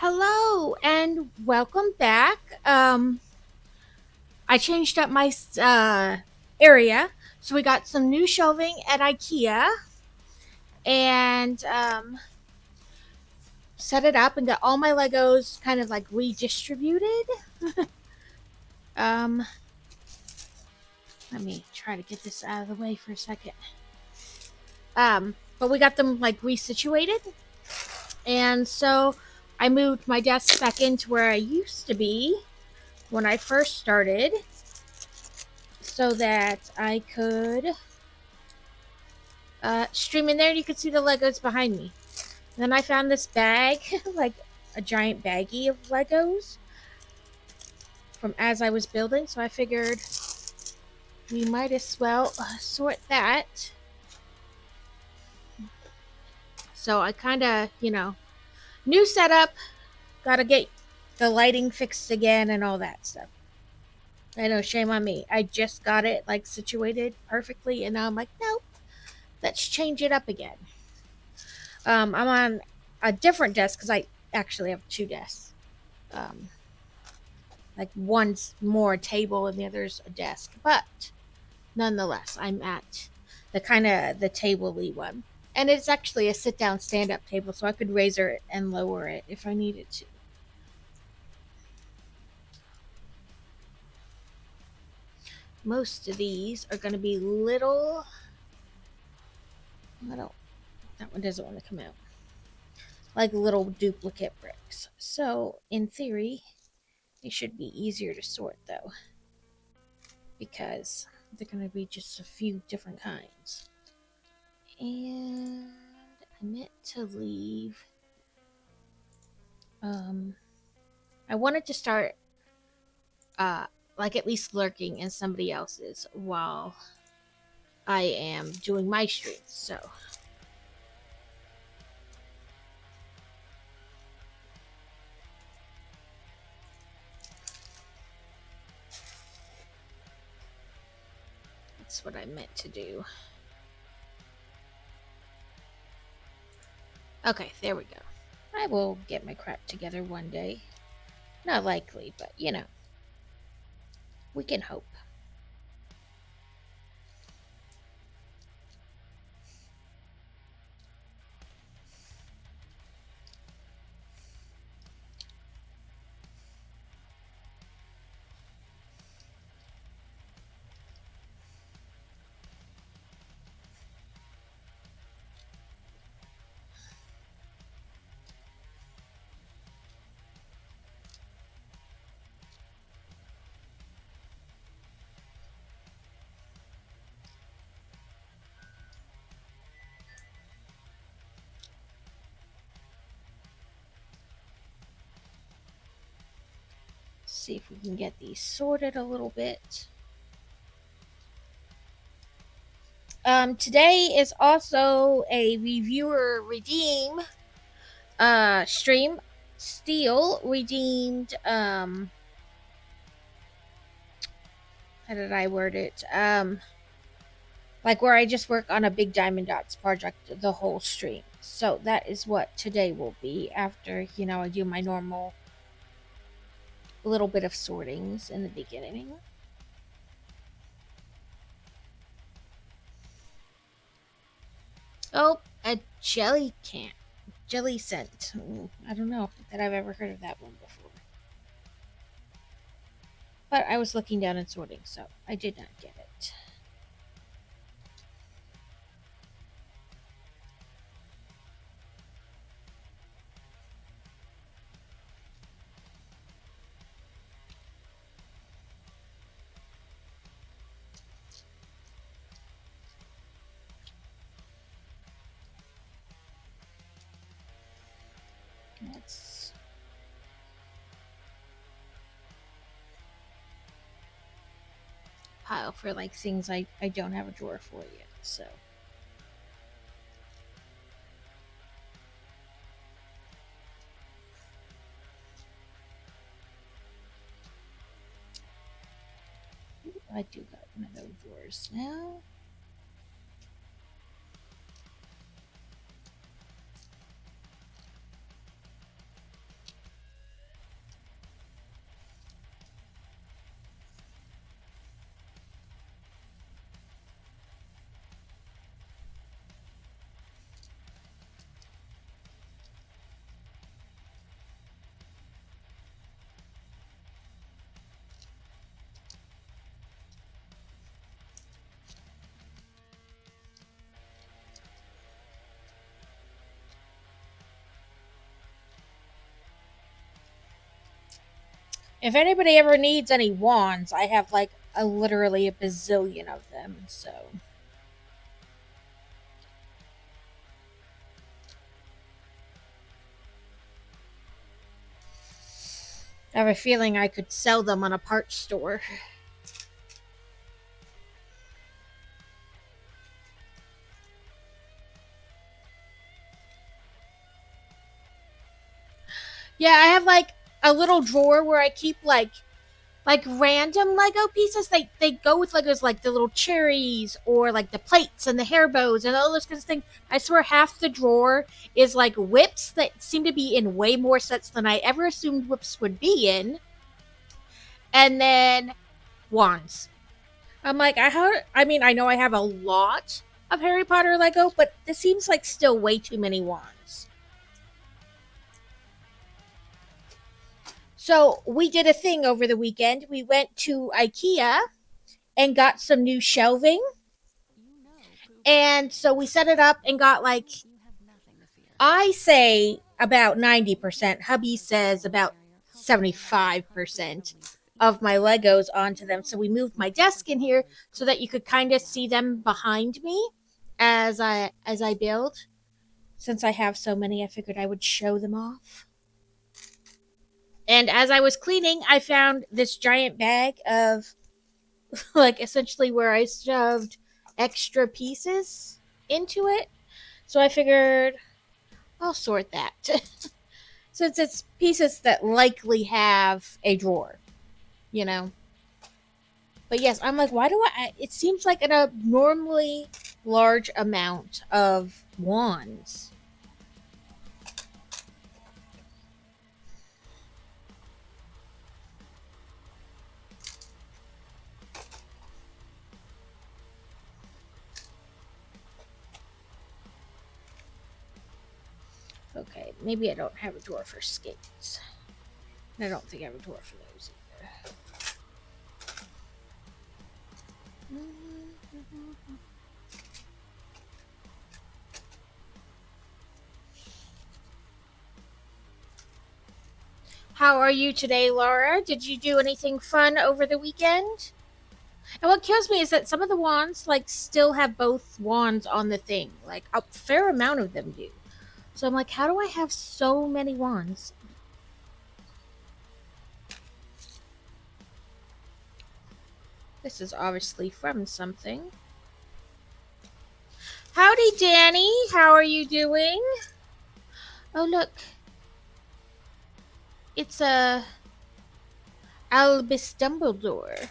Hello and welcome back. I changed up my area, so we got some new shelving at IKEA and set it up and got all my Legos kind of like redistributed. Um, Let me try to get this out of the way for a second. But we got them like resituated, and so I moved my desk back into where I used to be when I first started, so that I could stream in there. And you could see the Legos behind me. And then I found this bag, like a giant baggie of Legos from as I was building. So I figured we might as well sort that. So I kind of, new setup, gotta get the lighting fixed again and all that stuff. I know, shame on me. I just got it like situated perfectly, and now I'm like, nope, let's change it up again. I'm on a different desk because I actually have two desks. Um, like one's more a table and the other's a desk, but nonetheless, I'm at the kind of the table-y one, and it's actually a sit-down, stand-up table, so I could raise it and lower it if I needed to. Most of these are going to be little. I don't. That one doesn't want to come out. Like little duplicate bricks. So in theory, they should be easier to sort though, because they're going to be just a few different kinds. And I meant to leave. I wanted to start, uh, like at least lurking in somebody else's while I am doing my streams. So that's what I meant to do. Okay, there we go. I will get my crap together one day. Not likely, but we can hope. See if we can get these sorted a little bit. Today is also a reviewer redeem stream. Steel redeemed how did I word it? Like where I just work on a big diamond dots project the whole stream. So that is what today will be after, I do my normal little bit of sortings in the beginning. Oh, a jelly scent. I don't know that I've ever heard of that one before. But I was looking down and sorting, so I did not get it. Let's pile for like things I don't have a drawer for yet, so. I do got one of those drawers now. If anybody ever needs any wands, I have like literally a bazillion of them. So I have a feeling I could sell them on a parts store. Yeah, I have like a little drawer where I keep like random Lego pieces. They go with Legos like the little cherries or like the plates and the hair bows and all those kinds of things. I swear half the drawer is like whips that seem to be in way more sets than I ever assumed whips would be in. And then wands. I'm like, I mean, I know I have a lot of Harry Potter Lego, but this seems like still way too many wands. So we did a thing over the weekend. We went to IKEA and got some new shelving. And so we set it up and got like, I say about 90%. Hubby says about 75% of my Legos onto them. So we moved my desk in here so that you could kind of see them behind me as I build. Since I have so many, I figured I would show them off. And as I was cleaning, I found this giant bag of like essentially where I shoved extra pieces into it. So I figured I'll sort that since it's pieces that likely have a drawer, you know. But yes, I'm like, why do it seems like an abnormally large amount of wands. Okay, maybe I don't have a drawer for skates. I don't think I have a drawer for those either. How are you today, Laura? Did you do anything fun over the weekend? And what kills me is that some of the wands like still have both wands on the thing. Like a fair amount of them do. So I'm like, how do I have so many wands? This is obviously from something. Howdy, Danny. How are you doing? Oh, look. It's a Albus Dumbledore.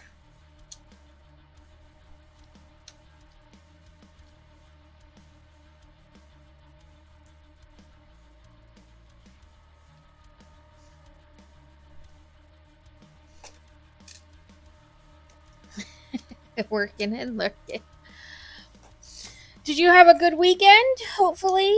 Working and lurking. Did you have a good weekend? Hopefully.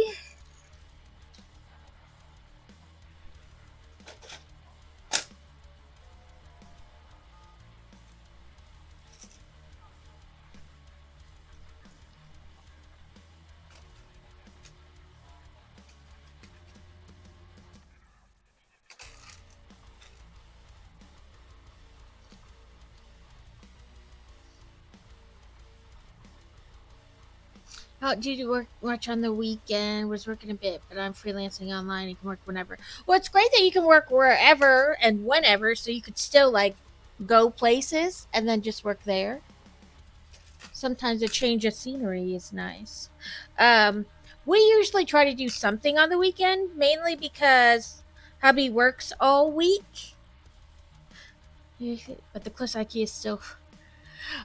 How did you work much on the weekend? Was working a bit, but I'm freelancing online. You can work whenever. Well, it's great that you can work wherever and whenever, so you could still like go places and then just work there. Sometimes a change of scenery is nice. Um, we usually try to do something on the weekend, mainly because hubby works all week. But the close IKEA is still.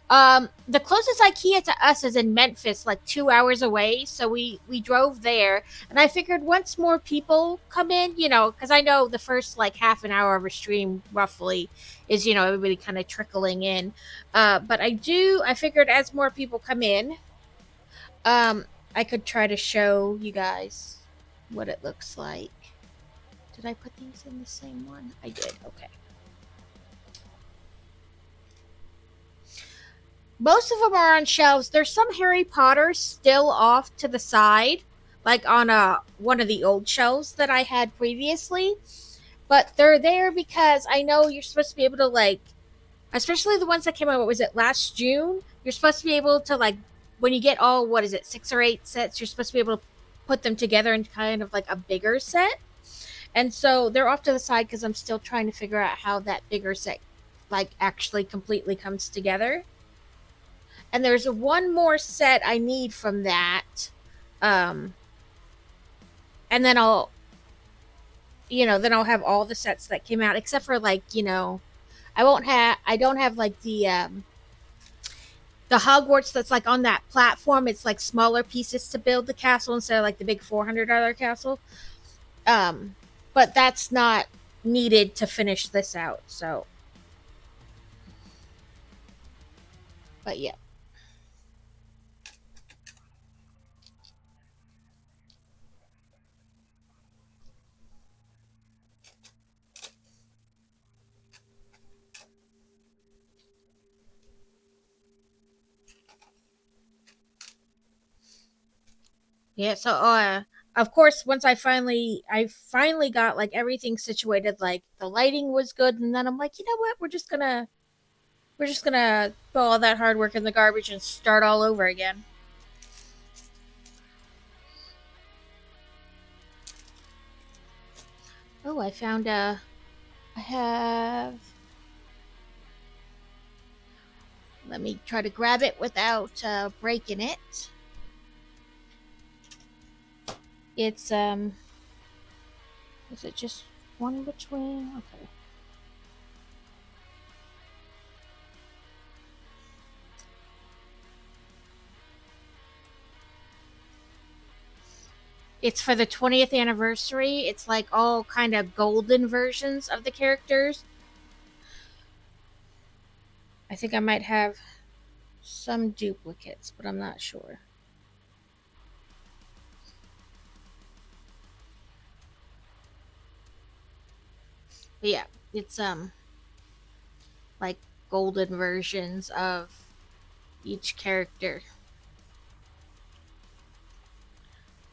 The closest IKEA to us is in Memphis, like 2 hours away. So we drove there, and I figured once more people come in, because I know the first like half an hour of a stream roughly is everybody kind of trickling in. But I figured as more people come in, I could try to show you guys what it looks like. Did I put these in the same one? I did. Okay. Most of them are on shelves. There's some Harry Potter still off to the side, like on one of the old shelves that I had previously. but they're there because I know you're supposed to be able to, like, especially the ones that came out, what was it, last June? You're supposed to be able to, like, when you get all, what is it, 6 or 8 sets, you're supposed to be able to put them together in kind of like a bigger set. And so they're off to the side because I'm still trying to figure out how that bigger set, like, actually completely comes together. And there's one more set I need from that. Um, and then then I'll have all the sets that came out except for, like, I don't have like the Hogwarts that's like on that platform. It's like smaller pieces to build the castle instead of like the big $400 castle. Um, but that's not needed to finish this out. So, but yeah. Yeah, so of course once I finally got like everything situated, like the lighting was good, and then I'm like, you know what? We're just gonna throw all that hard work in the garbage and start all over again. Oh, I have let me try to grab it without breaking it. It's is it just one between? Okay. It's for the 20th anniversary. It's like all kind of golden versions of the characters. I think I might have some duplicates, but I'm not sure. But yeah, it's like golden versions of each character.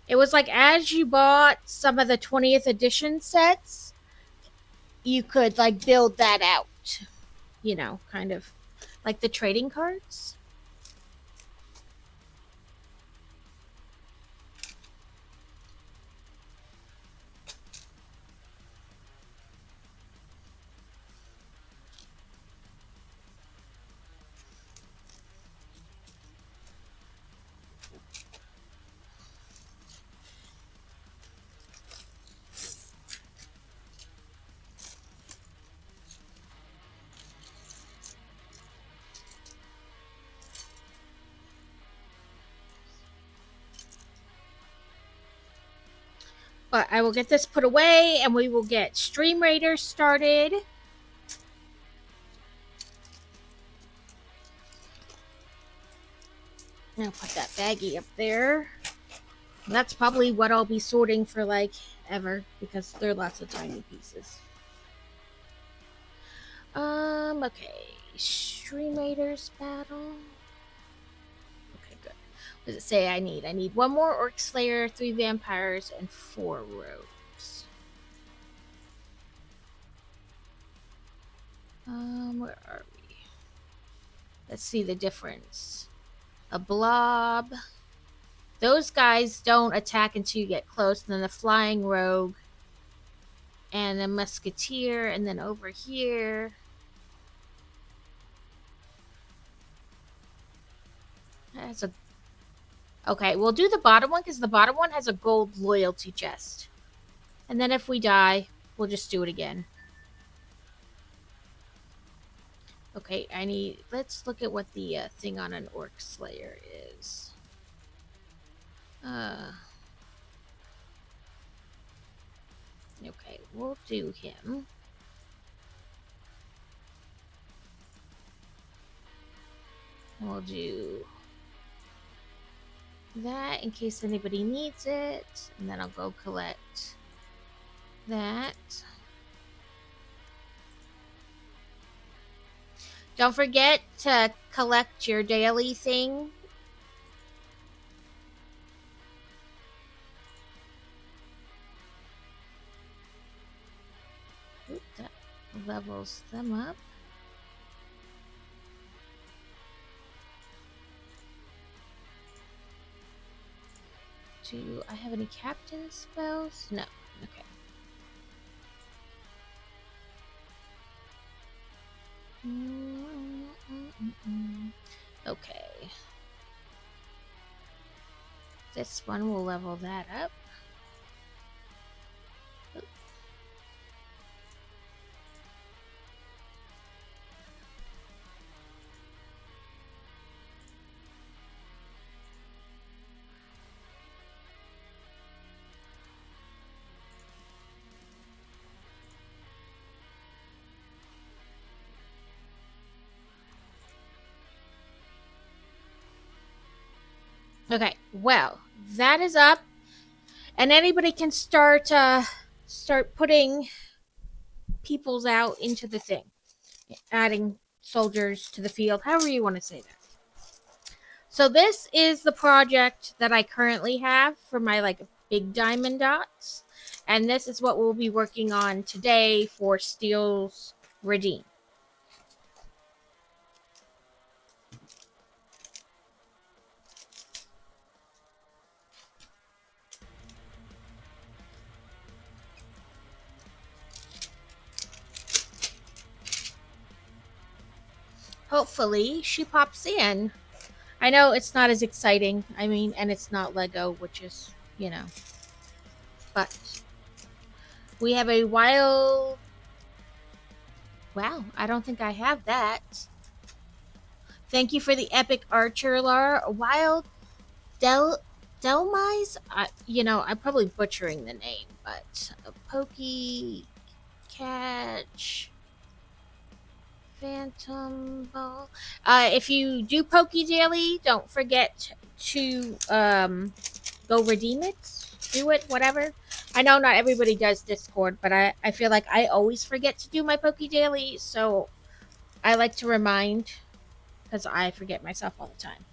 It was like as you bought some of the 20th edition sets, you could like build that out, kind of like the trading cards. But I will get this put away and we will get Stream Raiders started. I'll put that baggie up there. And that's probably what I'll be sorting for like ever because there are lots of tiny pieces. Okay. Stream Raiders battle. Okay, good. What does it say I need? I need one more Orc Slayer, 3 vampires, and 4 rogues. Where are we? Let's see the difference. A blob. Those guys don't attack until you get close. And then the flying rogue and a musketeer, and then over here. That's a Okay, we'll do the bottom one because the bottom one has a gold loyalty chest. And then if we die, we'll just do it again. Okay, let's look at what the thing on an Orc Slayer is. Okay, we'll do him. We'll do that in case anybody needs it. And then I'll go collect that. Don't forget to collect your daily thing. levels them up. Do I have any captain spells? No. Okay. Okay. This one will level that up. Okay, well, that is up, and anybody can start putting peoples out into the thing, adding soldiers to the field, however you want to say that. So this is the project that I currently have for my like big diamond dots, and this is what we'll be working on today for Steel's Redeem. Hopefully she pops in. I know it's not as exciting. I mean, and it's not Lego, which is, but we have a wild. Wow, I don't think I have that. Thank you for the epic archer, Laura. A wild Delmise? I'm probably butchering the name, but a pokey catch. Phantom Ball. If you do Pokey Daily, don't forget to go redeem it. Do it, whatever. I know not everybody does Discord, but I feel like I always forget to do my Pokey Daily, so I like to remind because I forget myself all the time.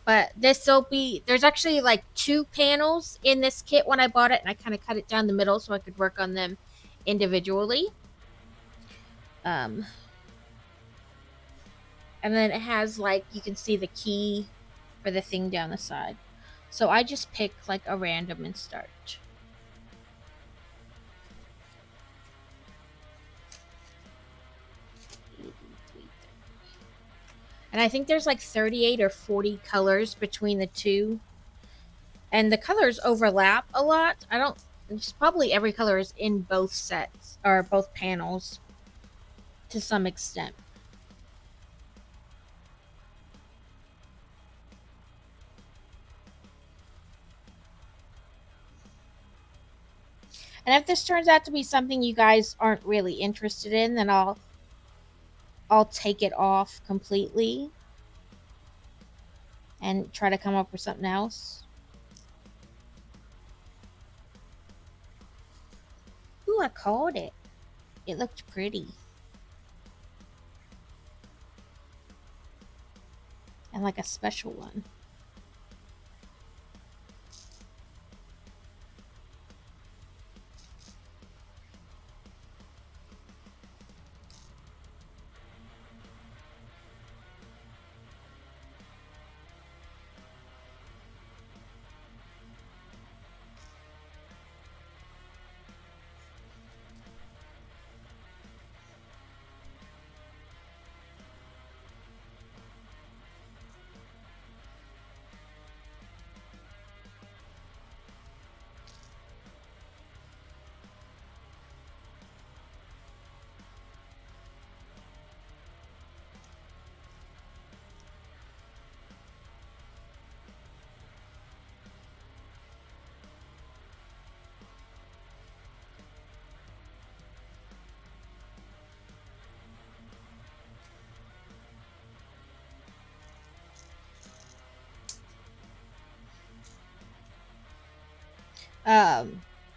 But there's actually like 2 panels in this kit when I bought it, and I kind of cut it down the middle so I could work on them individually. And then it has like, you can see the key for the thing down the side. So I just pick like a random and start. And I think there's like 38 or 40 colors between the two. And the colors overlap a lot. There's probably every color is in both sets or both panels to some extent. And if this turns out to be something you guys aren't really interested in, then I'll take it off completely and try to come up with something else. Ooh, I caught it. It looked pretty. And like a special one.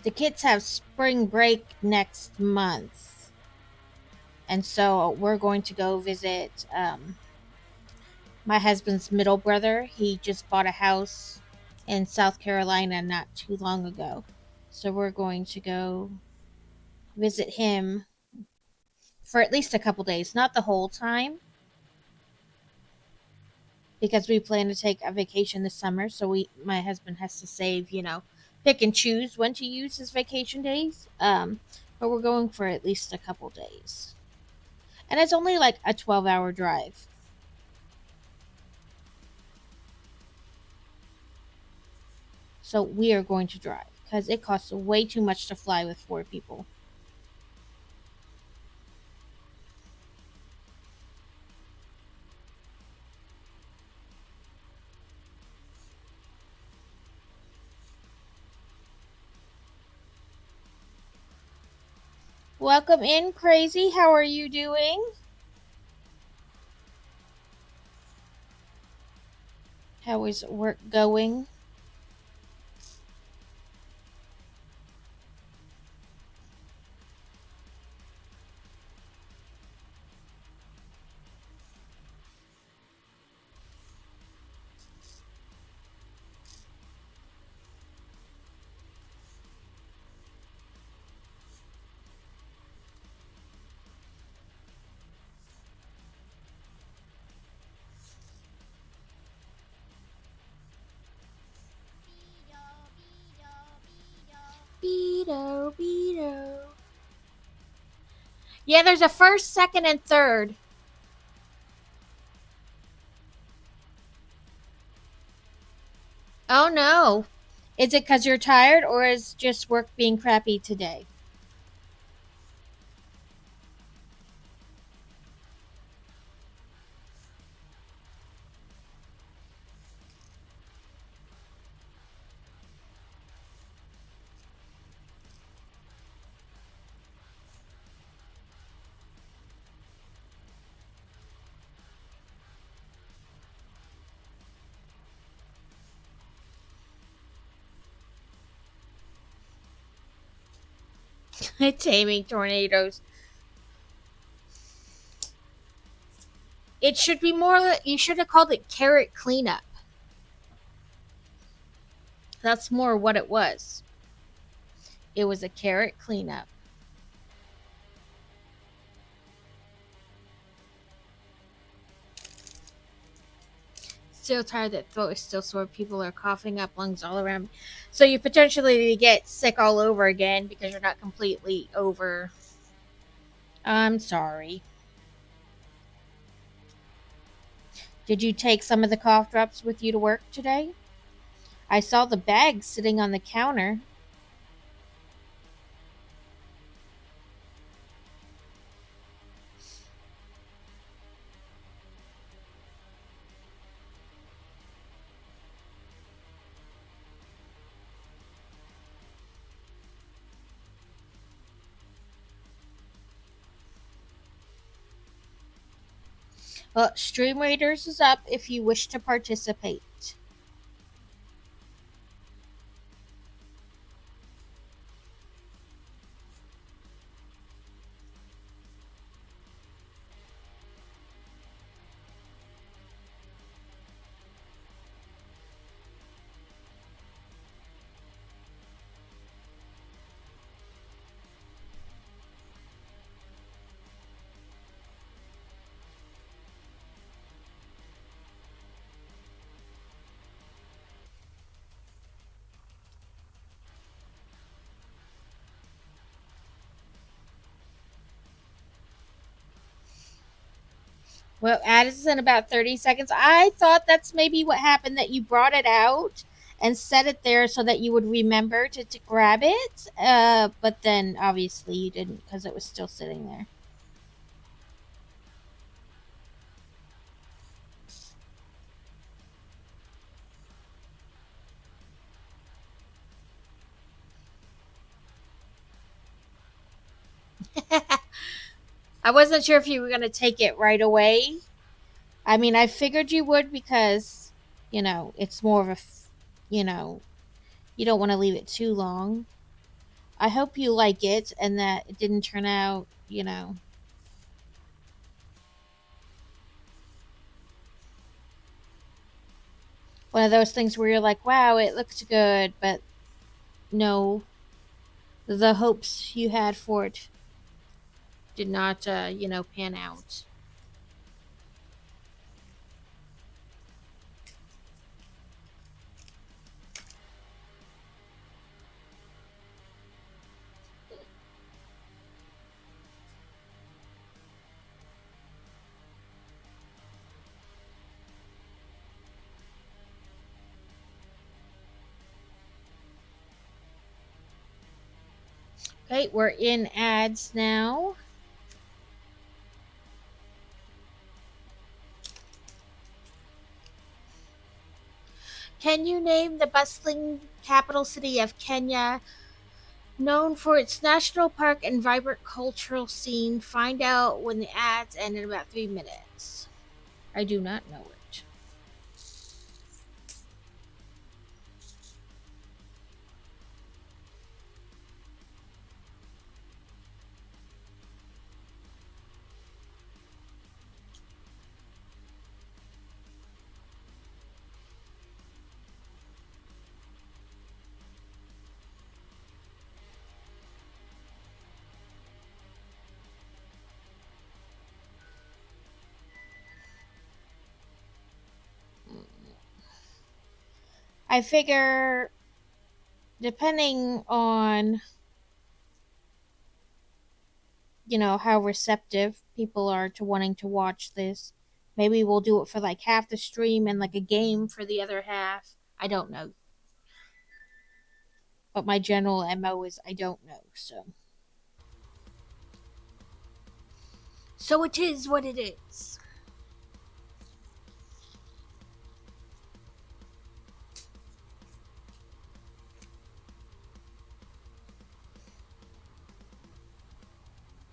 The kids have spring break next month, and so we're going to go visit my husband's middle brother. He just bought a house in South Carolina not too long ago, so we're going to go visit him for at least a couple days, not the whole time, because we plan to take a vacation this summer. So my husband has to save, pick and choose when to use his vacation days. But we're going for at least a couple days, and it's only like a 12-hour drive. So we are going to drive because it costs way too much to fly with four people. Welcome in, Crazy. How are you doing? How is work going? Beto, Beto. Yeah, there's a first, second, and third. Oh no. Is it because you're tired or is just work being crappy today? Taming tornadoes. It should be more, you should have called it carrot cleanup. That's more what it was. It was a carrot cleanup. Still tired, that throat is still sore. People are coughing up lungs all around me. So you potentially get sick all over again because you're not completely over. I'm sorry. Did you take some of the cough drops with you to work today? I saw the bag sitting on the counter. Well, Stream Raiders is up if you wish to participate. Well, Addis in about 30 seconds. I thought that's maybe what happened, that you brought it out and set it there so that you would remember to grab it. But then obviously you didn't because it was still sitting there. I wasn't sure if you were going to take it right away. I mean, I figured you would because, it's more of a, you know, you don't want to leave it too long. I hope you like it and that it didn't turn out, one of those things where you're like, wow, it looks good, but no, the hopes you had for it did not, pan out. Okay, we're in ads now. Can you name the bustling capital city of Kenya, known for its national park and vibrant cultural scene? Find out when the ads end in about 3 minutes. I do not know it. I figure, depending on how receptive people are to wanting to watch this, maybe we'll do it for like half the stream and like a game for the other half. I don't know, but my general mo is I don't know. So it is what it is.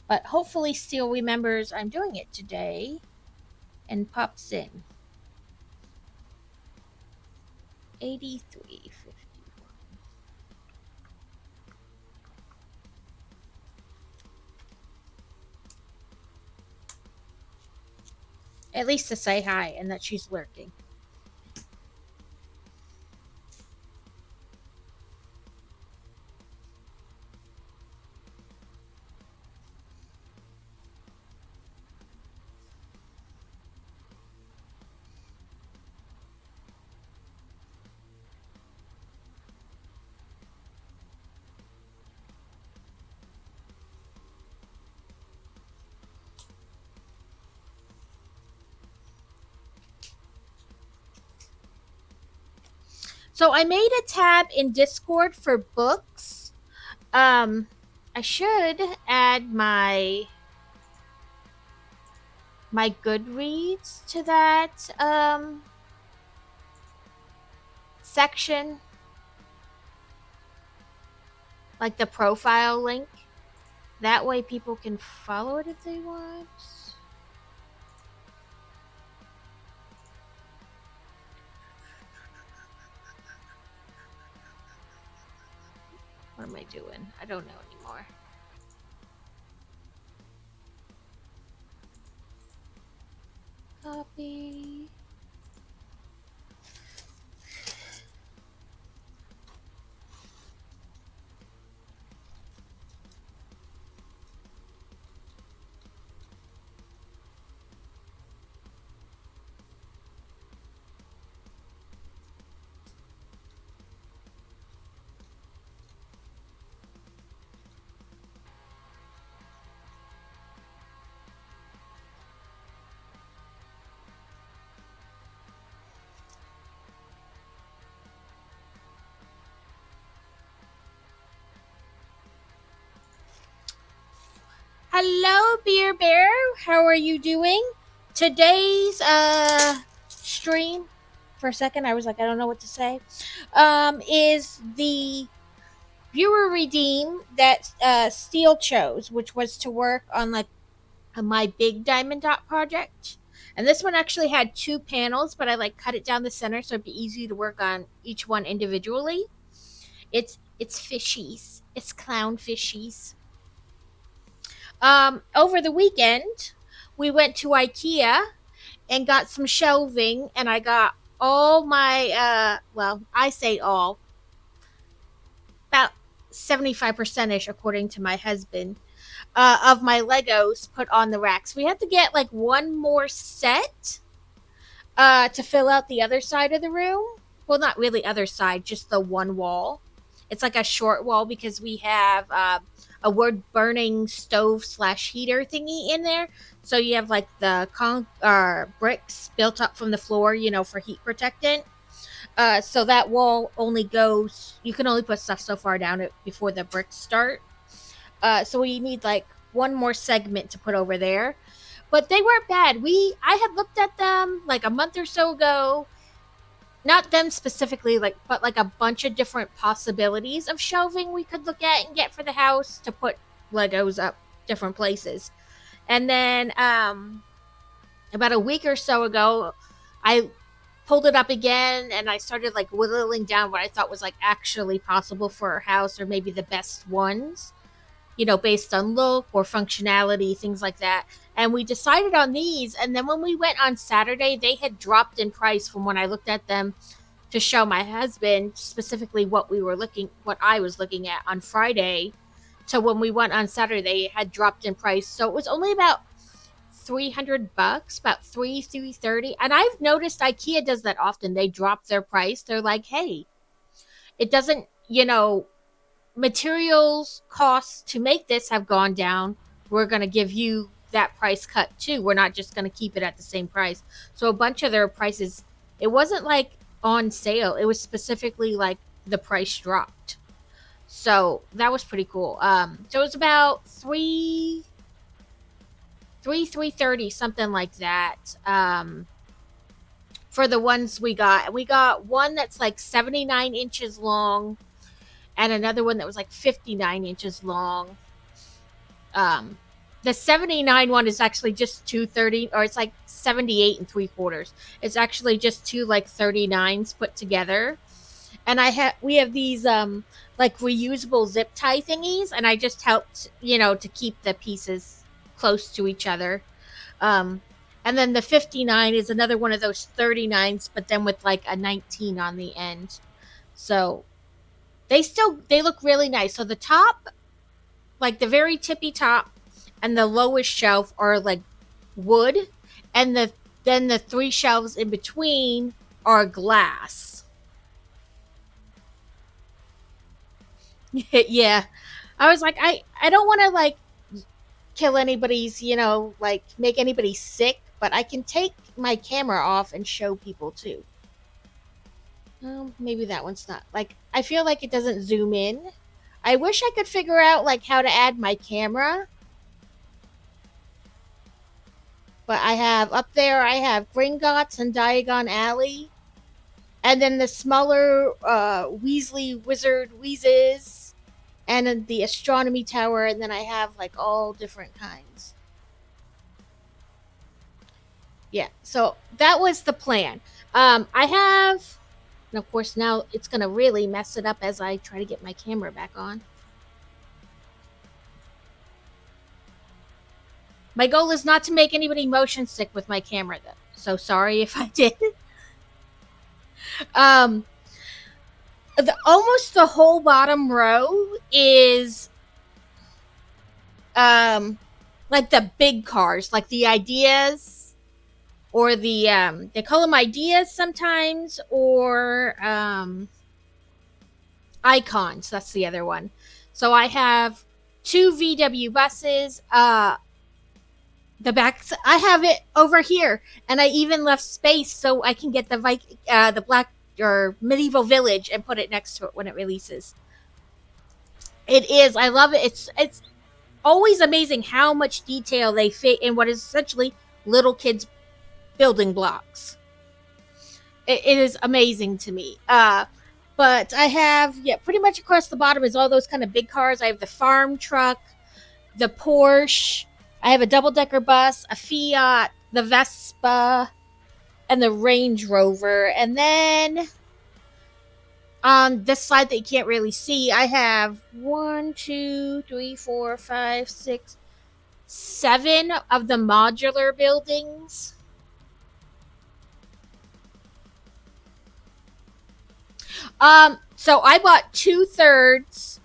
But hopefully Steel remembers I'm doing it today and pops in. 8350. At least to say hi and that she's lurking. So I made a tab in Discord for books. I should add my Goodreads to that section, like the profile link. That way people can follow it if they want. What am I doing? I don't know anymore. Copy. Hello, Beer Bear. How are you doing? Today's stream, for a second I was like, I don't know what to say, is the viewer redeem that Steele chose, which was to work on like my big diamond dot project. And this one actually had two panels, but I like cut it down the center so it'd be easy to work on each one individually. It's fishies. It's clown fishies. Over the weekend, we went to IKEA and got some shelving, and I got all my, well, I say all, about 75% according to my husband, of my Legos put on the racks. We have to get like one more set to fill out the other side of the room. Well, not really other side, just the one wall. It's like a short wall because we have a wood burning stove slash heater thingy in there. So you have like the bricks built up from the floor, for heat protectant. So that wall only goes. You can only put stuff so far down it before the bricks start. So we need like one more segment to put over there. But they weren't bad. I had looked at them like a month or so ago. Not them specifically, but like a bunch of different possibilities of shelving we could look at and get for the house to put Legos up different places. And then about a week or so ago, I pulled it up again and I started like whittling down what I thought was like actually possible for our house, or maybe the best ones, based on look or functionality, things like that. And we decided on these. And then when we went on Saturday, they had dropped in price from when I looked at them to show my husband specifically what I was looking at on Friday, to when we went on Saturday, they had dropped in price. So it was only about $300, about 330. And I've noticed IKEA does that often. They drop their price. They're like, hey, it doesn't, materials costs to make this have gone down. We're going to give you that price cut too. We're not just going to keep it at the same price. So a bunch of their prices, it wasn't like on sale. It was specifically like the price dropped. So that was pretty cool. So it was about 330, something like that. For the ones we got one that's like 79 inches long, and another one that was like 59 inches long. The 79 one is actually just 230, or it's like 78 and 3/4. It's actually just two like 39s put together. And we have these like reusable zip tie thingies, and I just helped, to keep the pieces close to each other. And then the 59 is another one of those 39s, but then with like a 19 on the end. So they look really nice. So the top, like the very tippy top, and the lowest shelf are like wood, and then the three shelves in between are glass. Yeah. I was like, I don't want to like kill anybody's, like make anybody sick, but I can take my camera off and show people too. Maybe that one's not. Like, I feel like it doesn't zoom in. I wish I could figure out like how to add my camera. But I have up there, I have Gringotts and Diagon Alley. And then the smaller Weasley Wizard Wheezes. And then the Astronomy Tower. And then I have like all different kinds. Yeah, so that was the plan. I have, and of course now it's going to really mess it up as I try to get my camera back on. My goal is not to make anybody motion sick with my camera, though. So sorry if I did. Almost the whole bottom row is like the big cars, like the Ideas, or the they call them Ideas sometimes, or Icons. That's the other one. So I have two VW buses. The back, I have it over here, and I even left space so I can get the black or medieval village and put it next to it when it releases. It is. I love it. It's always amazing how much detail they fit in what is essentially little kids' building blocks. It is amazing to me. But I have, pretty much across the bottom is all those kind of big cars. I have the farm truck, the Porsche. I have a double-decker bus, a Fiat, the Vespa, and the Range Rover. And then on this side that you can't really see, I have 1, 2, 3, 4, 5, 6, 7 of the modular buildings. So I bought 2/3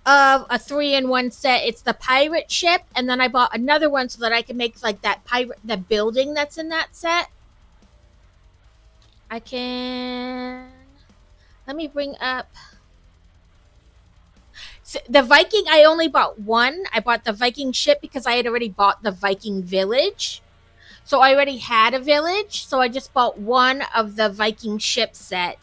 of a 3-in-1 set. It's the pirate ship, and then I bought another one so that I can make like that pirate, the building that's in that set. I can. Let me bring up. So the Viking, I only bought one. I bought the Viking ship because I had already bought the Viking village. So I already had a village. So I just bought one of the Viking ship set.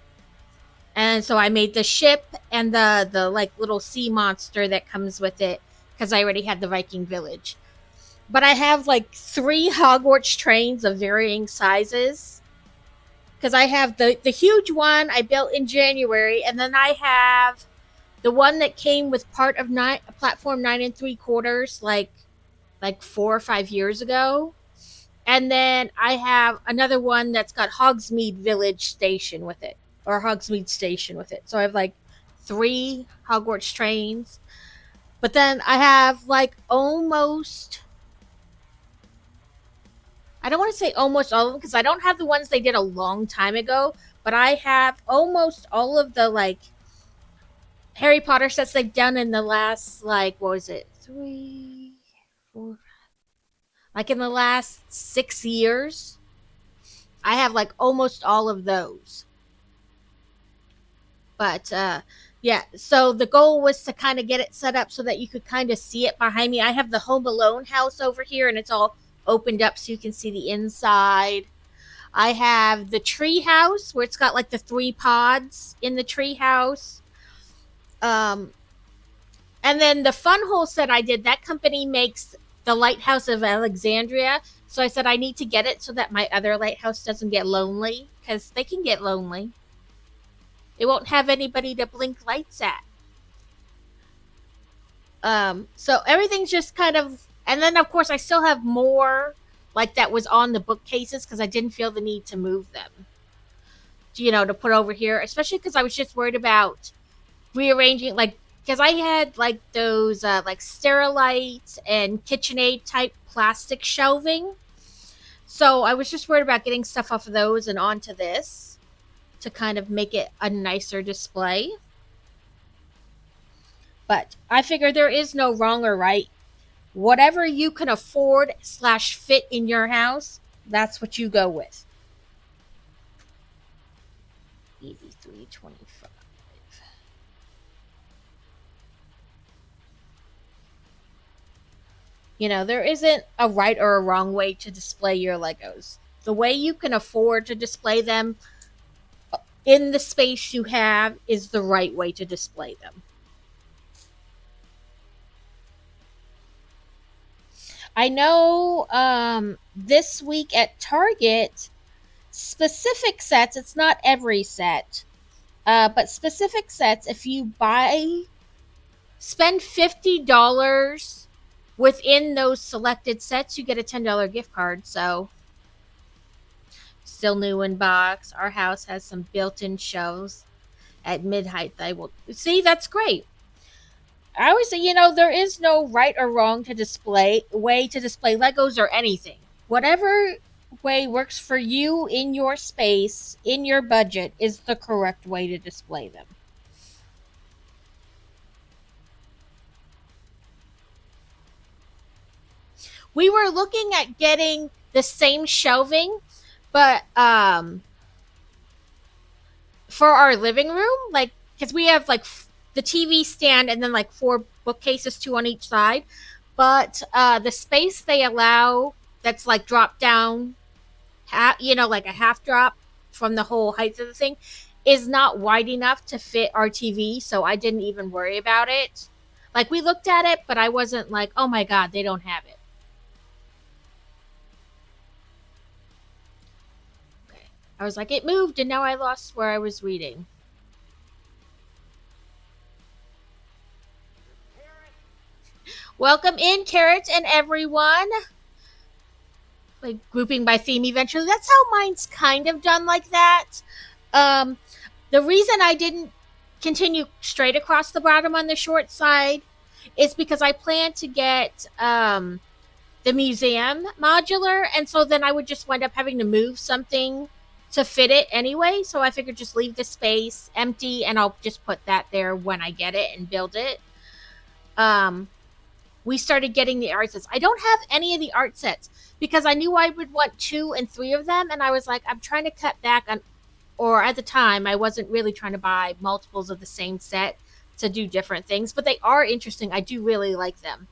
And so I made the ship and the like little sea monster that comes with it because I already had the Viking village. But I have like 3 Hogwarts trains of varying sizes because I have the huge one I built in January, and then I have the one that came with part of platform 9 3/4, like 4 or 5 years ago. And then I have another one that's got Hogsmeade Village Station with it, or Hogsmeade Station with it. So I have like 3 Hogwarts trains. But then I have like almost, I don't want to say almost all of them because I don't have the ones they did a long time ago, but I have almost all of the like Harry Potter sets they've done in the last, like, what was it? 3, 4, like in the last 6 years. I have like almost all of those. But yeah, so the goal was to kind of get it set up so that you could kind of see it behind me. I have the Home Alone house over here, and it's all opened up so you can see the inside. I have the tree house where it's got like the 3 pods in the tree house. Um, and then the fun hole set I did, that company makes the Lighthouse of Alexandria. So I said I need to get it so that my other lighthouse doesn't get lonely, because they can get lonely. It won't have anybody to blink lights at. So everything's just kind of, and then of course I still have more like that was on the bookcases because I didn't feel the need to move them, to put over here, especially because I was just worried about rearranging, like, because I had like those like Sterilite and KitchenAid type plastic shelving. So I was just worried about getting stuff off of those and onto this to kind of make it a nicer display. But I figure there is no wrong or right. Whatever you can afford slash fit in your house, that's what you go with. 83.25. There isn't a right or a wrong way to display your Legos. The way you can afford to display them in the space you have is the right way to display them. I know this week at Target, specific sets, it's not every set, but specific sets, if you spend $50 within those selected sets, you get a $10 gift card. So, still new in box. Our house has some built-in shelves at mid-height. I will see. That's great. I always say, there is no right or wrong way to display Legos or anything. Whatever way works for you in your space, in your budget, is the correct way to display them. We were looking at getting the same shelving, but for our living room, like, because we have like the TV stand and then like 4 bookcases, 2 on each side. But the space they allow that's like drop down, like a half drop from the whole height of the thing, is not wide enough to fit our TV. So I didn't even worry about it. Like, we looked at it, but I wasn't like, oh my God, they don't have it. Okay. I was like, it moved and now I lost where I was reading. Welcome in, Carrot and everyone. Like, grouping by theme eventually. That's how mine's kind of done like that. Um, the reason I didn't continue straight across the bottom on the short side is because I plan to get the museum modular, and so then I would just wind up having to move something to fit it anyway. So I figured just leave the space empty and I'll just put that there when I get it and build it. um, we started getting the art sets. I don't have any of the art sets because I knew I would want 2 and 3 of them, and I was like, I'm trying to cut back on, or at the time, I wasn't really trying to buy multiples of the same set to do different things, but they are interesting. I do really like them.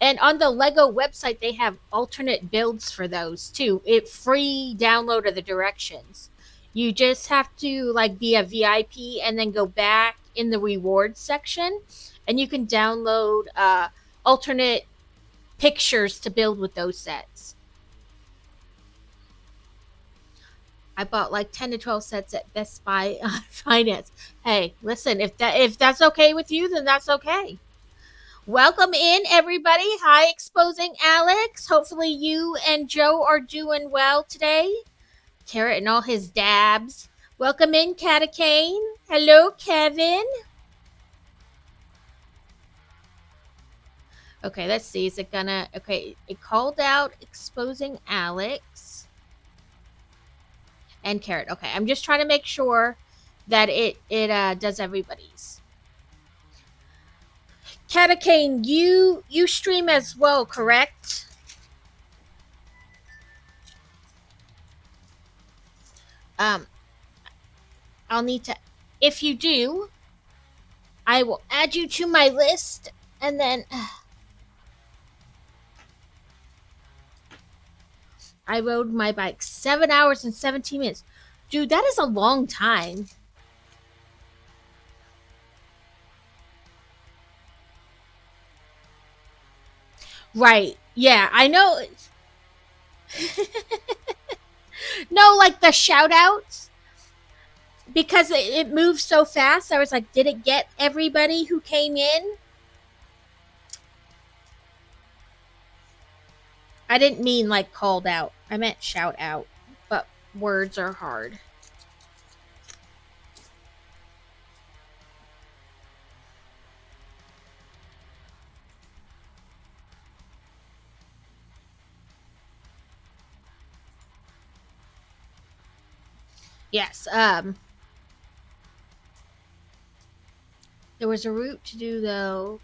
And on the Lego website, they have alternate builds for those too. It free download of the directions. You just have to like be a VIP and then go back in the rewards section, and you can download alternate pictures to build with those sets. I bought like 10 to 12 sets at Best Buy Finance. Hey, listen, if that's okay with you, then that's okay. Welcome in, everybody. Hi, Exposing Alex. Hopefully, you and Joe are doing well today. Carrot and all his dabs. Welcome in, Catacane. Hello, Kevin. Okay, let's see. Is it gonna. Okay, it called out Exposing Alex and Carrot. Okay, I'm just trying to make sure that it does everybody's. Catacane, you stream as well, correct? Um, I'll need to. If you do, I will add you to my list, and then I rode my bike 7 hours and 17 minutes. Dude, that is a long time. Right? Yeah, I know. No, like the shout outs, because it moves so fast. I was like, did it get everybody who came in? I didn't mean like called out. I meant shout out, but words are hard. Yes. There was a route to do though.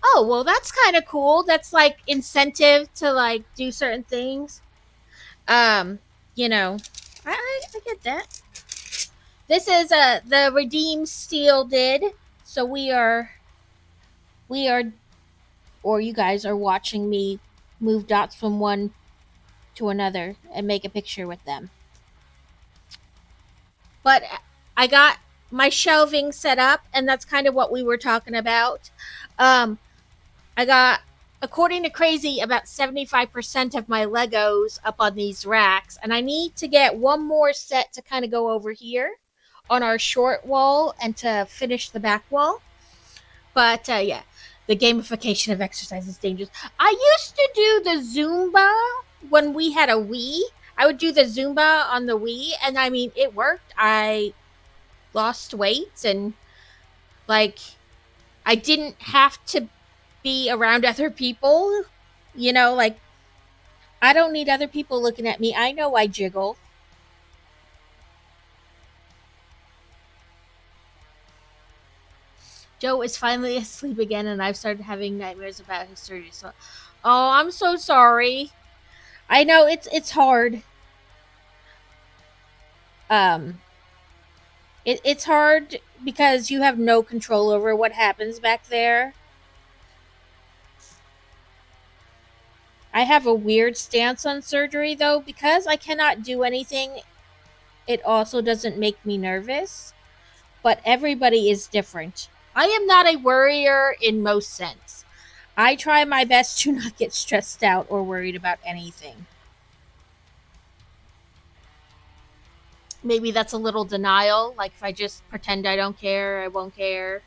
Oh, well, that's kind of cool. That's like incentive to like do certain things. Um, you know, I get that. This is the Redeem Steel did. So we are or you guys are watching me move dots from one to another and make a picture with them. But I got my shelving set up, and that's kind of what we were talking about. Um, I got, according to Crazy, about 75% of my Legos up on these racks, and I need to get one more set to kind of go over here on our short wall and to finish the back wall. But yeah, the gamification of exercise is dangerous. I used to do the Zumba when we had a Wii. I would do the Zumba on the Wii, and I mean, it worked. I lost weight, and like, I didn't have to be around other people. Like, I don't need other people looking at me. I know I jiggle. Joe is finally asleep again, and I've started having nightmares about his surgery. So, oh, I'm so sorry. I know it's hard. Um, it's hard because you have no control over what happens back there. I have a weird stance on surgery though, because I cannot do anything. It also doesn't make me nervous, but everybody is different. I am not a worrier in most sense. I try my best to not get stressed out or worried about anything. Maybe that's a little denial. Like, if I just pretend I don't care, I won't care.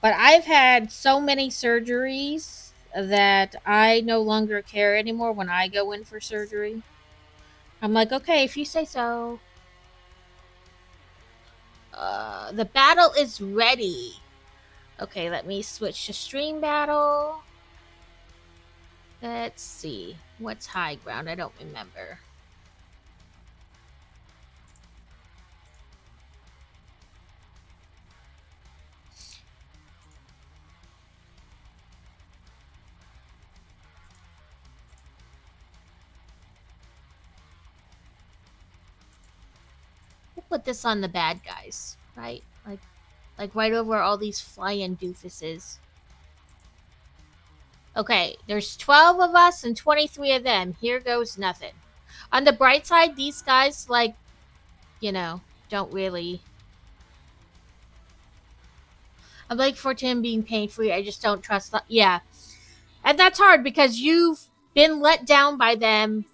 But I've had so many surgeries that I no longer care anymore when I go in for surgery. I'm like, okay, if you say so. The battle is ready. Okay, let me switch to stream battle. Let's see. What's high ground? I don't remember. put this on the bad guys, right? Like right over all these flying doofuses. Okay, there's 12 of us and 23 of them. Here goes nothing. On the bright side, these guys, like, you know, don't really. I'm like for him being pain free. I just don't trust. Yeah. And that's hard because you've been let down by them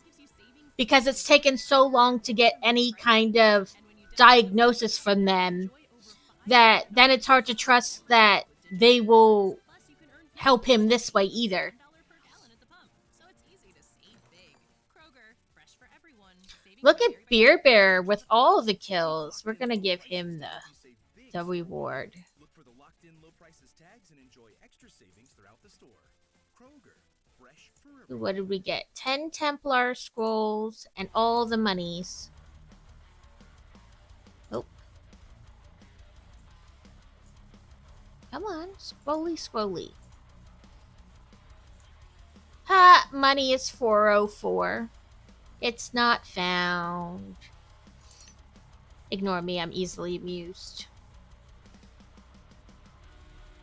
because it's taken so long to get any kind of diagnosis from them that then it's hard to trust that they will help him this way either. Look at Beer Bear with all the kills. We're gonna give him the reward. Look for the locked in low prices tags and enjoy extra savings throughout the store. Kroger, fresh for everyone. What did we get? 10 Templar scrolls and all the monies. Oh. Come on, scrolly. Ha! Money is 404. It's not found. Ignore me, I'm easily amused.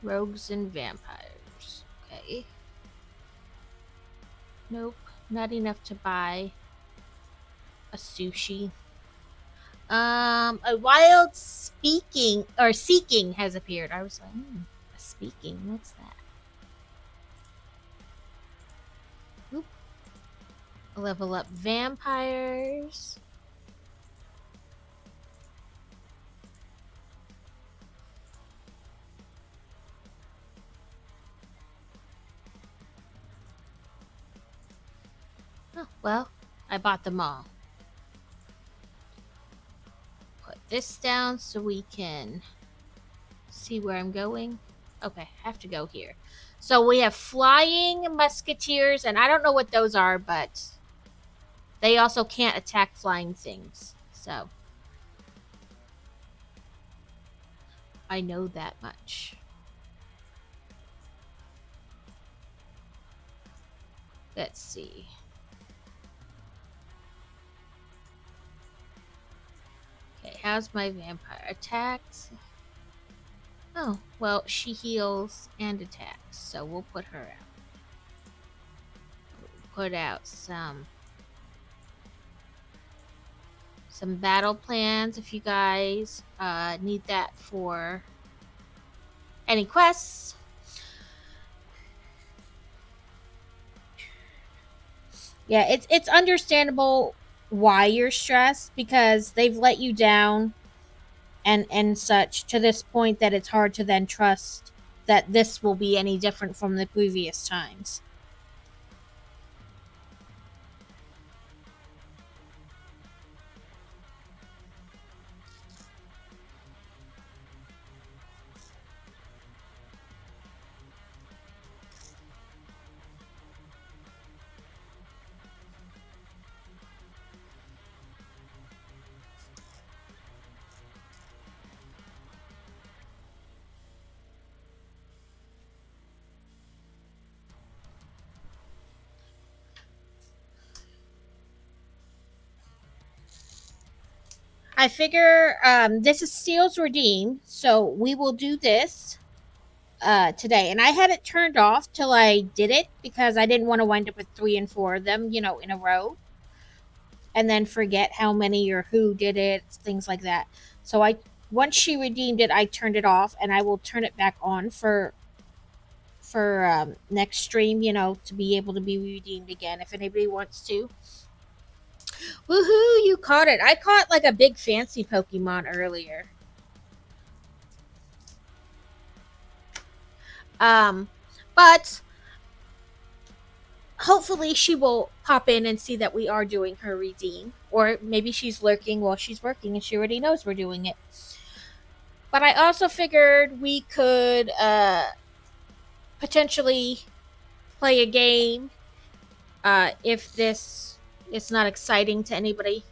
Rogues and vampires. Okay. Nope, not enough to buy a sushi. A wild seeking has appeared. I was like, a speaking, what's that? Oop. Level up vampires. Oh, well, I bought them all. Put this down so we can see where I'm going. Okay, I have to go here. So we have flying musketeers, and I don't know what those are, but they also can't attack flying things. So I know that much. Let's see. Okay, how's my vampire attacks? Oh, well, she heals and attacks, so we'll put her out. We'll put out some battle plans if you guys need that for any quests. Yeah, it's understandable why you're stressed because they've let you down and such to this point that it's hard to then trust that this will be any different from the previous times. I figure this is Steel's Redeem, so we will do this today. And I had it turned off till I did it because I didn't want to wind up with 3 and 4 of them, in a row, and then forget how many or who did it, things like that. So once she redeemed it, I turned it off, and I will turn it back on for next stream, to be able to be redeemed again if anybody wants to. Woohoo! You caught it. I caught like a big fancy Pokemon earlier. But hopefully she will pop in and see that we are doing her redeem, or maybe she's lurking while she's working and she already knows we're doing it. But I also figured we could potentially play a game if this is not exciting to anybody.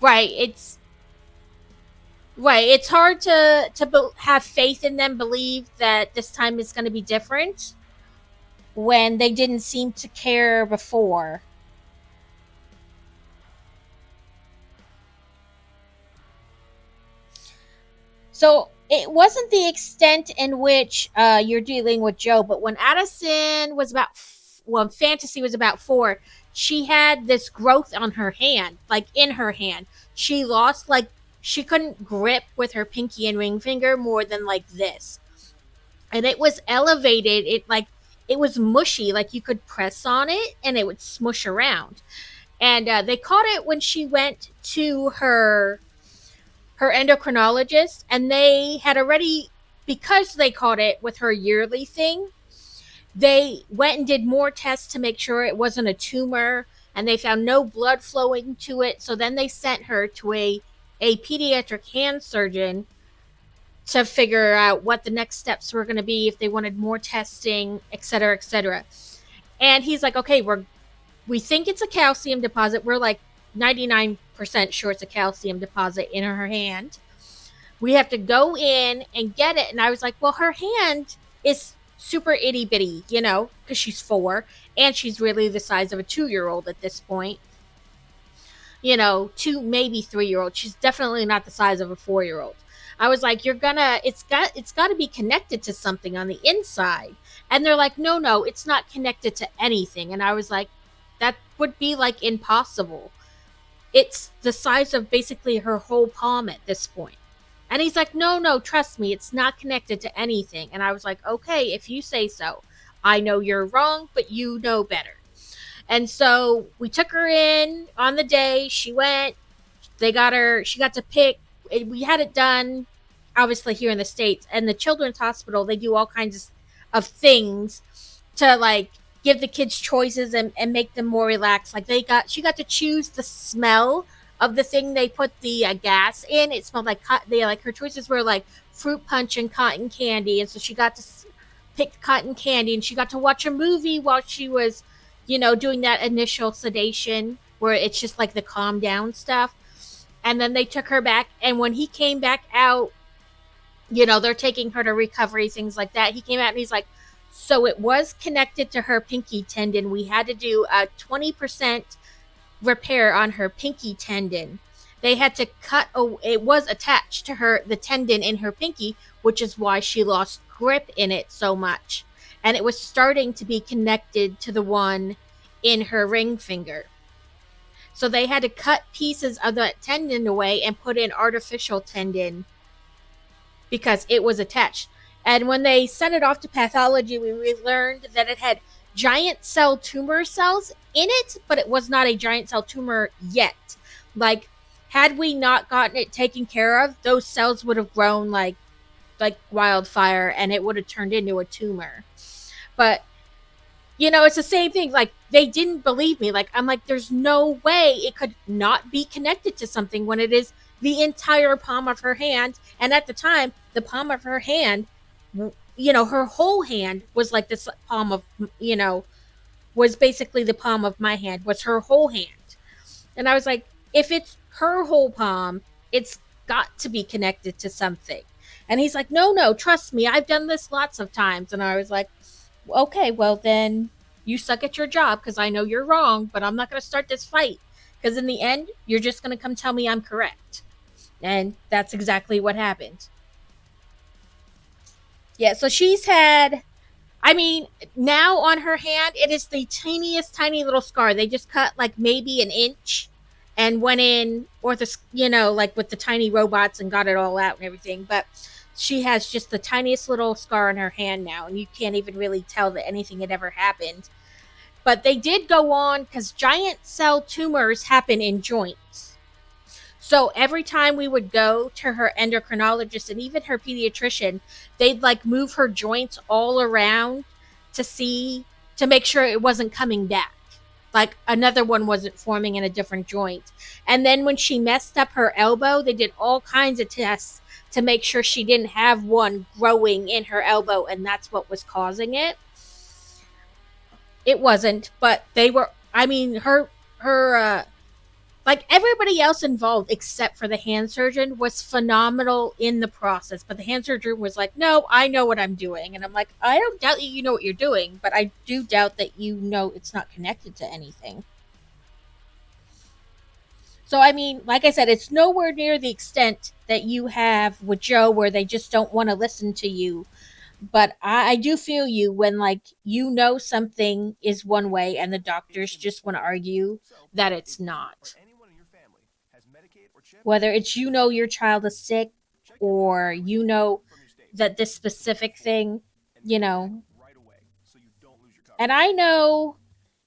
Right, it's hard to have faith in them, believe that this time is going to be different when they didn't seem to care before. So it wasn't the extent in which you're dealing with Joe, but when Addison was about, well, Fantasy was about 4, she had this growth on her hand, like in her hand. She lost, like, she couldn't grip with her pinky and ring finger more than like this. And it was elevated. It like, it was mushy, like you could press on it and it would smush around. And they caught it when she went to her endocrinologist, and they had already, because they caught it with her yearly thing, they went and did more tests to make sure it wasn't a tumor, and they found no blood flowing to it. So then they sent her to a pediatric hand surgeon to figure out what the next steps were going to be, if they wanted more testing, et cetera, et cetera. And he's like, okay, we think it's a calcium deposit. We're like 99% sure it's a calcium deposit in her hand. We have to go in and get it. And I was like, well, her hand is super itty bitty, because she's 4 and she's really the size of a 2-year old at this point. 2, maybe 3-year old. She's definitely not the size of a 4-year old. I was like, it's got to be connected to something on the inside. And they're like, no, it's not connected to anything. And I was like, that would be like impossible. It's the size of basically her whole palm at this point. And he's like, no, trust me, it's not connected to anything. And I was like, okay, if you say so. I know you're wrong, but you know better. And so we took her in on the day. She went, she got to pick. We had it done, obviously, here in the States. And the Children's Hospital, they do all kinds of things to, like, give the kids choices and make them more relaxed. Like, she got to choose the smell of the thing they put the gas in. It smelled like her choices were like fruit punch and cotton candy, and so she got to pick cotton candy, and she got to watch a movie while she was, doing that initial sedation where it's just like the calm down stuff. And then they took her back, and when he came back out, they're taking her to recovery, things like that. He came out and he's like, so it was connected to her pinky tendon. We had to do a 20% repair on her pinky tendon. They had to it was attached to the tendon in her pinky, which is why she lost grip in it so much. And it was starting to be connected to the one in her ring finger. So they had to cut pieces of that tendon away and put in artificial tendon because it was attached. And when they sent it off to pathology, we learned that it had giant cell tumor cells in it, but it was not a giant cell tumor yet. Like, had we not gotten it taken care of, those cells would have grown like wildfire, and it would have turned into a tumor. But it's the same thing. Like, they didn't believe me. Like, I'm like, there's no way it could not be connected to something when it is the entire palm of her hand. And at the time, the palm of her hand, her whole hand was like this palm of, was basically the palm of my hand, was her whole hand. And I was like, if it's her whole palm, it's got to be connected to something. And he's like, no, trust me, I've done this lots of times. And I was like, okay, well then you suck at your job because I know you're wrong, but I'm not going to start this fight because in the end, you're just going to come tell me I'm correct. And that's exactly what happened. Yeah, so she's had, I mean, now on her hand, it is the teeniest, tiny little scar. They just cut like maybe an inch and went in like with the tiny robots and got it all out and everything. But she has just the tiniest little scar on her hand now, and you can't even really tell that anything had ever happened. But they did go on because giant cell tumors happen in joints. So every time we would go to her endocrinologist and even her pediatrician, they'd like move her joints all around to make sure it wasn't coming back. Like another one wasn't forming in a different joint. And then when she messed up her elbow, they did all kinds of tests to make sure she didn't have one growing in her elbow, and that's what was causing it. It wasn't, but they were, I mean, her like everybody else involved except for the hand surgeon was phenomenal in the process. But the hand surgeon was like, no, I know what I'm doing. And I'm like, I don't doubt that you know what you're doing, but I do doubt that it's not connected to anything. So I mean, like I said, it's nowhere near the extent that you have with Joe where they just don't want to listen to you. But I do feel you when like you know something is one way and the It's doctors in this just want to form. argue So, that if it's you or not. anyone in your family has Medicaid or CHIP, Whether it's you know your child is sick check your medical or records you online know from your state. that this Complete the specific form thing, and you mail it back know. right away so you don't lose your And coverage. I know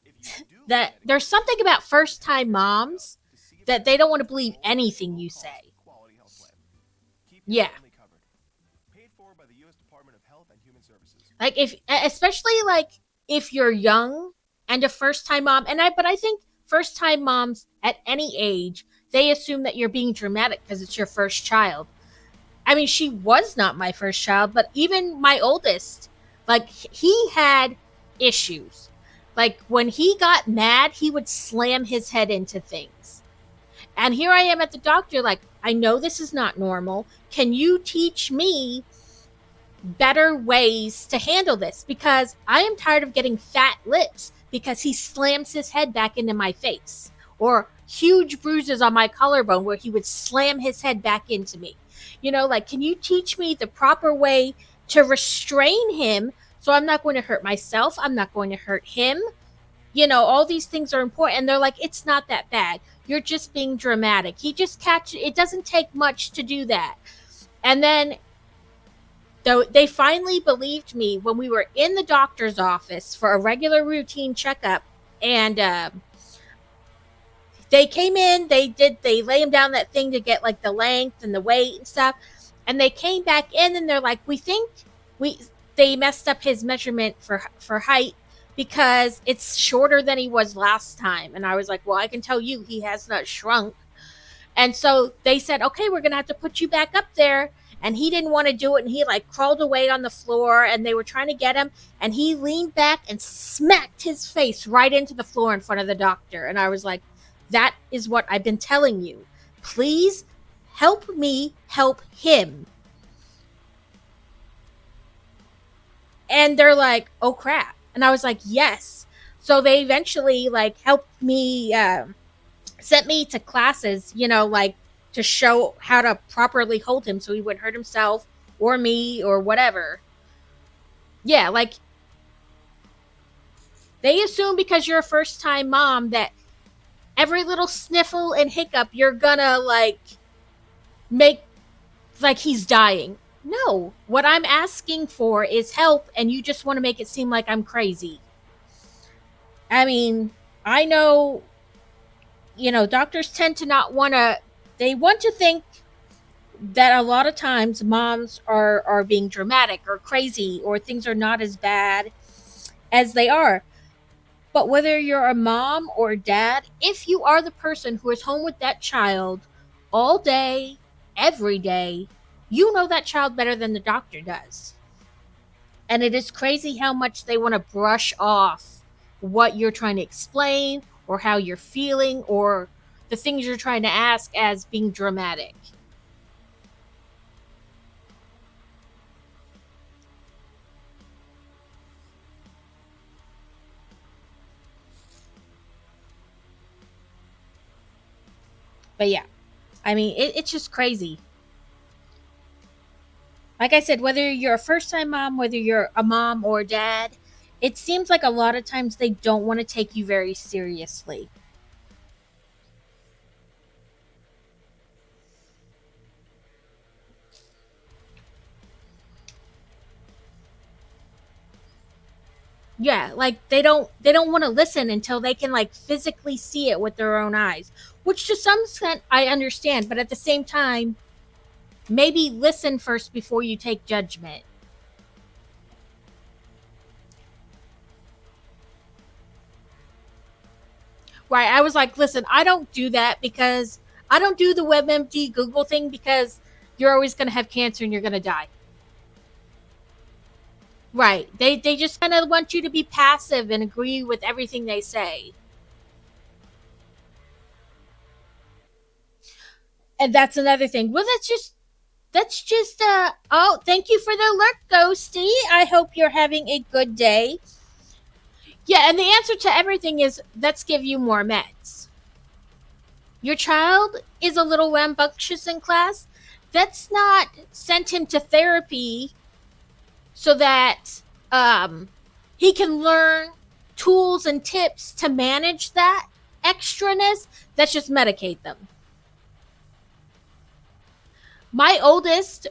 If you do lose that there's Medicaid or something CHIP, about first take time care of it now moms to see if that your they don't want state to has believe only a anything low you cost, say. quality health plan. Keep your Yeah. family covered. Paid for by the U.S. Department of Health and Human Services. Like if especially like if you're young and a first time mom and I think first time moms at any age, they assume that you're being dramatic because it's your first child. I mean, she was not my first child, but even my oldest, like he had issues. Like when he got mad, he would slam his head into things. And here I am at the doctor, like, I know this is not normal. Can you teach me better ways to handle this? Because I am tired of getting fat lips because he slams his head back into my face, or huge bruises on my collarbone where he would slam his head back into me. You know, like, can you teach me the proper way to restrain him so I'm not going to hurt myself? I'm not going to hurt him. You know, all these things are important. And they're like, it's not that bad. You're just being dramatic. He just catch it. Doesn't take much to do that. And then though they finally believed me when we were in the doctor's office for a regular routine checkup, and they came in, they lay him down that thing to get like the length and the weight and stuff, and they came back in and they're like, we think we they messed up his measurement for height because it's shorter than he was last time. And I was like, well, I can tell you he has not shrunk. And so they said, okay, we're going to have to put you back up there. And he didn't want to do it. And he like crawled away on the floor and they were trying to get him. And he leaned back and smacked his face right into the floor in front of the doctor. And I was like, that is what I've been telling you. Please help me help him. And they're like, oh crap. And I was like, yes. So they eventually like helped me sent me to classes, you know, like to show how to properly hold him so he wouldn't hurt himself or me or whatever. Yeah, like they assume because you're a first time mom that every little sniffle and hiccup you're gonna like make like he's dying. No, what I'm asking for is help and you just want to make it seem like I'm crazy. I mean, I know, you know, doctors tend to not want to, they want to think that a lot of times moms are being dramatic or crazy or things are not as bad as they are. But whether you're a mom or a dad, if you are the person who is home with that child all day, every day, you know that child better than the doctor does. And it is crazy how much they want to brush off what you're trying to explain or how you're feeling or the things you're trying to ask as being dramatic. But yeah, I mean, it's just crazy. Like I said, whether you're a first time mom, whether you're a mom or a dad, it seems like a lot of times they don't want to take you very seriously. Yeah, like they don't want to listen until they can like physically see it with their own eyes, which to some extent I understand, but at the same time, maybe listen first before you take judgment. Right? I was like, listen, I don't do that because I don't do the WebMD Google thing because you're always going to have cancer and you're going to die. Right. They just kind of want you to be passive and agree with everything they say. And that's another thing. Well, that's just oh, thank you for the alert, Ghosty. I hope you're having a good day. Yeah, and the answer to everything is let's give you more meds. Your child is a little rambunctious in class. Let's not send him to therapy so that um, he can learn tools and tips to manage that extraness. Let's just medicate them. My oldest,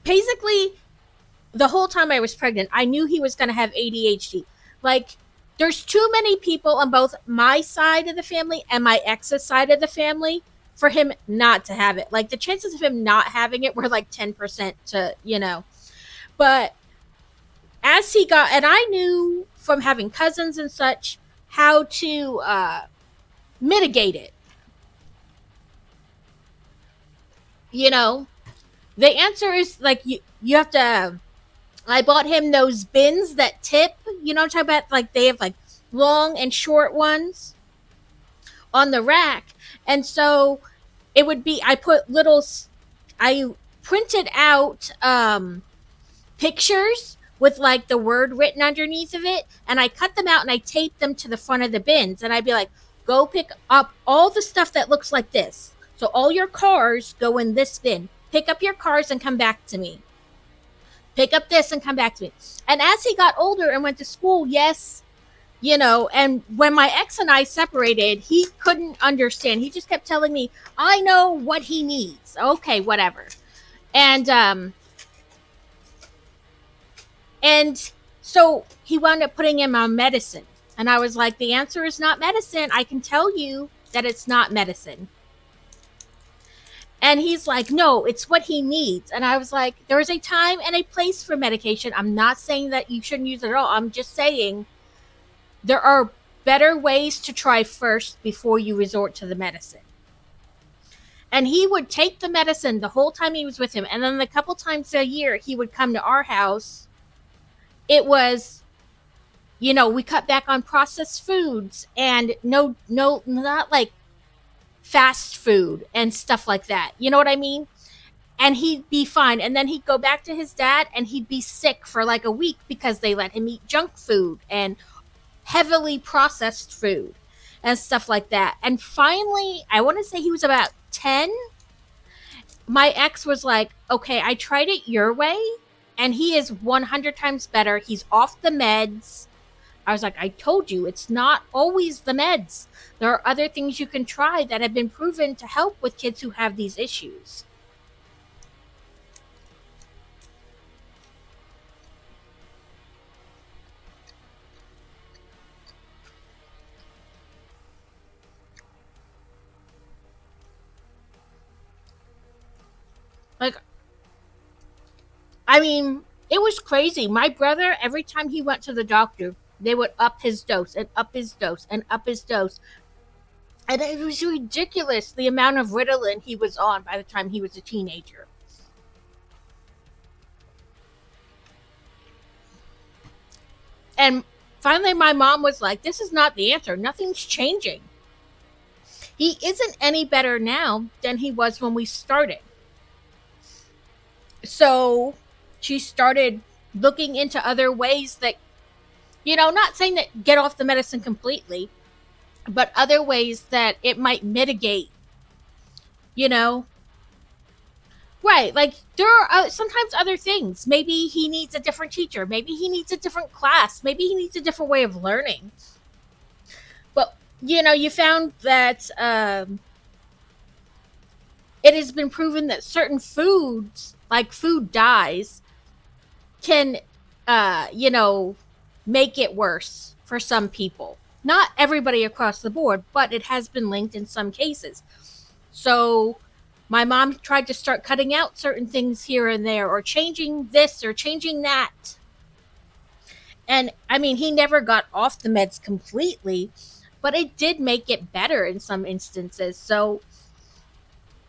basically, the whole time I was pregnant, I knew he was going to have ADHD. Like, there's too many people on both my side of the family and my ex's side of the family for him not to have it. Like, the chances of him not having it were like 10% to, But as he got, and I knew from having cousins and such how to mitigate it. You know, the answer is like you have to. I bought him those bins that tip. You know what I'm talking about? Like they have like long and short ones on the rack, and so it would be. I put little. I printed out pictures with like the word written underneath of it, and I cut them out and I taped them to the front of the bins, and I'd be like, go pick up all the stuff that looks like this. So all your cars go in this bin. Pick up your cars and come back to me. Pick up this and come back to me. And as he got older and went to school, yes, and when my ex and I separated, he couldn't understand. He just kept telling me, I know what he needs. Okay, whatever. And so he wound up putting him on medicine. And I was like, the answer is not medicine. I can tell you that it's not medicine. And he's like, no, it's what he needs. And I was like, there is a time and a place for medication. I'm not saying that you shouldn't use it at all. I'm just saying there are better ways to try first before you resort to the medicine. And he would take the medicine the whole time he was with him. And then a couple times a year, he would come to our house. It was, we cut back on processed foods and no, not like fast food and stuff like that. You know what I mean? And he'd be fine. And then he'd go back to his dad and he'd be sick for like a week because they let him eat junk food and heavily processed food and stuff like that. And finally, I want to say he was about 10. My ex was like, okay, I tried it your way and he is 100 times better. He's off the meds. I was like, I told you, it's not always the meds. There are other things you can try that have been proven to help with kids who have these issues. Like, I mean, it was crazy. My brother, every time he went to the doctor, they would up his dose and up his dose and up his dose. And it was ridiculous the amount of Ritalin he was on by the time he was a teenager. And finally, my mom was like, this is not the answer. Nothing's changing. He isn't any better now than he was when we started. So she started looking into other ways that, not saying that get off the medicine completely, but other ways that it might mitigate, you know? Right. Like there are sometimes other things. Maybe he needs a different teacher. Maybe he needs a different class. Maybe he needs a different way of learning. But, you found that it has been proven that certain foods, like food dyes, can, uh, you know, make it worse for some people. Not everybody across the board, but it has been linked in some cases. So my mom tried to start cutting out certain things here and there, or changing this or changing that. And I mean, he never got off the meds completely, but it did make it better in some instances. So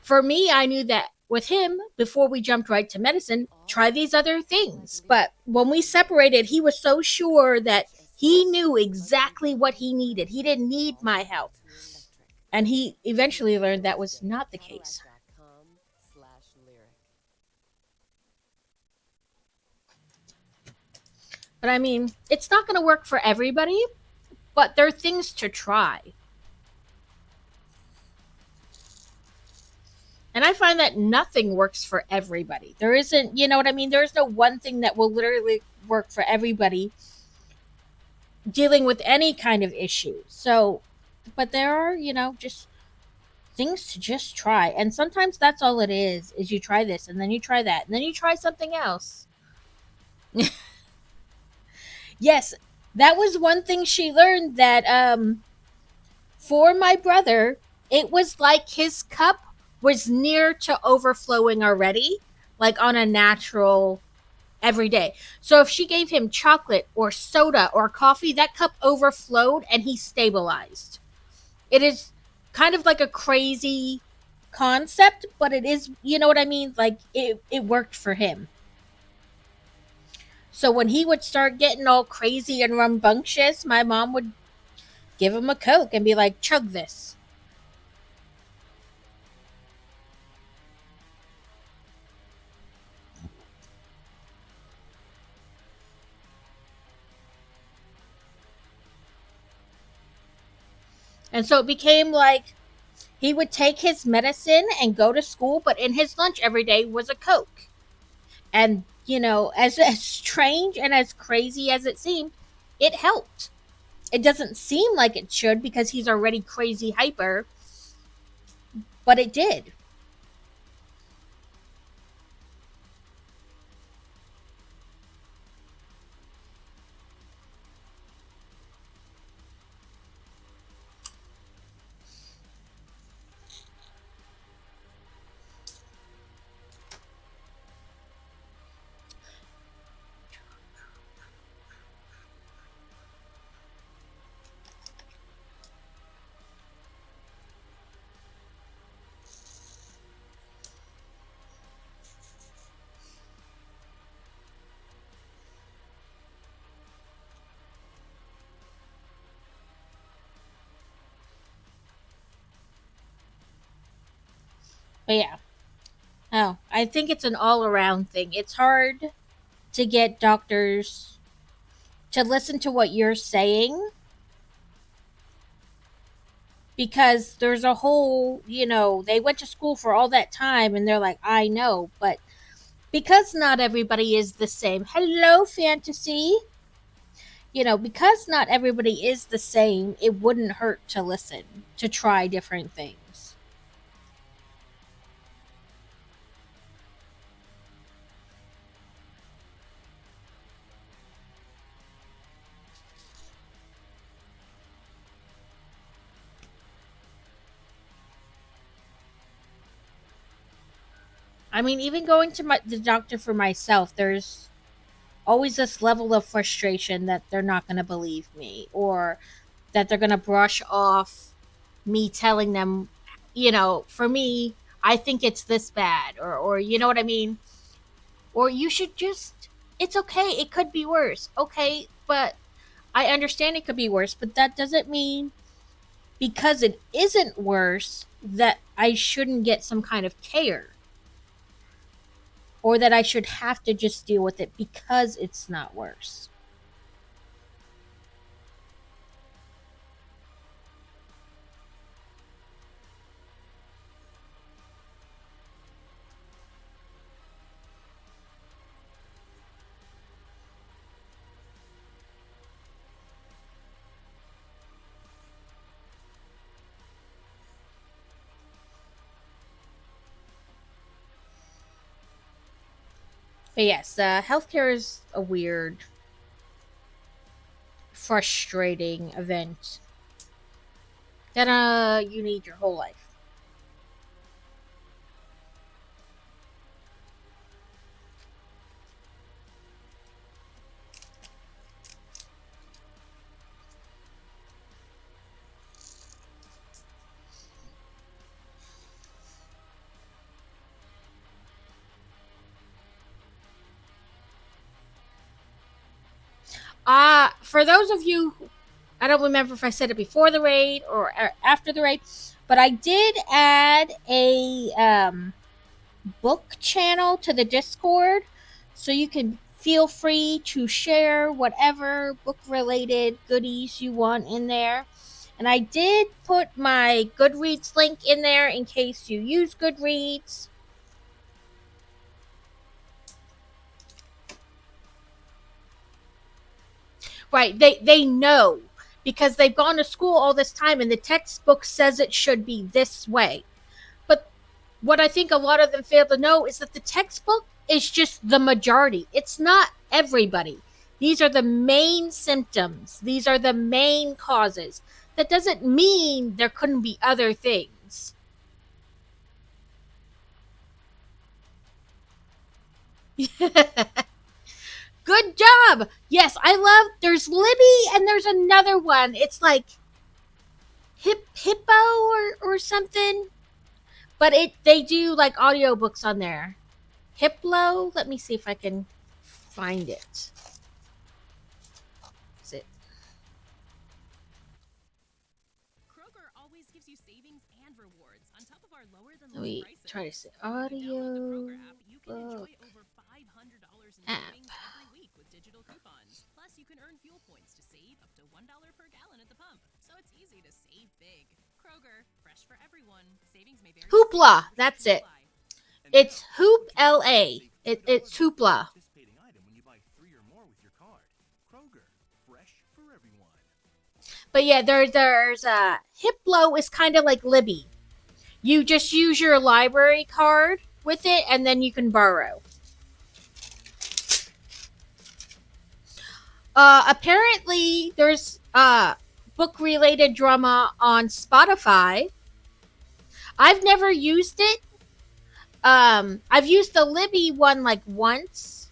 for me, I knew that with him, before we jumped right to medicine, try these other things. But when we separated, he was so sure that he knew exactly what he needed. He didn't need my help. And he eventually learned that was not the case. But I mean, it's not going to work for everybody, but there are things to try. And I find that nothing works for everybody. There isn't, you know what I mean? There's no one thing that will literally work for everybody dealing with any kind of issue. So, but there are, just things to just try. And sometimes that's all it is you try this and then you try that and then you try something else. Yes, that was one thing she learned that for my brother, it was like his cup was near to overflowing already, like on a natural every day. So if she gave him chocolate or soda or coffee, that cup overflowed and he stabilized. It is kind of like a crazy concept, but it is, you know what I mean? Like it worked for him. So when he would start getting all crazy and rambunctious, my mom would give him a Coke and be like, chug this. And so it became like he would take his medicine and go to school, but in his lunch every day was a Coke. And, as strange and as crazy as it seemed, it helped. It doesn't seem like it should because he's already crazy hyper, but it did. But yeah. Oh, I think it's an all around thing. It's hard to get doctors to listen to what you're saying because there's a whole, they went to school for all that time and they're like, I know, but because not everybody is the same. Hello, fantasy. Because not everybody is the same, it wouldn't hurt to listen, to try different things. I mean, even going to the doctor for myself, there's always this level of frustration that they're not going to believe me or that they're going to brush off me telling them, for me, I think it's this bad or you know what I mean? Or you should just, it's okay. It could be worse. Okay. But I understand it could be worse, but that doesn't mean because it isn't worse that I shouldn't get some kind of care or that I should have to just deal with it because it's not worse. But yes, healthcare is a weird, frustrating event that you need your whole life. For those of you, I don't remember if I said it before the raid or after the raid, but I did add a book channel to the Discord, so you can feel free to share whatever book related goodies you want in there. And I did put my Goodreads link in there in case you use Goodreads. Right. They know because they've gone to school all this time and the textbook says it should be this way. But what I think a lot of them fail to know is that the textbook is just the majority. It's not everybody. These are the main symptoms. These are the main causes. That doesn't mean there couldn't be other things. Good job. Yes, I love there's Libby and there's another one. It's like Hippo or something. But they do like audiobooks on there. Hiplo. Let me see if I can find it. Is it? Kroger always gives you savings and rewards on top of our lower than Let low me prices. try to say When you download the audio Kroger app, you can enjoy book over $500 in app. savings every week with digital coupons. Plus, you can earn fuel points to save up to $1 per gallon at the pump. So it's easy to save big. Kroger, fresh for everyone. Savings may vary. Hoopla. That's it. It's Hoop LA. It's Hoopla. Participating item when you buy 3 or more with your card. Kroger, fresh for everyone. But yeah, there's Hiplo is kind of like Libby. You just use your library card with it, and then you can borrow. Apparently, there's book related drama on Spotify. I've never used it. I've used the Libby one like once,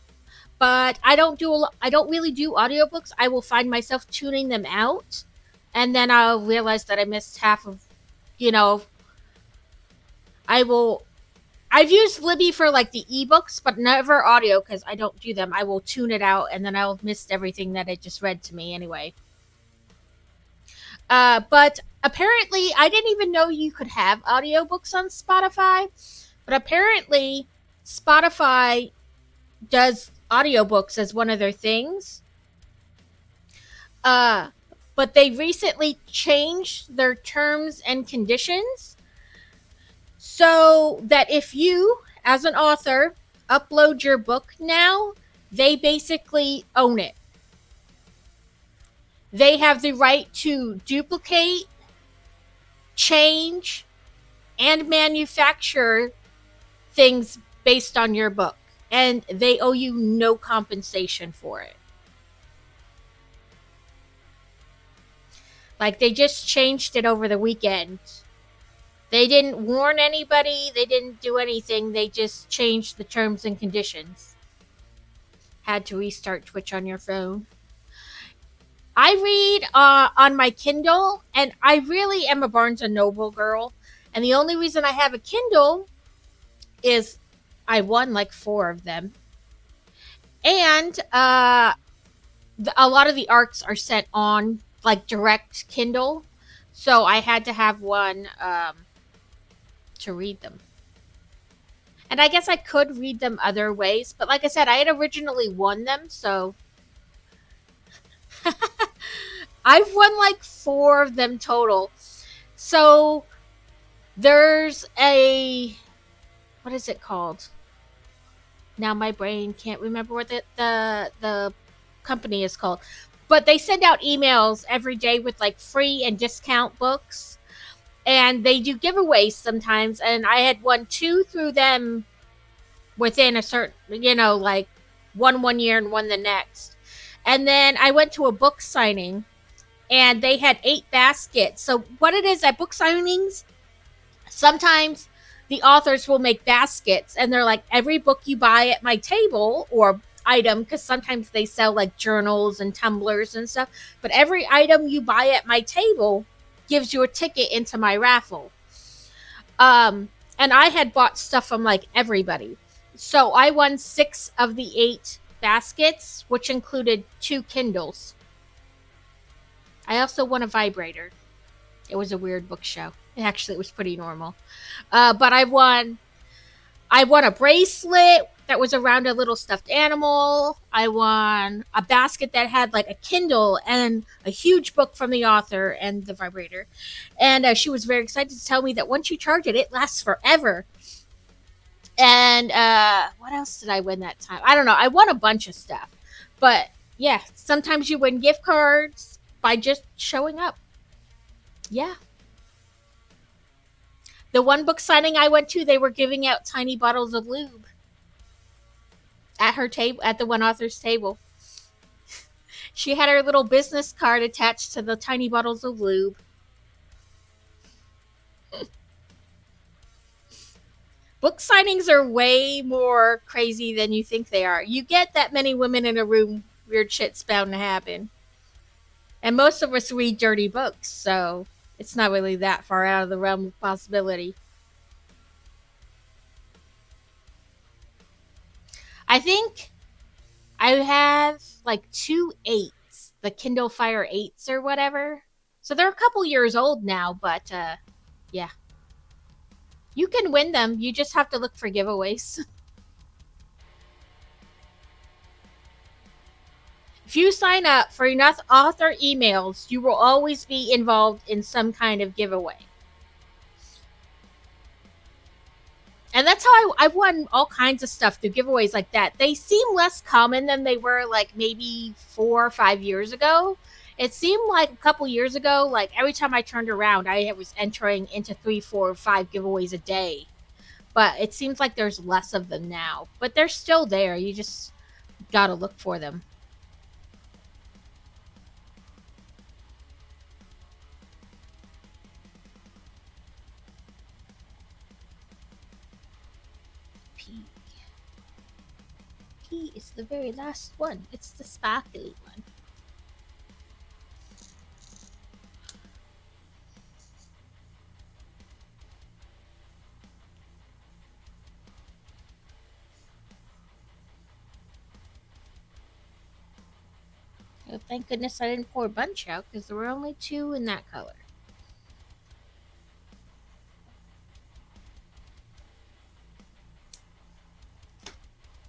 but I don't really do audiobooks. I will find myself tuning them out, and then I'll realize that I missed half of, you know, I will. I've used Libby for like the ebooks, but never audio because I don't do them. I will tune it out, and then I'll miss everything that it just read to me anyway. But apparently, I didn't even know you could have audiobooks on Spotify. But apparently, Spotify does audiobooks as one of their things. Uh, but they recently changed their terms and conditions so that if you, as an author, upload your book now, they basically own it. They have the right to duplicate, change, and manufacture things based on your book. And they owe you no compensation for it. Like, they just changed it over the weekend. They didn't warn anybody, they didn't do anything, they just changed the terms and conditions. Had to restart Twitch on your phone. I read on my Kindle, and I really am a Barnes & Noble girl. And the only reason I have a Kindle is I won like 4 of them. And a lot of the arcs are sent on like direct Kindle. So I had to have one to read them. And I guess I could read them other ways. But like I said, I had originally won them. So I've won like 4 of them total. So there's what is it called? Now my brain can't remember what the company is called. But they send out emails every day with like free and discount books. And they do giveaways sometimes. And I had won 2 through them within a certain, like one year and one the next. And then I went to a book signing and they had 8 baskets. So what it is at book signings, sometimes the authors will make baskets and they're like, every book you buy at my table or item, because sometimes they sell like journals and tumblers and stuff, but every item you buy at my table gives you a ticket into my raffle. And I had bought stuff from like everybody. So I won 6 of the 8 baskets, which included 2 Kindles. I also won a vibrator. It was a weird book show. Actually, it was pretty normal. But I won a bracelet that was around a little stuffed animal. I won a basket that had like a Kindle and a huge book from the author and the vibrator. And she was very excited to tell me that once you charge it, it lasts forever. And what else did I win that time? I don't know. I won a bunch of stuff. But yeah, sometimes you win gift cards by just showing up. Yeah. The one book signing I went to, they were giving out tiny bottles of lube at her table, at the one author's table. She had her little business card attached to the tiny bottles of lube. Book signings are way more crazy than you think they are. You get that many women in a room, weird shit's bound to happen. And most of us read dirty books, so it's not really that far out of the realm of possibility. I think I have like 2 8s, the Kindle Fire 8s or whatever. So they're a couple years old now, but yeah. You can win them. You just have to look for giveaways. If you sign up for enough author emails, you will always be involved in some kind of giveaway. And that's how I've won all kinds of stuff through giveaways like that. They seem less common than they were like maybe 4 or 5 years ago. It seemed like a couple years ago, like every time I turned around, I was entering into 3, 4, 5 giveaways a day. But it seems like there's less of them now. But they're still there. You just gotta look for them. P. P is the very last one. It's the sparkly one. Oh, thank goodness I didn't pour a bunch out because there were only 2 in that color.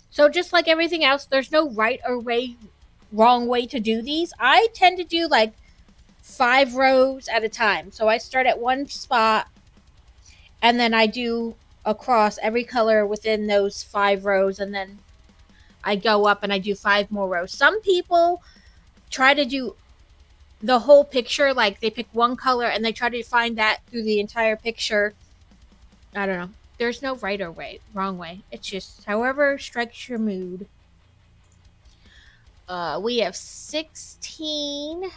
So just like everything else, there's no right or wrong way to do these. I tend to do like 5 rows at a time. So I start at one spot and then I do across every color within those 5 rows, and then I go up and I do 5 more rows. Some people try to do the whole picture, like they pick one color and they try to find that through the entire picture. I don't know. There's no right or wrong way. It's just however strikes your mood. We have 16.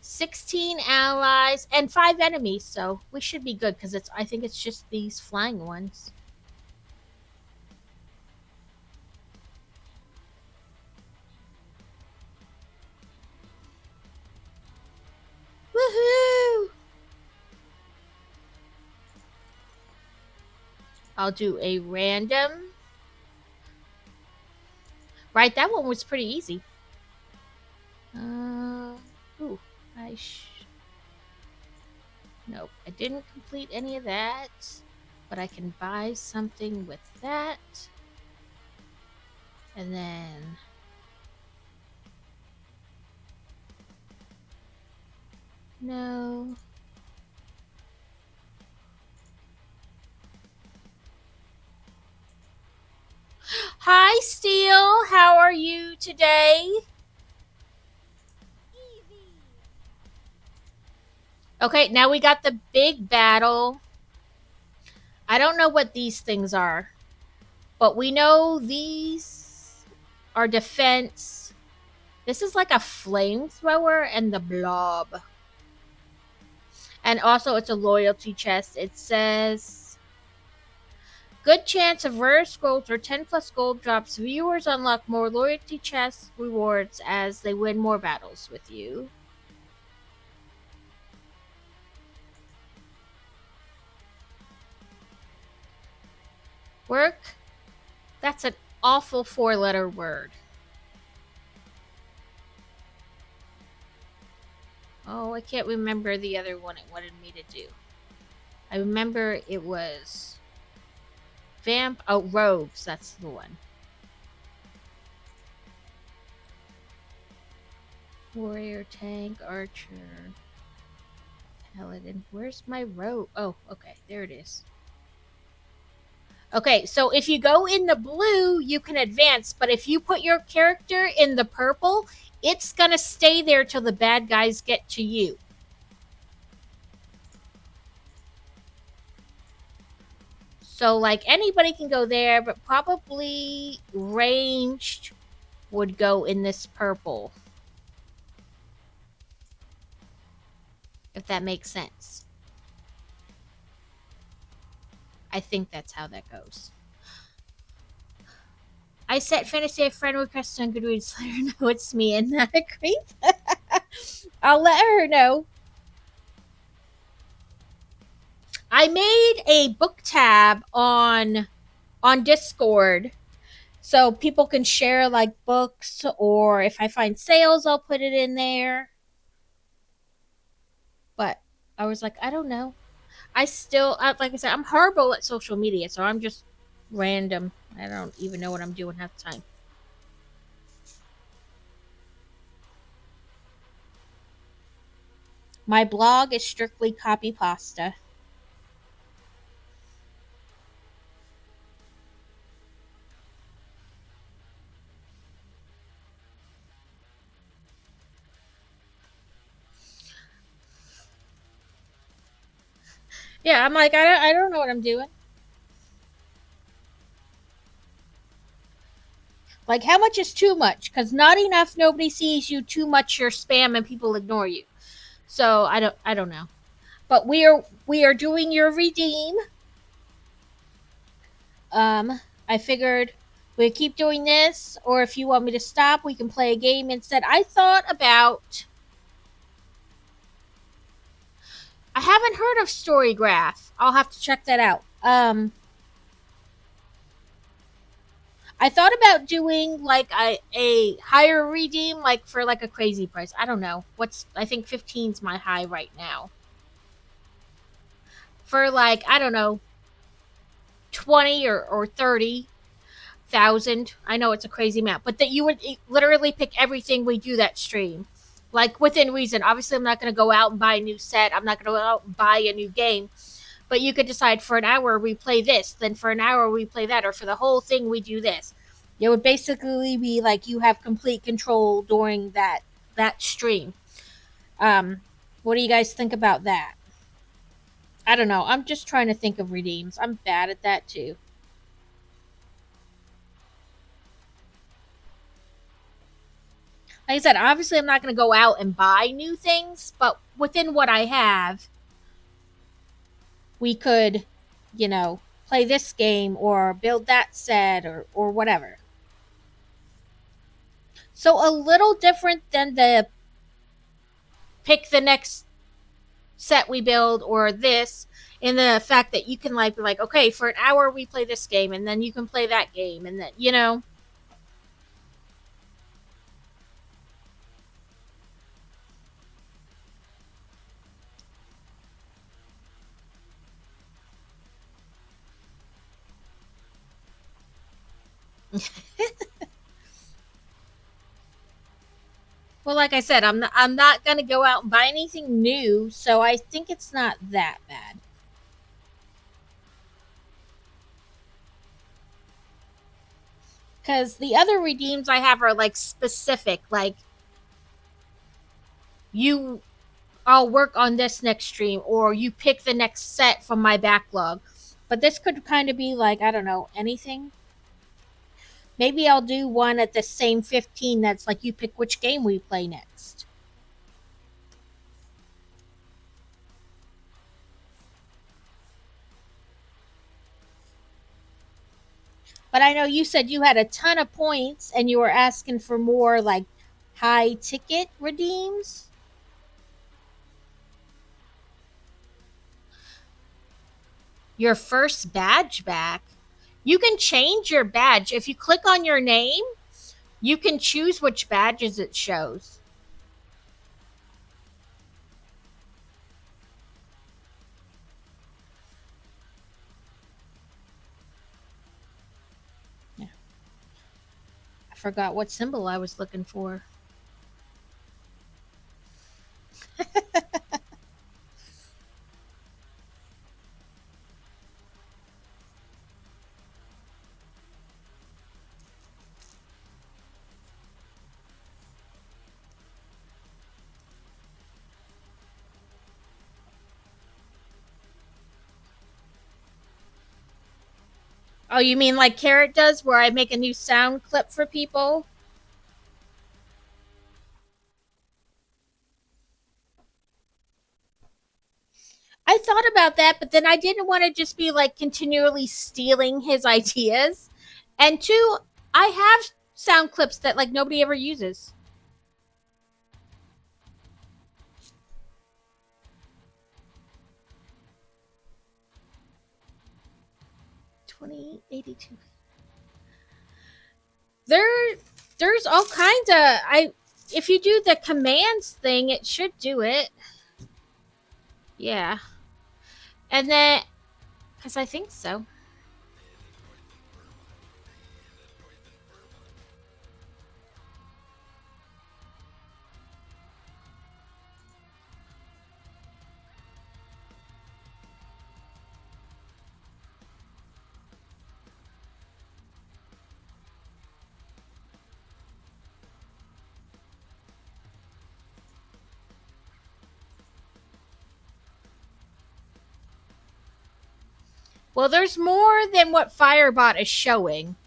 16 allies and 5 enemies, so we should be good because I think it's just these flying ones. Woohoo! I'll do a random. Right, that one was pretty easy. Ooh, nope, I didn't complete any of that, but I can buy something with that. And then no. Hi, Steel. How are you today? Okay, now we got the big battle. I don't know what these things are, but we know these are defense. This is like a flamethrower and the blob. And also, it's a loyalty chest. It says, good chance of rare scrolls or 10 plus gold drops. Viewers unlock more loyalty chest rewards as they win more battles with you. Work? That's an awful 4-letter word. Oh, I can't remember the other one it wanted me to do. I remember it was rogues, that's the one. Warrior, tank, archer, paladin. Where's my rogue? Oh, okay, there it is. Okay, so if you go in the blue, you can advance, but if you put your character in the purple, it's gonna stay there till the bad guys get to you. So, like, anybody can go there, but probably ranged would go in this purple, if that makes sense. I think that's how that goes. I set fantasy a friend request on Goodreads. Let her know it's me and not a creep. I'll let her know. I made a book tab on Discord so people can share like books, or if I find sales, I'll put it in there. But I was like, I don't know. Like I said, I'm horrible at social media, so I'm just random. I don't even know what I'm doing half the time. My blog is strictly copy pasta. Yeah, I'm like, I don't know what I'm doing. Like, how much is too much? Because not enough, nobody sees you. Too much, you're spam and people ignore you. So I don't know. But we are doing your redeem. I figured we keep doing this, or if you want me to stop, we can play a game instead. I thought about. I haven't heard of Storygraph. I'll have to check that out. I thought about doing like a higher redeem, like for like a crazy price. I don't know. I think 15's my high right now. For like, I don't know, 20 or 30,000. I know it's a crazy amount, but that you would literally pick everything we do that stream. Like within reason. Obviously, I'm not going to go out and buy a new set. I'm not going to go out and buy a new game. But you could decide for an hour we play this, then for an hour we play that, or for the whole thing we do this. It would basically be like you have complete control during that stream. What do you guys think about that? I don't know. I'm just trying to think of redeems. I'm bad at that too. Like I said, obviously I'm not going to go out and buy new things, but within what I have, we could, you know, play this game or build that set or whatever. So a little different than the pick the next set we build or this, in the fact that you can like be like, okay, for an hour we play this game and then you can play that game and then, you know. Well, like I said, I'm not going to go out and buy anything new, so I think it's not that bad. Cuz the other redeems I have are like specific, like you I'll work on this next stream, or you pick the next set from my backlog. But this could kind of be like, I don't know, anything. Maybe I'll do one at the same 15 that's like you pick which game we play next. But I know you said you had a ton of points and you were asking for more like high ticket redeems. Your first badge back. You can change your badge. If you click on your name, you can choose which badges it shows. forgot what symbol I was looking for. Oh, you mean like Carrot does, where I make a new sound clip for people? I thought about that, but then I didn't want to just be like continually stealing his ideas. And two, I have sound clips that like nobody ever uses. 2082. There there's all kinds of I if you do the commands thing, it should do it. Yeah. And then cuz I think so. Well, there's more than what Firebot is showing.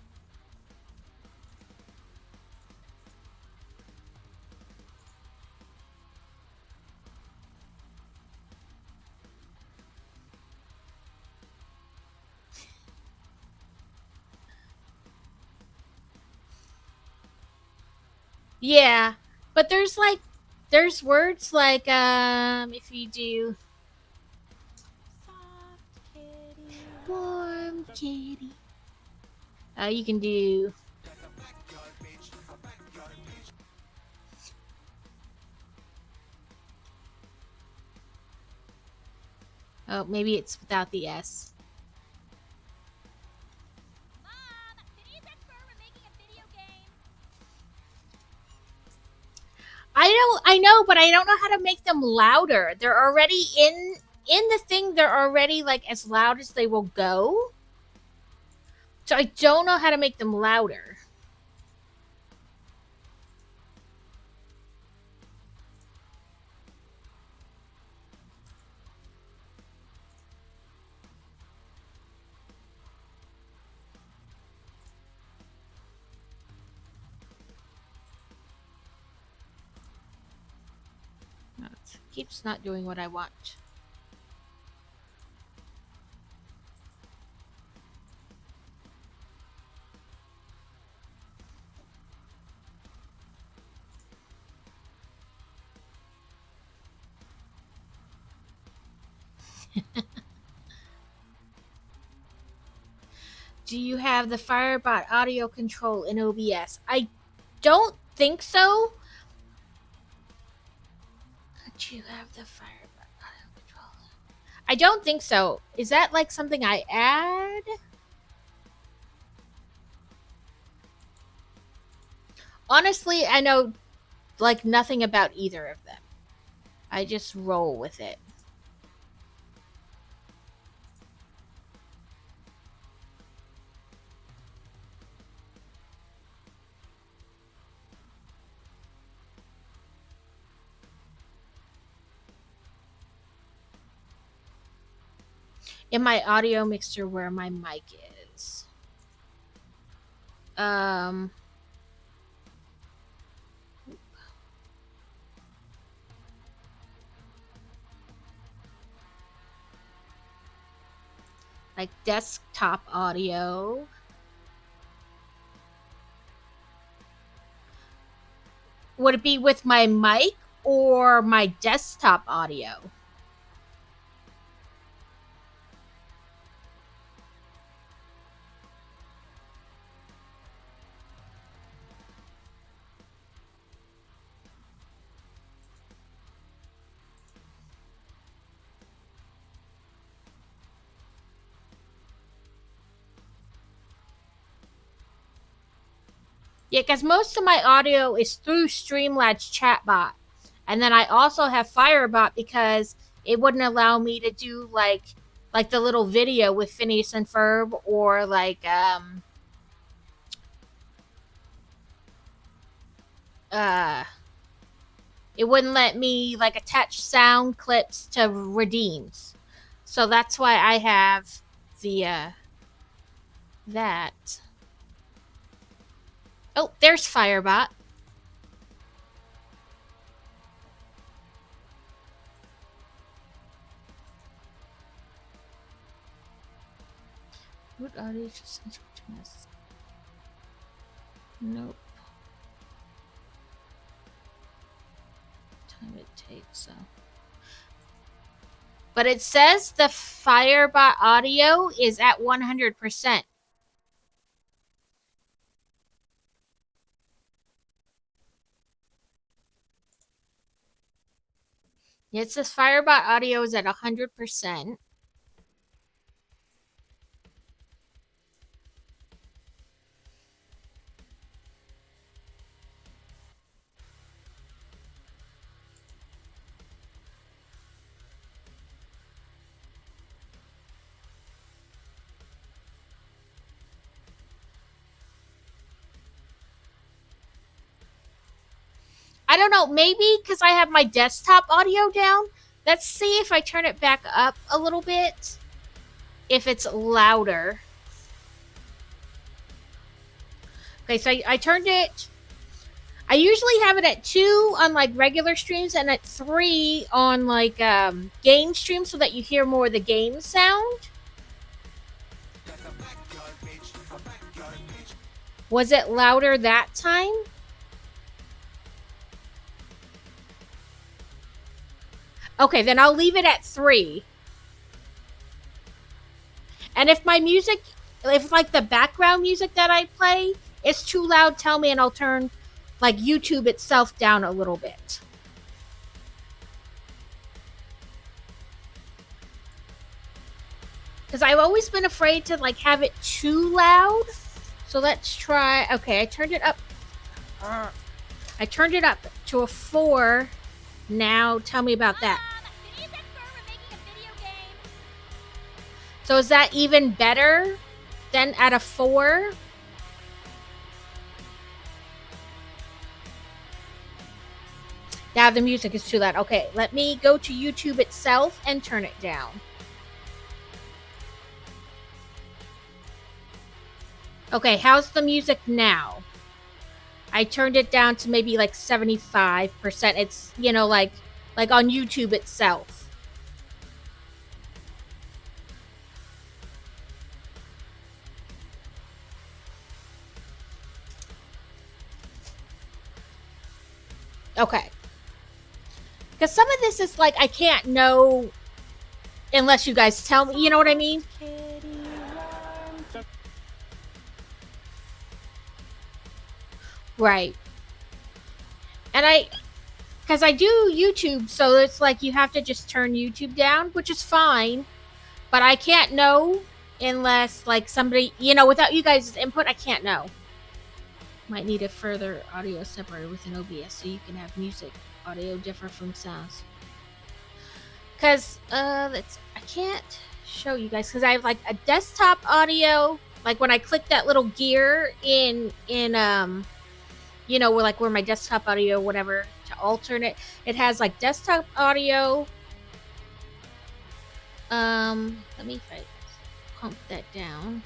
Yeah, but there's words like if you do soft kitty, warm kitty. You can do oh, maybe it's without the S. Mom, Denise and Fur were making a video game. I know, but I don't know how to make them louder. They're already in the thing. They're already like as loud as they will go. So I don't know how to make them louder. No, it keeps not doing what I want. Do you have the Firebot audio control in OBS? I don't think so. Do you have the Firebot audio control? I don't think so. Is that like something I add? Honestly, I know like nothing about either of them. I just roll with it. In my audio mixer where my mic is. Um like desktop audio. Would it be with my mic or my desktop audio? Yeah, because most of my audio is through Streamlabs chatbot. And then I also have Firebot because it wouldn't allow me to do like the little video with Phineas and Ferb, or like uh it wouldn't let me like attach sound clips to redeems. So that's why I have the that. Oh, there's Firebot. What audio just miss? Nope. Time it takes so. But it says the Firebot audio is at 100%. It says Firebot audio is at 100%. I don't know, maybe because I have my desktop audio down. Let's see if I turn it back up a little bit, if it's louder. Okay, so I turned it. I usually have it at 2 on like regular streams and at 3 on like game streams so that you hear more of the game sound. Was it louder that time? Okay, then I'll leave it at 3. And if my music, if like the background music that I play is too loud, tell me and I'll turn like YouTube itself down a little bit. Because I've always been afraid to like have it too loud. So let's try. Okay, I turned it up. I turned it up to a 4. Now tell me about that. So is that even better than at a 4? Now the music is too loud. Okay, let me go to YouTube itself and turn it down. Okay, how's the music now? I turned it down to maybe like 75%. It's, you know, like on YouTube itself. Okay. Because some of this is like I can't know unless you guys tell me. You know what I mean? Right. And because I do YouTube, so it's like you have to just turn YouTube down, which is fine. But I can't know unless like somebody, you know, without you guys' input, I can't know. Might need a further audio separator within OBS so you can have music audio different from sounds. Because I can't show you guys because I have like a desktop audio. Like when I click that little gear in you know, where my desktop audio, whatever, to alternate, it has like desktop audio. Let me pump that down.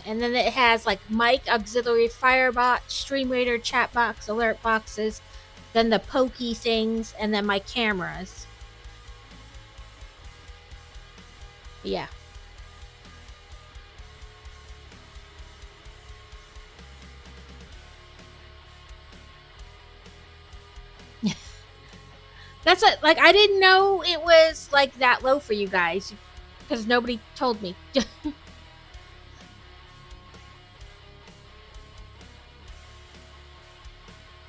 And then it has like mic, auxiliary, Firebot, Stream Raider, chat box, alert boxes, then the pokey things, and then my cameras. Yeah. That's it. Like, I didn't know it was like that low for you guys because nobody told me.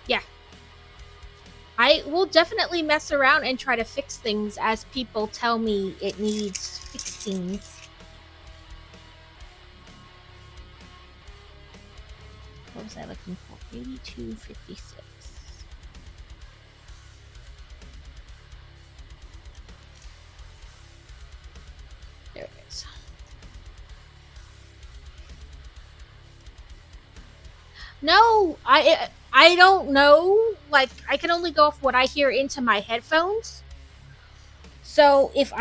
Yeah. I will definitely mess around and try to fix things as people tell me it needs fixing. What was I looking for? 8256. There it is. No, I don't know. Like, I can only go off what I hear into my headphones. So if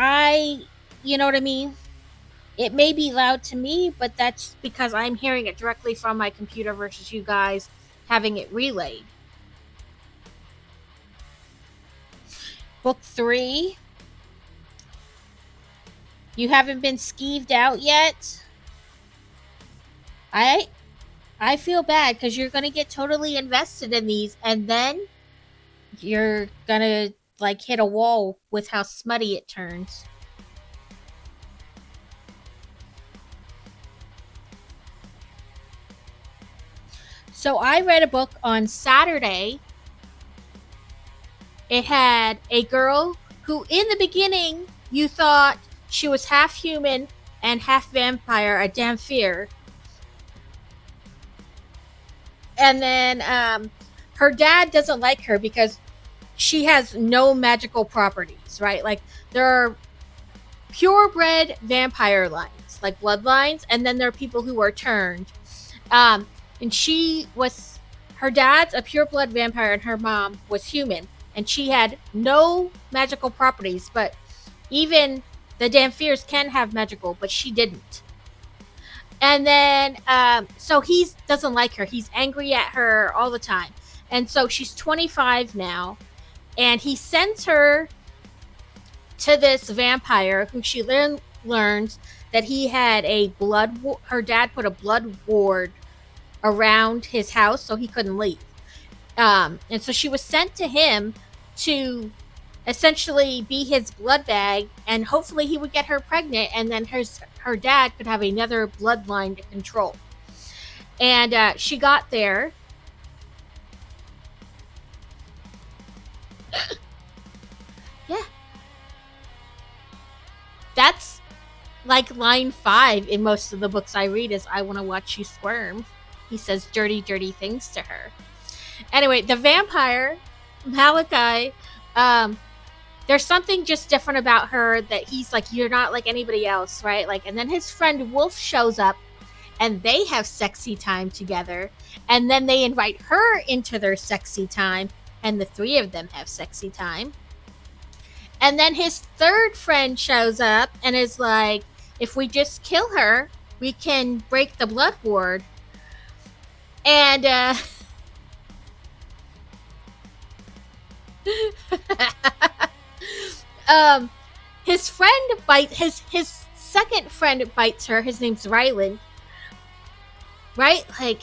you know what I mean? It may be loud to me, but that's because I'm hearing it directly from my computer versus you guys having it relayed. Book 3. You haven't been skeeved out yet? I feel bad because you're gonna get totally invested in these, and then you're gonna like hit a wall with how smutty it turns. So I read a book on Saturday. It had a girl who, in the beginning, you thought she was half human and half vampire, a Damphir. And then her dad doesn't like her because she has no magical properties, right? Like, there are purebred vampire lines, like bloodlines, and then there are people who are turned. And her dad's a pureblood vampire and her mom was human. And she had no magical properties, but even the Damphirs can have magical, but she didn't. And then, so he doesn't like her. He's angry at her all the time. And so she's 25 now. And he sends her to this vampire who she then learns that he had her dad put a blood ward around his house so he couldn't leave. And so she was sent to him to essentially be his blood bag, and hopefully he would get her pregnant, and then her dad could have another bloodline to control. And she got there. Yeah. That's like line 5 in most of the books I read is, "I want to watch you squirm." He says dirty, dirty things to her. Anyway, the vampire, Malachi, there's something just different about her that he's like, "You're not like anybody else," right? Like, and then his friend Wolf shows up and they have sexy time together. And then they invite her into their sexy time, and the 3 of them have sexy time. And then his third friend shows up and is like, "If we just kill her, we can break the blood ward." And his second friend bites her. His name's Ryland. Right? Like,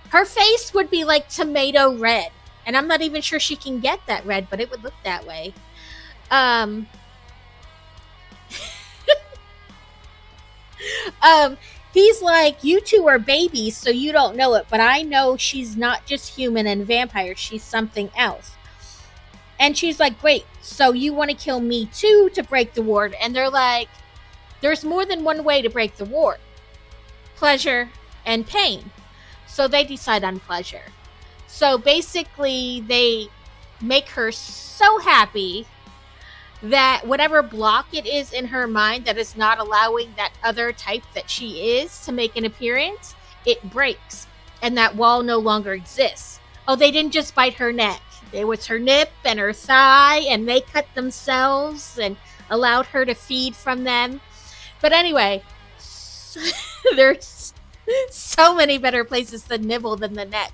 her face would be like tomato red. And I'm not even sure she can get that red, but it would look that way. He's like, "You two are babies, so you don't know it, but I know she's not just human and vampire, she's something else." And she's like, "Great, so you want to kill me too to break the ward?" And they're like, "There's more than one way to break the ward. Pleasure and pain." So they decide on pleasure. So basically, they make her so happy that whatever block it is in her mind that is not allowing that other type that she is to make an appearance, it breaks. And that wall no longer exists. Oh, they didn't just bite her neck. It was her nip and her thigh, and they cut themselves and allowed her to feed from them. But anyway, there's so many better places to nibble than the neck.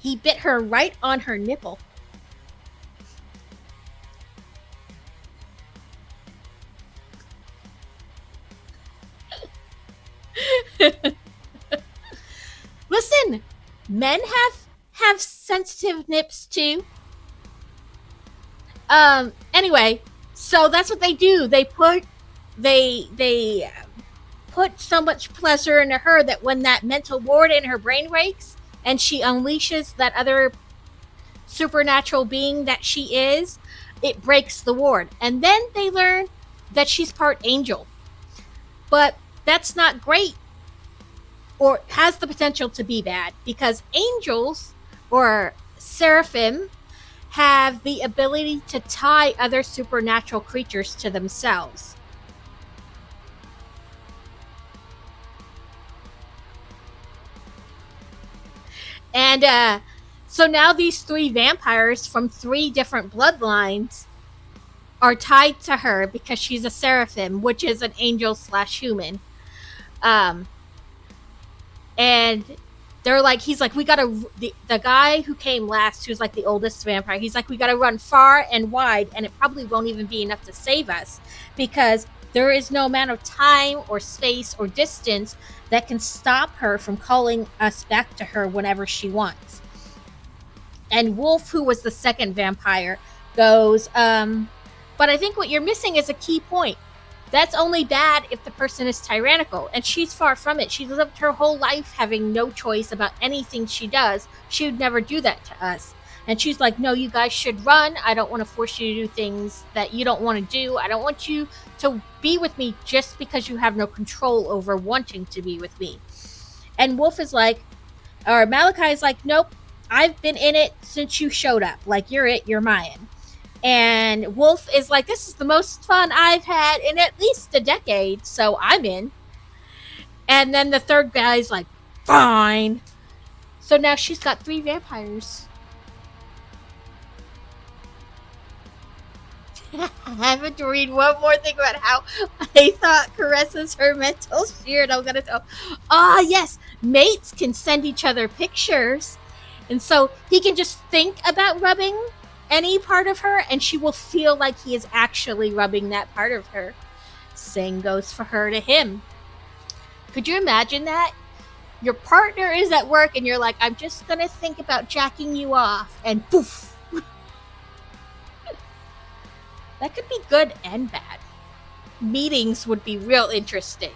He bit her right on her nipple. Listen, men have sensitive nips too. Anyway, so that's what they do. They put so much pleasure into her that when that mental ward in her brain breaks and she unleashes that other supernatural being that she is, it breaks the ward. And then they learn that she's part angel. But that's not great, or has the potential to be bad, because angels or seraphim have the ability to tie other supernatural creatures to themselves. And so now these three vampires from three different bloodlines are tied to her because she's a seraphim, which is an angel slash human. Um, and they're like, he's like, we gotta, the guy who came last, who's like the oldest vampire, he's like, we gotta run far and wide, and it probably won't even be enough to save us, because there is no amount of time or space or distance that can stop her from calling us back to her whenever she wants. And Wolf, who was the second vampire, goes, but I think what you're missing is a key point. That's only bad if the person is tyrannical, and she's far from it. She's lived her whole life having no choice about anything she does. She would never do that to us. And she's like, no, you guys should run. I don't want to force you to do things that you don't want to do. I don't want you to be with me just because you have no control over wanting to be with me. And Wolf is like, or Malachi is like, nope, I've been in it since you showed up. Like, you're it, you're mine. And Wolf is like, this is the most fun I've had in at least a decade, so I'm in. And then the third guy's like, fine. So now she's got three vampires. I have to read one more thing about how I thought caresses her mental shield. I'm gonna tell. Ah, yes, mates can send each other pictures, and so he can just think about rubbing any part of her, and she will feel like he is actually rubbing that part of her. Same goes for her to him. Could you imagine that? Your partner is at work, and you're like, I'm just gonna think about jacking you off, and poof. That could be good and bad. Meetings would be real interesting.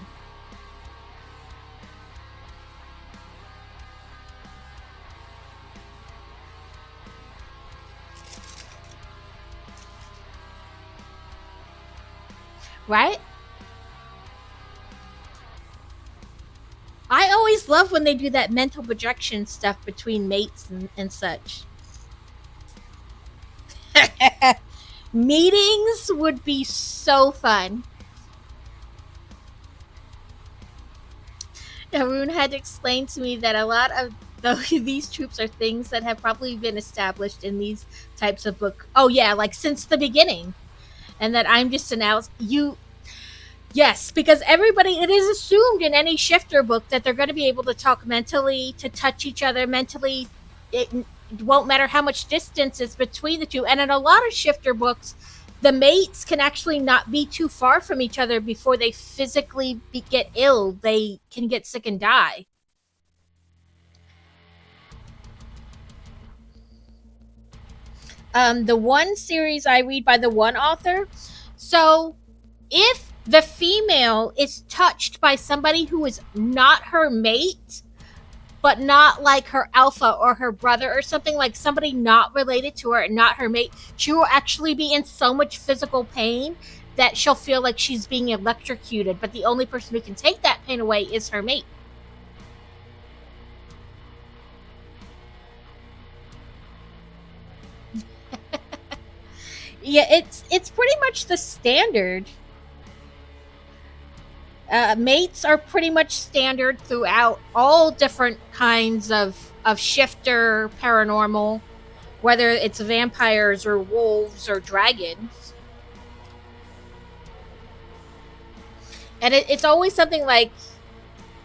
Right? I always love when they do that mental projection stuff between mates and such. Meetings would be so fun. Arun had to explain to me that a lot of these troops are things that have probably been established in these types of book. Oh yeah, like since the beginning, and that I'm just announced you. Yes, because everybody, it is assumed in any shifter book that they're going to be able to talk mentally, to touch each other mentally. It won't matter how much distance is between the two. And in a lot of shifter books, the mates can actually not be too far from each other before they physically get ill. They can get sick and die. The one series I read by the one author, so if the female is touched by somebody who is not her mate, but not like her alpha or her brother or something, like somebody not related to her and not her mate, she will actually be in so much physical pain that she'll feel like she's being electrocuted. But the only person who can take that pain away is her mate. Yeah, it's pretty much the standard. Mates are pretty much standard throughout all different kinds of shifter paranormal, whether it's vampires or wolves or dragons. And it's always something like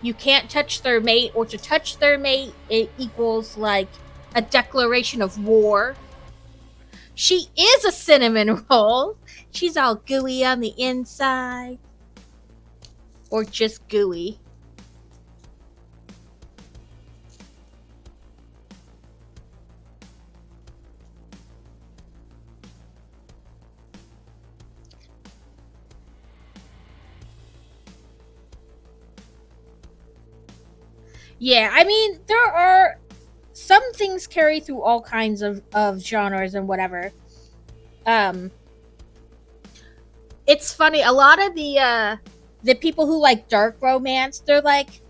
you can't touch their mate, or to touch their mate, it equals like a declaration of war. She is a cinnamon roll. She's all gooey on the inside. Or just gooey. Yeah, I mean, there are some things carry through all kinds of genres and whatever. Um, it's funny. A lot of the people who like dark romance, they're like,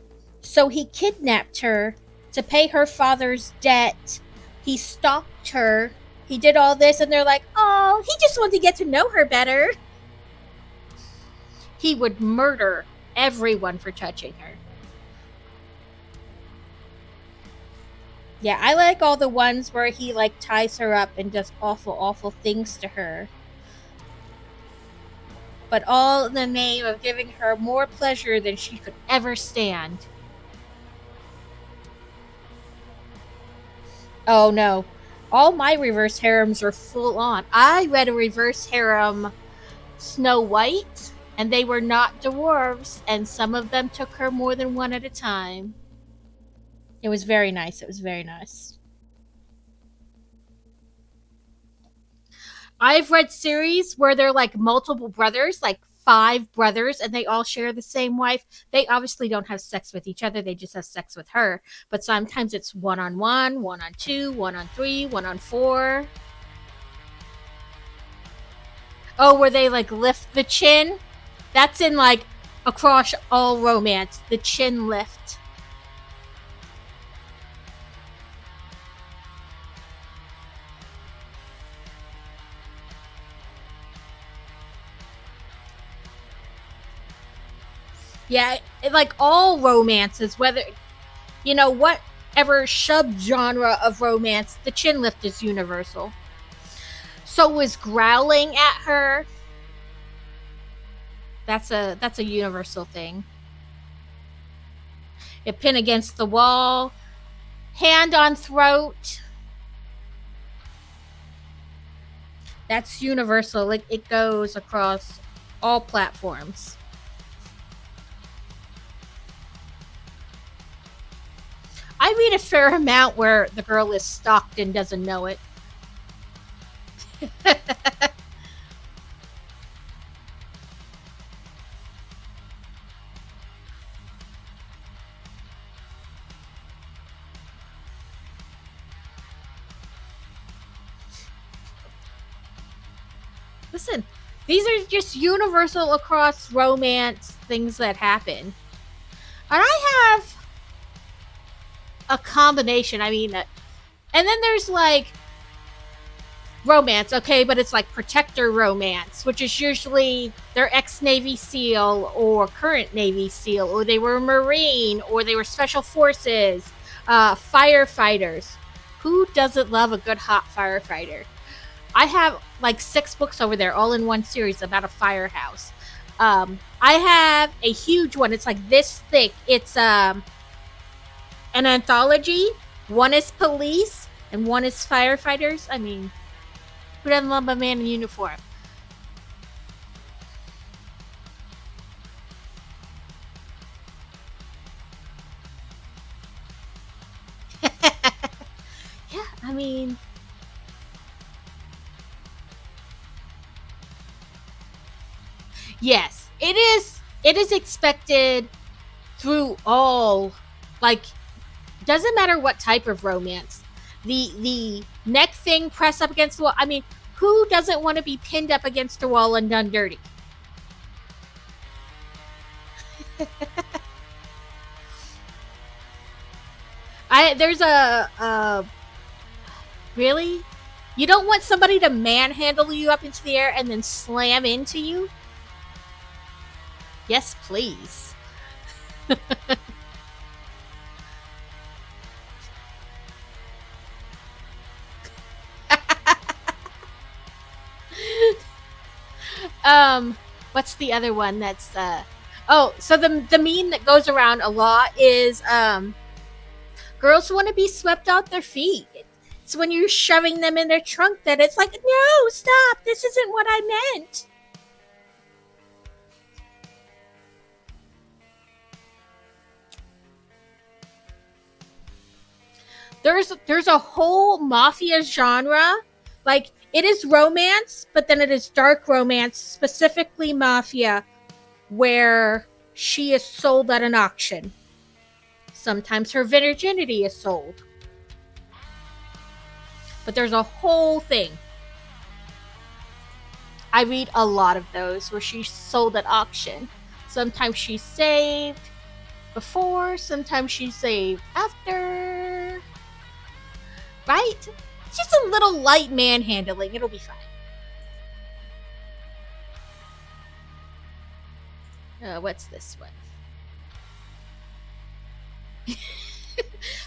so he kidnapped her to pay her father's debt. He stalked her. He did all this, and they're like, oh, he just wanted to get to know her better. He would murder everyone for touching her. Yeah, I like all the ones where he like ties her up and does awful, awful things to her. But all in the name of giving her more pleasure than she could ever stand. Oh no. All my reverse harems are full on. I read a reverse harem Snow White, and they were not dwarves, and some of them took her more than one at a time. It was very nice. It was very nice. I've read series where they're like multiple brothers, like 5 brothers, and they all share the same wife. They obviously don't have sex with each other, they just have sex with her. But sometimes it's one on two, one on three, one on four. Oh, where they like lift the chin? That's in like across all romance, the chin lift. Yeah, like all romances, whether whatever subgenre of romance, the chin lift is universal. So was growling at her. That's a universal thing. A pin against the wall, hand on throat. That's universal. Like it goes across all platforms. I read a fair amount where the girl is stalked and doesn't know it. Listen, these are just universal across romance things that happen. And I have a combination. I mean, and then there's like romance, okay, but it's like protector romance, which is usually their ex Navy SEAL or current Navy SEAL, or they were a Marine, or they were Special Forces, firefighters. Who doesn't love a good hot firefighter? I have like 6 books over there, all in one series about a firehouse. I have a huge one. It's like this thick. It's an anthology. One is police and one is firefighters. I mean, who doesn't love a man in uniform? Yeah, I mean, yes, it is. It is expected through all, like, doesn't matter what type of romance. The neck thing pressed up against the wall. I mean, who doesn't want to be pinned up against the wall and done dirty? There's a really, you don't want somebody to manhandle you up into the air and then slam into you? Yes, please. What's the other one that's oh, so the meme that goes around a lot is girls want to be swept off their feet. It's when you're shoving them in their trunk that it's like, no, stop, this isn't what I meant. There's a whole mafia genre. Like, it is romance, but then it is dark romance, specifically mafia, where she is sold at an auction. Sometimes her virginity is sold. But there's a whole thing. I read a lot of those where she's sold at auction. Sometimes she's saved before, sometimes she's saved after. Right? Just a little light manhandling. It'll be fine. What's this one?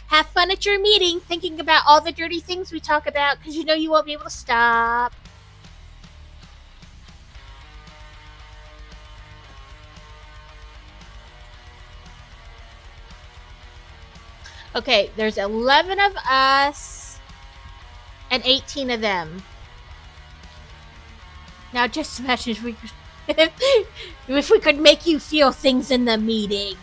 Have fun at your meeting thinking about all the dirty things we talk about because you know you won't be able to stop. Okay, there's 11 of us and 18 of them. Now just imagine if we could, if we could make you feel things in the meeting.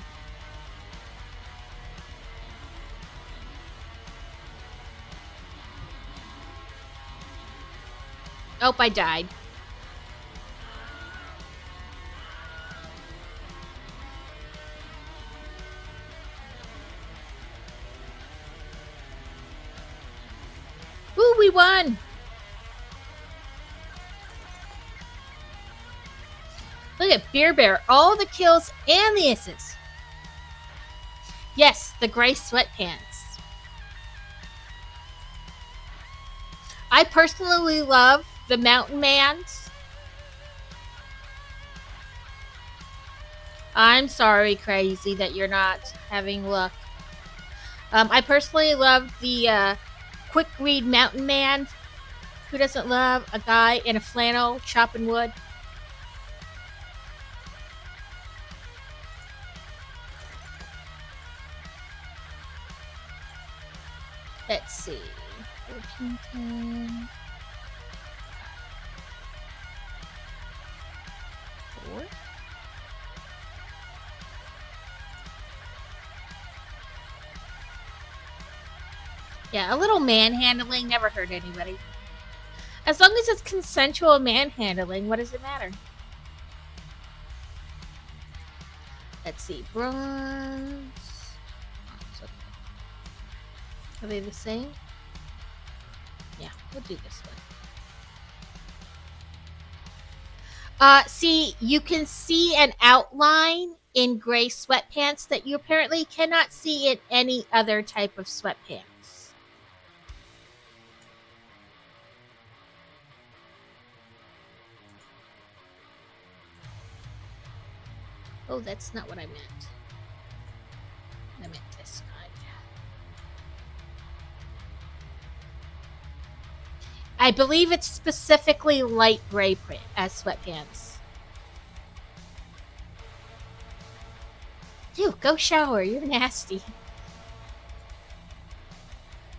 Oh, I died. Ooh, we won! Look at Beer Bear, all the kills and the assists. Yes, the gray sweatpants. I personally love the Mountain Mans. I'm sorry, Crazy, that you're not having luck. I personally love the quick read Mountain Man. Who doesn't love a guy in a flannel chopping wood? Let's see. 1410. 4. Yeah, a little manhandling never hurt anybody. As long as it's consensual manhandling, what does it matter? Let's see. Bronze. Oh, okay. Are they the same? Yeah, we'll do this one. See, you can see an outline in gray sweatpants that you apparently cannot see in any other type of sweatpants. Oh, that's not what I meant. I meant this kind. I believe it's specifically light gray print as sweatpants. Ew, go shower. You're nasty.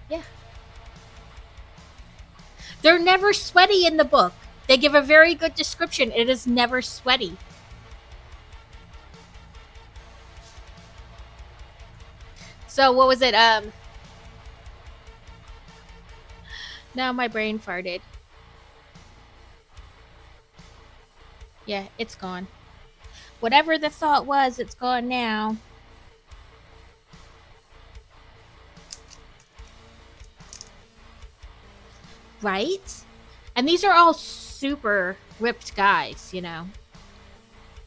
Yeah. They're never sweaty in the book. They give a very good description. It is never sweaty. So what was it? Now my brain farted. Yeah, it's gone. Whatever the thought was, it's gone now. Right? And these are all super ripped guys, you know.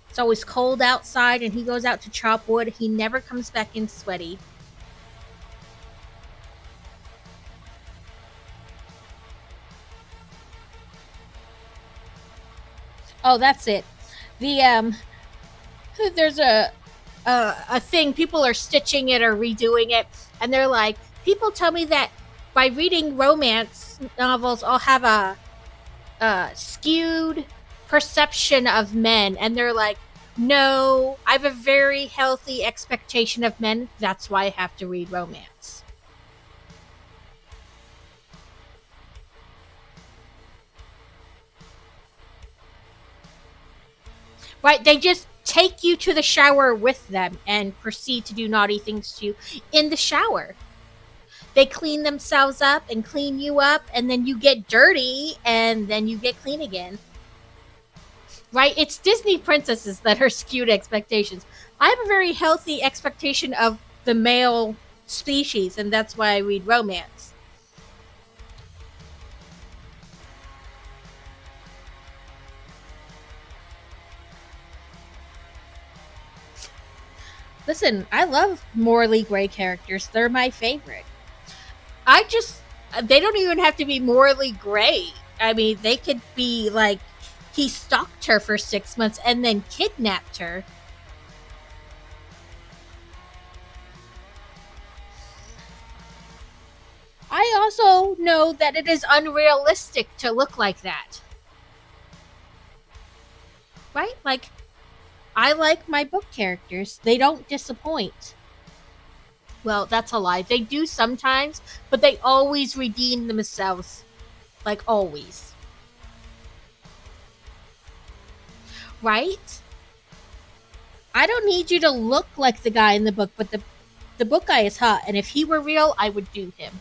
It's always cold outside and he goes out to chop wood. He never comes back in sweaty. Oh, that's it. The there's a thing, people are stitching it or redoing it, and they're like, people tell me that by reading romance novels I'll have a skewed perception of men, and they're like, no, I have a very healthy expectation of men, that's why I have to read romance. Right, they just take you to the shower with them and proceed to do naughty things to you in the shower. They clean themselves up and clean you up, and then you get dirty, and then you get clean again. Right? It's Disney princesses that are skewed expectations. I have a very healthy expectation of the male species, and that's why I read romance. Listen, I love morally gray characters. They're my favorite. I just, they don't even have to be morally gray. I mean, they could be like, he stalked her for 6 months and then kidnapped her. I also know that it is unrealistic to look like that. Right? Like, I like my book characters. They don't disappoint. Well, that's a lie. They do sometimes, but they always redeem themselves. Like, always. Right? I don't need you to look like the guy in the book, but the book guy is hot, and if he were real, I would do him.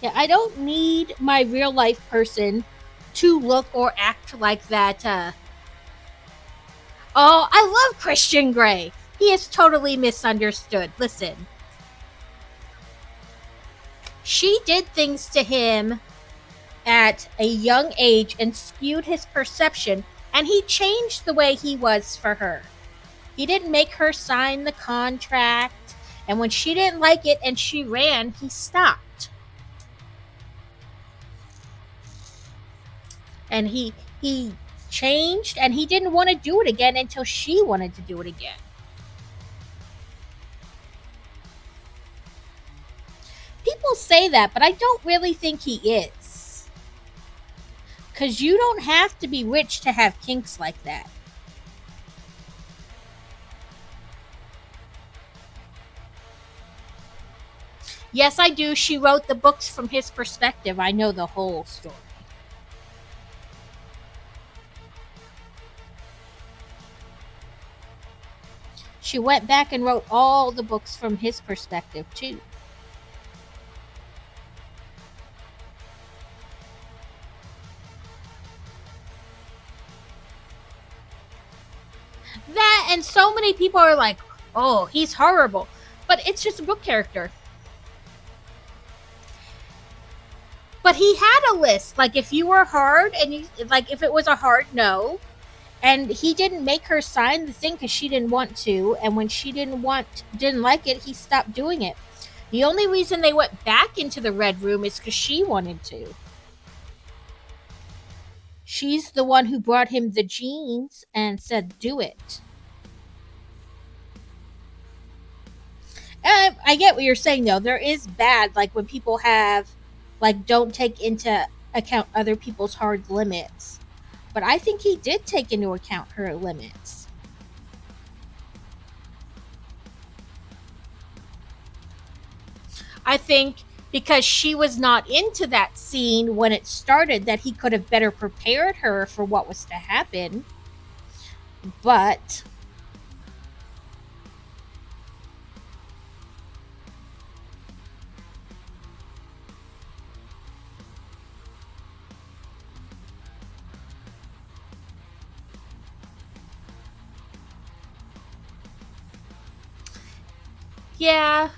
Yeah, I don't need my real life person to look or act like that. Oh, I love Christian Grey. He is totally misunderstood. Listen, she did things to him at a young age and skewed his perception, and he changed the way he was for her. He didn't make her sign the contract, and when she didn't like it and she ran, he stopped. And he changed, and he didn't want to do it again until she wanted to do it again. People say that, but I don't really think he is. Because you don't have to be rich to have kinks like that. Yes, I do. She wrote the books from his perspective. I know the whole story. She went back and wrote all the books from his perspective, too. That, and so many people are like, oh, he's horrible. But it's just a book character. But he had a list. Like, if you were hard, and you, like, if it was a hard no, and he didn't make her sign the thing because she didn't want to, and when she didn't like it, he stopped doing it. The only reason they went back into the red room is because she wanted to. She's the one who brought him the jeans and said, do it. And I get what you're saying, though. There is bad, like when people have, like, don't take into account other people's hard limits. But I think he did take into account her limits. I think because she was not into that scene when it started, that he could have better prepared her for what was to happen. But yeah,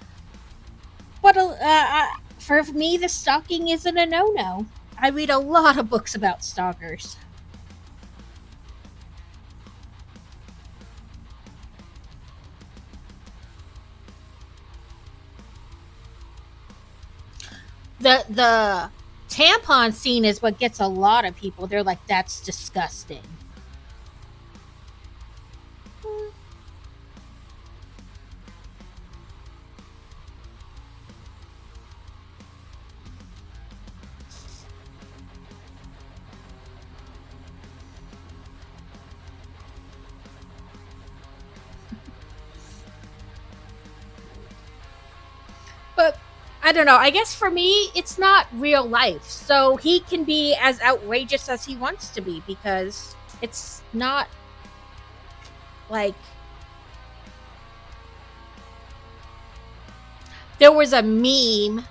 but for me, the stalking isn't a no-no. I read a lot of books about stalkers. The tampon scene is what gets a lot of people. They're like, that's disgusting. But I don't know. I guess for me, it's not real life. So he can be as outrageous as he wants to be because it's not like there was a meme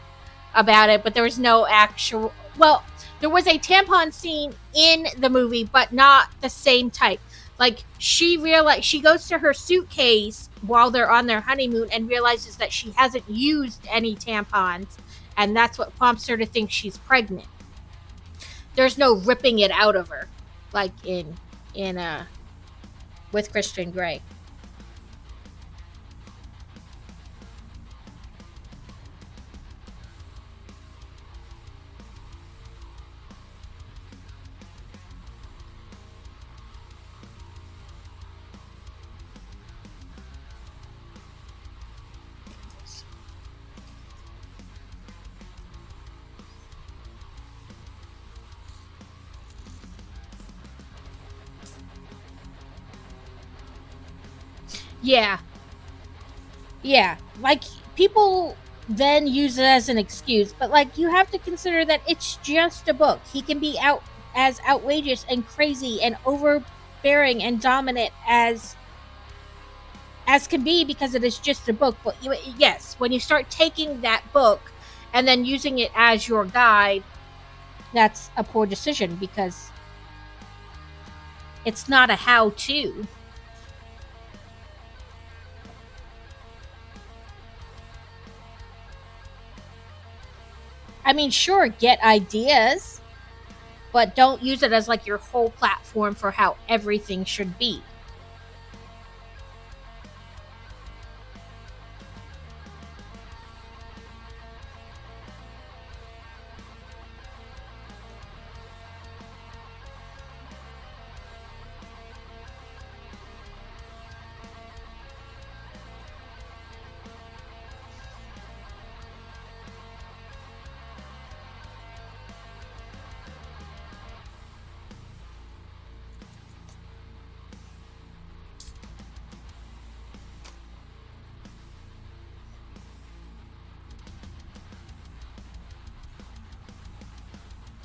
about it, but there was no actual. Well, there was a tampon scene in the movie, but not the same type. Like she goes to her suitcase while they're on their honeymoon and realizes that she hasn't used any tampons, and that's what prompts her to think she's pregnant. there's no ripping it out of her like in with Christian Grey. Yeah, yeah. Like people then use it as an excuse, but like you have to consider that it's just a book. He can be out as outrageous and crazy and overbearing and dominant as can be because it is just a book. But yes, when you start taking that book and then using it as your guide, that's a poor decision because it's not a how to. I mean, sure, get ideas, but don't use it as like your whole platform for how everything should be.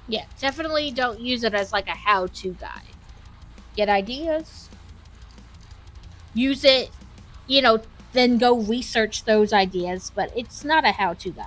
Yeah, definitely don't use it as like a how to guide. Get ideas, use it, you know, then go research those ideas, but it's not a how to guide.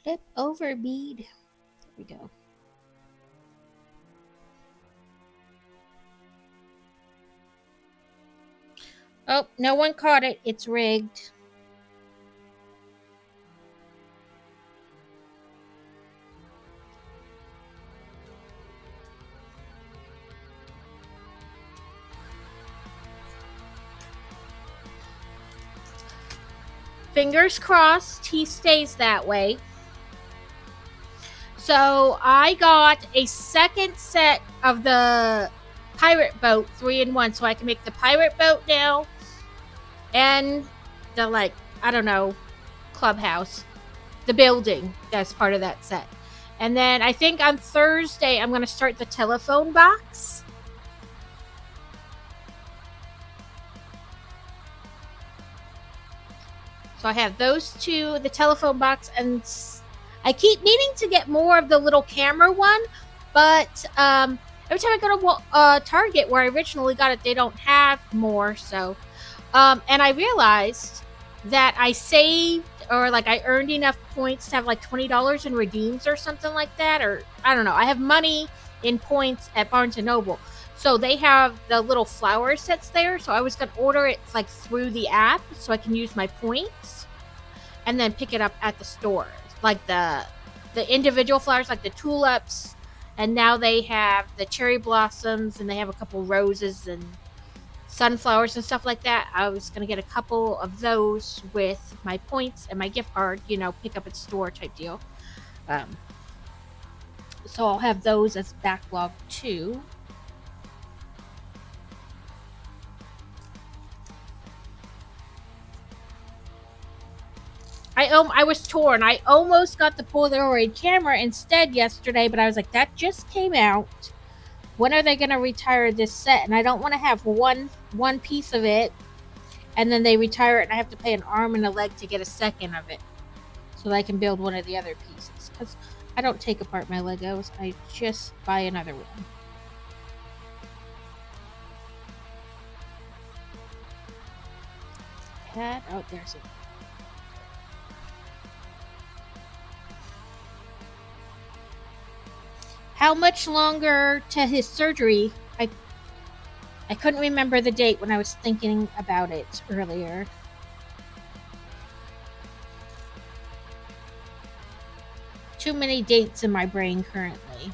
Flip over bead. There we go. Oh, no one caught it. It's rigged. Fingers crossed he stays that way. So I got a second set of the pirate boat 3-in-1, so I can make the pirate boat now and the like I don't know clubhouse, the building that's part of that set. And then I think on Thursday I'm gonna start the telephone box. So I have those two, the telephone box, and I keep meaning to get more of the little camera one, but every time I go to Target where I originally got it, they don't have more. So, and I realized that I saved or like I earned enough points to have like $20 in redeems or something like that, or I don't know. I have money in points at Barnes and Noble. So they have the little flower sets there. So I was gonna order it like through the app so I can use my points and then pick it up at the store. Like the individual flowers, like the tulips, and now they have the cherry blossoms, and they have a couple roses and sunflowers and stuff like that. I was gonna get a couple of those with my points and my gift card, you know, pick up at store type deal. Um, so I'll have those as backlog too. I was torn. I almost got the Polaroid camera instead yesterday, but I was like, that just came out. when are they going to retire this set? And I don't want to have one piece of it and then they retire it and I have to pay an arm and a leg to get a second of it so that I can build one of the other pieces. Because I don't take apart my Legos, I just buy another one. Cat, oh, there's it. How much longer to his surgery? I couldn't remember the date when I was thinking about it earlier. Too many dates in my brain currently.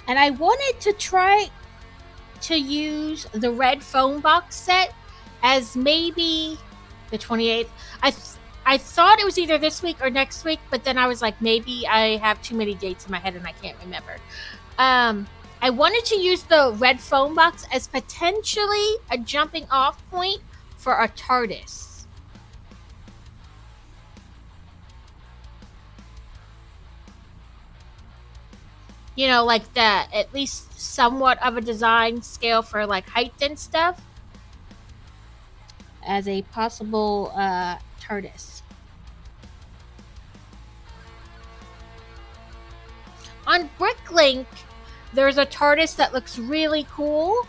And I wanted to try to use the red phone box set as maybe the 28th. I thought it was either this week or next week, but then I was like, maybe I have too many dates in my head and I can't remember. I wanted to use the red phone box as potentially a jumping off point for a TARDIS. You know, like that, at least somewhat of a design scale for like height and stuff as a possible TARDIS. On Bricklink, there's a TARDIS that looks really cool,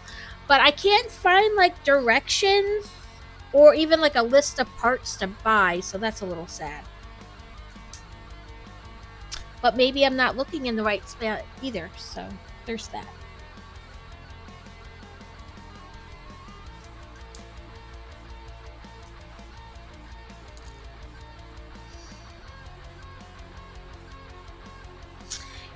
but I can't find like directions or even like a list of parts to buy, so that's a little sad. But maybe I'm not looking in the right spot either, so there's that.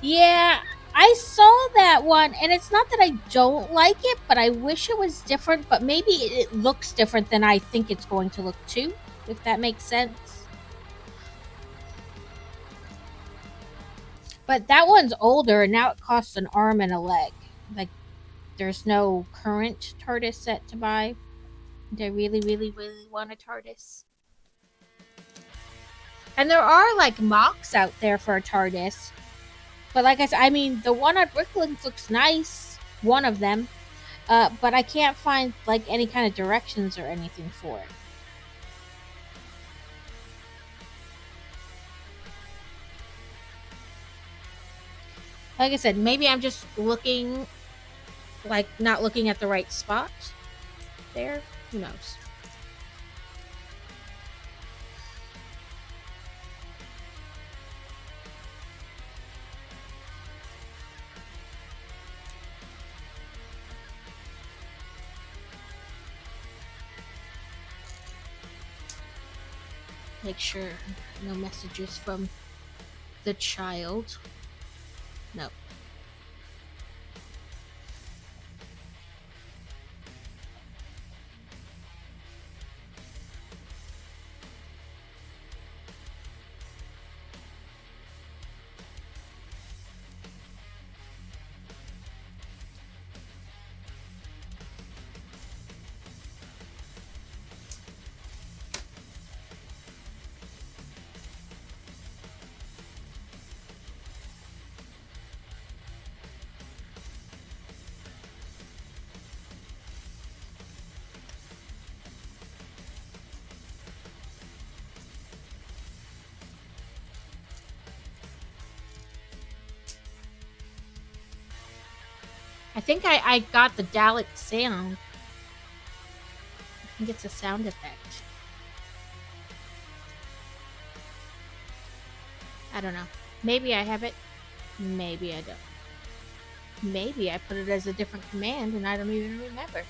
Yeah, I saw that one, and it's not that I don't like it, but I wish it was different, but maybe it looks different than I think it's going to look too, if that makes sense. But that one's older, and now it costs an arm and a leg. Like, there's no current TARDIS set to buy. I really, really, really want a TARDIS. And there are, like, mocks out there for a TARDIS. But like I said, I mean, the one at Bricklink looks nice. One of them. But I can't find, like, any kind of directions or anything for it. Like I said, maybe I'm just looking, like, not looking at the right spot there. Who knows? Make sure no messages from the child. No. I think I got the Dalek sound. I think it's a sound effect. I don't know. Maybe I have it. Maybe I don't. Maybe I put it as a different command and I don't even remember.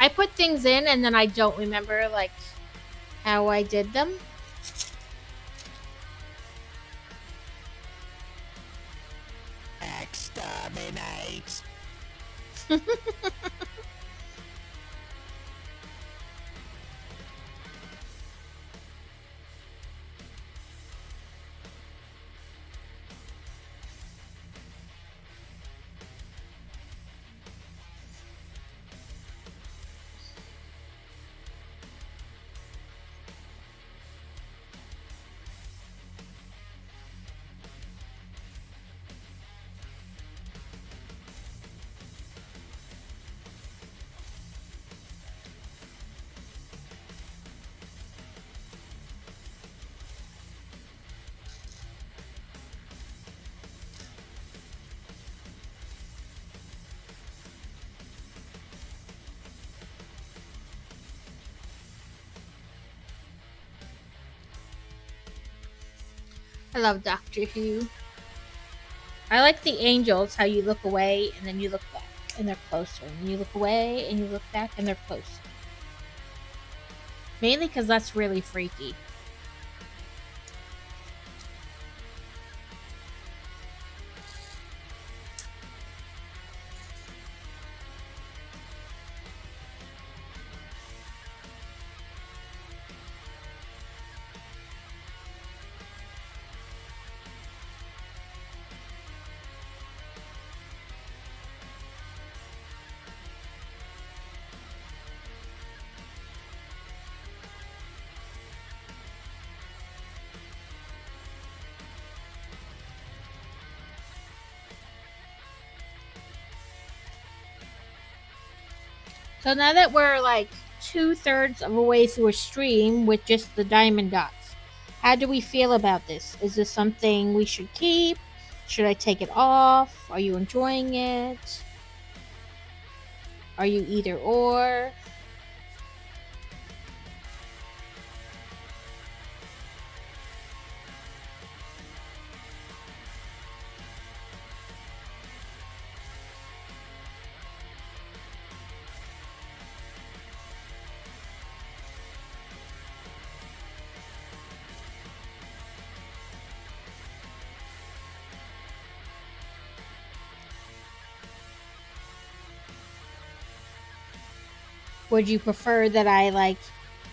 I put things in and then I don't remember, like, how I did them. Exterminate! I love Doctor Who. I like the angels, how you look away and then you look back and they're closer. And you look away and you look back and they're closer. Mainly because that's really freaky. So now that we're like 2/3 of a way through a stream with just the diamond dots, how do we feel about this? Is this something we should keep? Should I take it off? Are you enjoying it? Are you either or? Would you prefer that I like,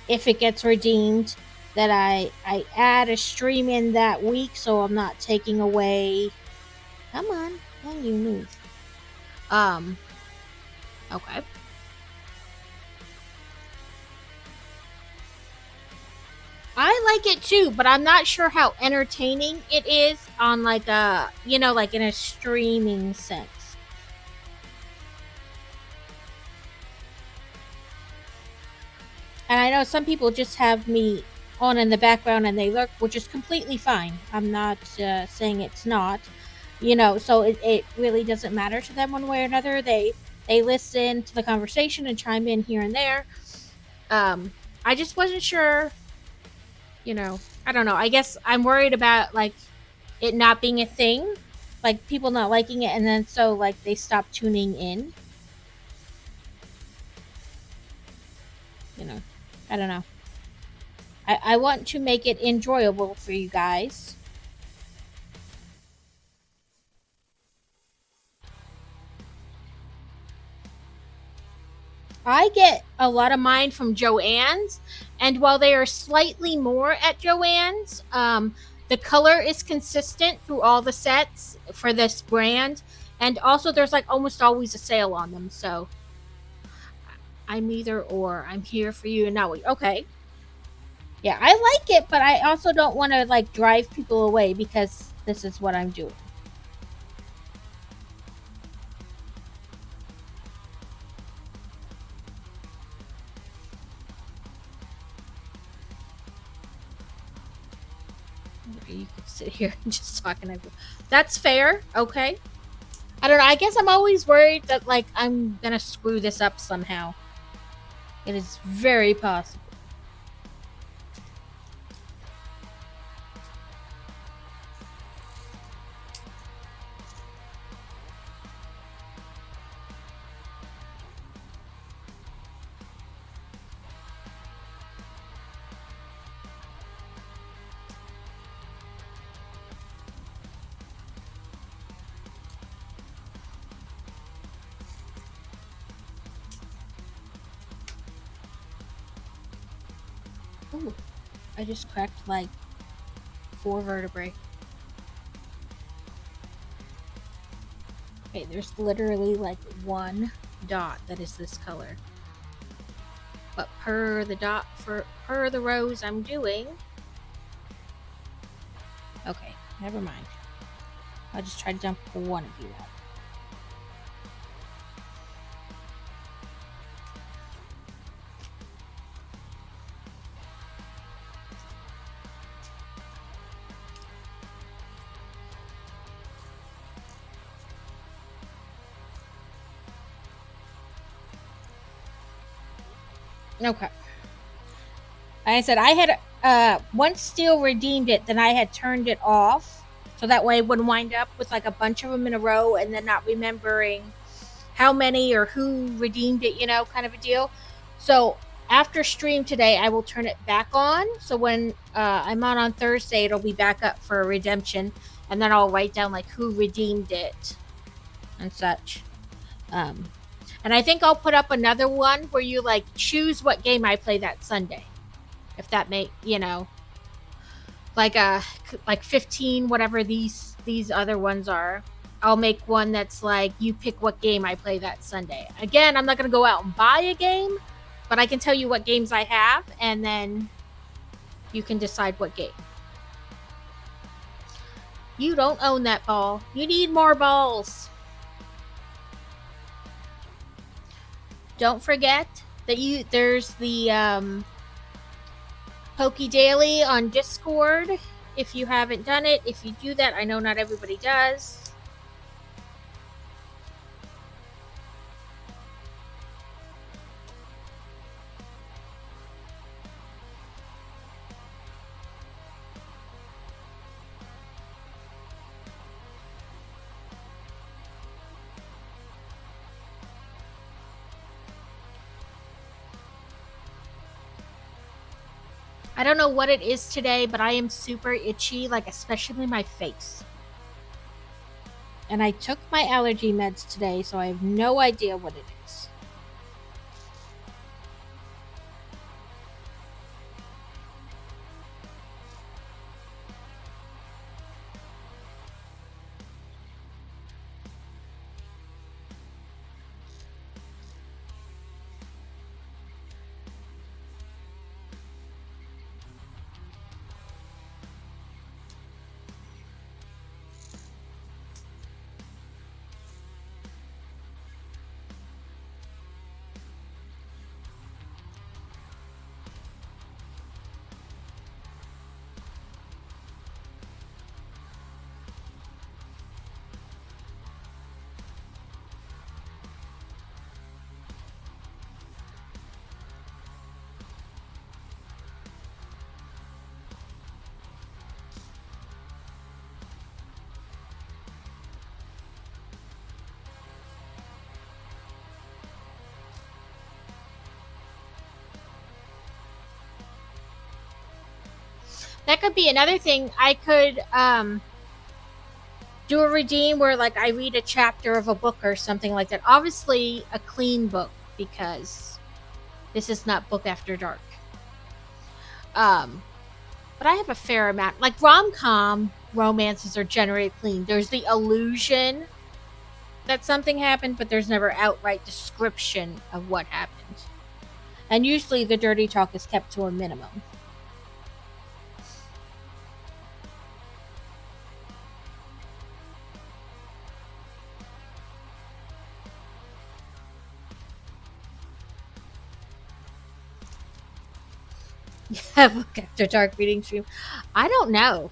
if it gets redeemed, that I add a stream in that week so I'm not taking away? Come on, can you move? Okay. I like it too, but I'm not sure how entertaining it is on like a, like in a streaming sense. And I know some people just have me on in the background and they lurk, which is completely fine. I'm not saying it's not, so it really doesn't matter to them one way or another. They listen to the conversation and chime in here and there. I just wasn't sure, I don't know. I guess I'm worried about like it not being a thing, like people not liking it, and then so like they stop tuning in. I don't know. I want to make it enjoyable for you guys. I get a lot of mine from Joann's, and while they are slightly more at Joann's, the color is consistent through all the sets for this brand, and also there's like almost always a sale on them. So I'm either or. I'm here for you and now. Okay. Yeah, I like it, but I also don't want to like drive people away because this is what I'm doing. You could sit here and just talking. That's fair. Okay. I don't know. I guess I'm always worried that like I'm gonna screw this up somehow. It is very possible. Ooh, I just cracked like 4 vertebrae. Okay, there's literally like 1 dot that is this color. But per the rows I'm doing. Okay, never mind. I'll just try to dump 1 of you out. Okay. Like I said, I had once Steel redeemed it, then I had turned it off, so that way I wouldn't wind up with like a bunch of them in a row and then not remembering how many or who redeemed it, kind of a deal. So after stream today, I will turn it back on. So when I'm on Thursday, it'll be back up for a redemption, and then I'll write down like who redeemed it and such. And I think I'll put up another one where you like choose what game I play that Sunday. If that may, like 15, whatever these other ones are. I'll make one that's like you pick what game I play that Sunday. Again, I'm not going to go out and buy a game, but I can tell you what games I have, and then you can decide what game. You don't own that ball. You need more balls. Don't forget that there's the Pokey Daily on Discord. If you haven't done it, if you do that, I know not everybody does. I don't know what it is today, but I am super itchy, like especially my face. And I took my allergy meds today, so I have no idea what it is. That could be another thing. I could do a redeem where like I read a chapter of a book or something like that. Obviously a clean book, because this is not Book After Dark. But I have a fair amount. Like rom-com romances are generally clean. There's the illusion that something happened, but there's never outright description of what happened. And usually the dirty talk is kept to a minimum. Yeah, Book After Dark reading stream. I don't know.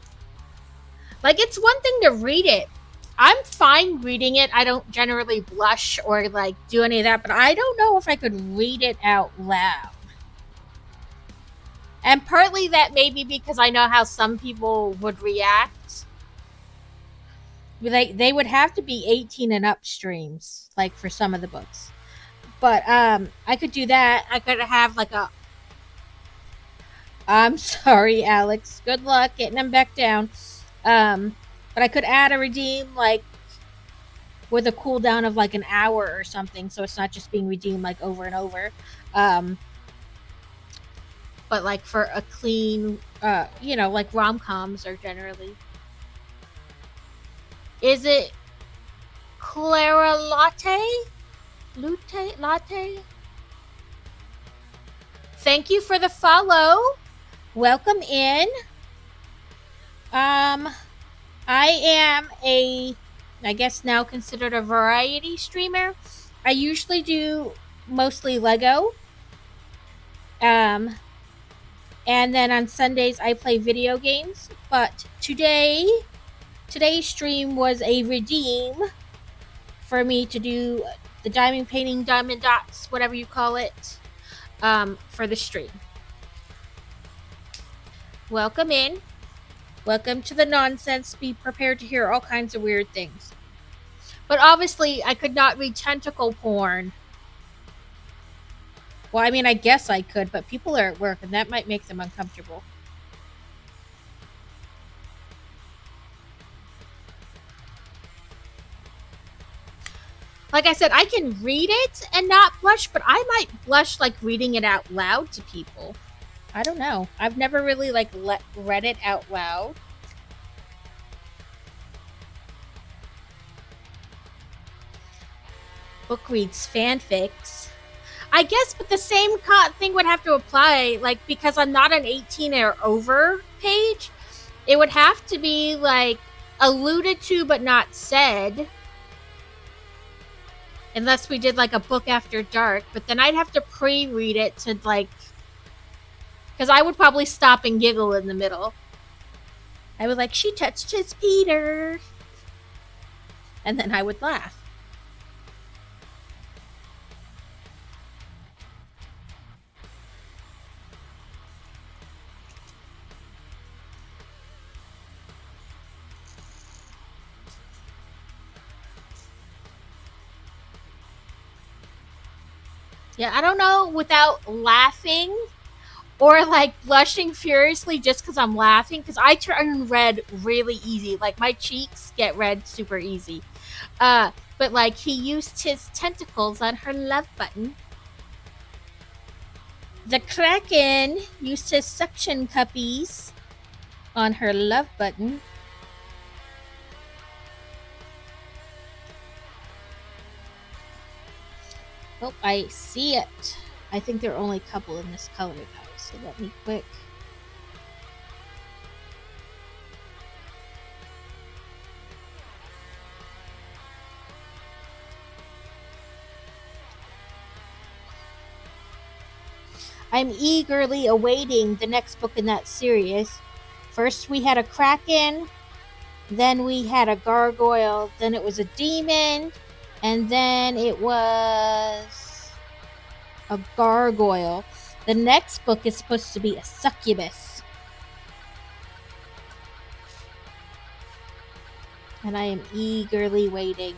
Like, it's one thing to read it. I'm fine reading it. I don't generally blush or like do any of that, but I don't know if I could read it out loud. And partly that may be because I know how some people would react. They would have to be 18 and up streams, like for some of the books. But I could do that. I could have like a I'm sorry, Alex. Good luck getting them back down. But I could add a redeem like with a cooldown of like an hour or something, so it's not just being redeemed like over and over. but like for a clean, like rom-coms are generally. Is it Clara Latte? Latte? Thank you for the follow. Welcome in. I am I guess now considered a variety streamer. I usually do mostly Lego. Um, and then on Sundays I play video games. But today's stream was a redeem for me to do the diamond painting, diamond dots, whatever you call it, for the stream. Welcome in. Welcome to the nonsense. Be prepared to hear all kinds of weird things. But obviously, I could not read tentacle porn. Well, I mean, I guess I could, but people are at work, and that might make them uncomfortable. Like I said, I can read it and not blush, but I might blush like reading it out loud to people. I don't know. I've never really like read it out loud. Book reads fanfics. I guess, but the same thing would have to apply, like, because I'm not an 18 or over page, it would have to be, like, alluded to but not said. Unless we did, like, a book after dark, but then I'd have to pre-read it to, like, because I would probably stop and giggle in the middle. I would like, she touched his Peter. And then I would laugh. Yeah, I don't know without laughing or like blushing furiously just because I'm laughing, because I turn red really easy. Like my cheeks get red super easy. But like he used his tentacles on her love button. The Kraken used his suction cuppies on her love button. Oh, I see it. I think there are only a couple in this color, guys. So let me quick. I'm eagerly awaiting the next book in that series. First we had a Kraken, then we had a gargoyle, then it was a demon, and then it was a gargoyle. The next book is supposed to be a succubus. And I am eagerly waiting.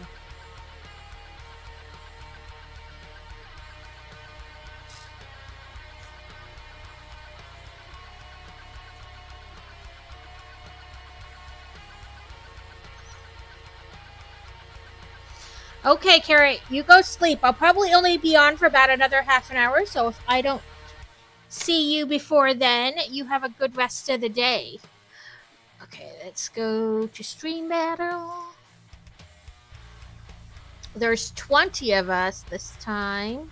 Okay, Carrie, you go sleep. I'll probably only be on for about another half an hour, so if I don't see you before then, you have a good rest of the day. Okay, let's go to stream battle. There's 20 of us this time.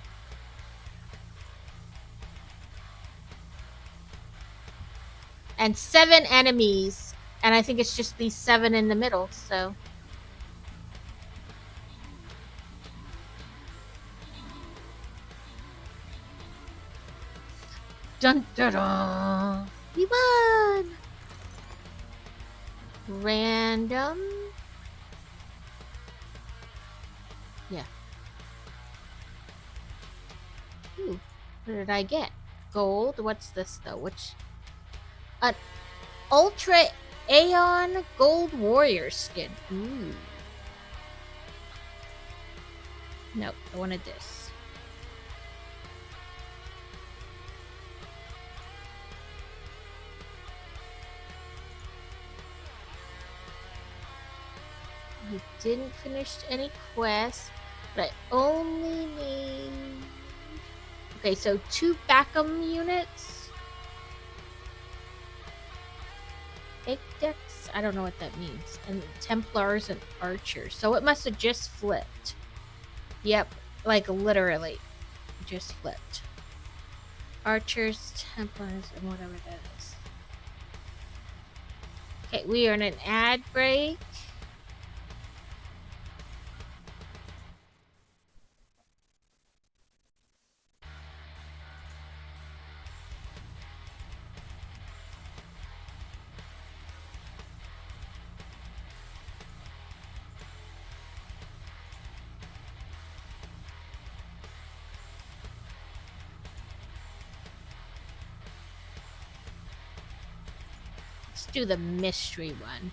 And 7 enemies. And I think it's just these 7 in the middle, so. Dun dun dun! We won! Random. Yeah. Ooh, what did I get? Gold? What's this though? Which? An Ultra Aeon Gold Warrior skin. Ooh. Nope, I wanted this. I didn't finish any quests, but I only need... Okay, so 2 Backum units. decks. I don't know what that means. And Templars and Archers. So it must have just flipped. Yep, like literally just flipped. Archers, Templars, and whatever that is. Okay, we are in an ad break. Let's do the mystery one.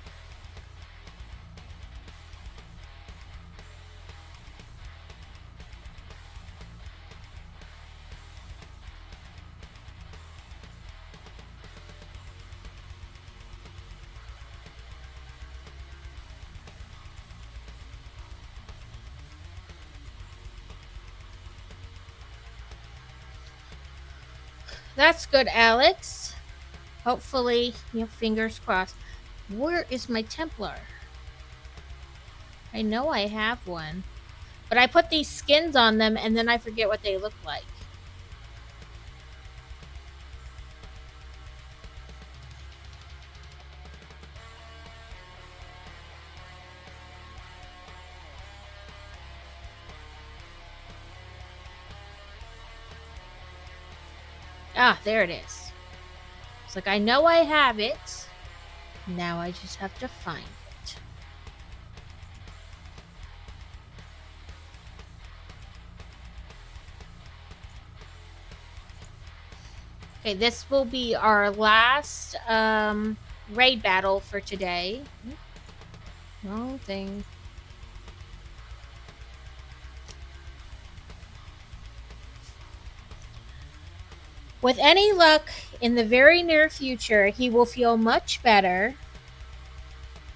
That's good, Alex. Hopefully, fingers crossed. Where is my Templar? I know I have one. But I put these skins on them and then I forget what they look like. Ah, there it is. It's like I know I have it. Now I just have to find it. Okay, this will be our last raid battle for today. Wrong thing. With any luck, in the very near future, he will feel much better.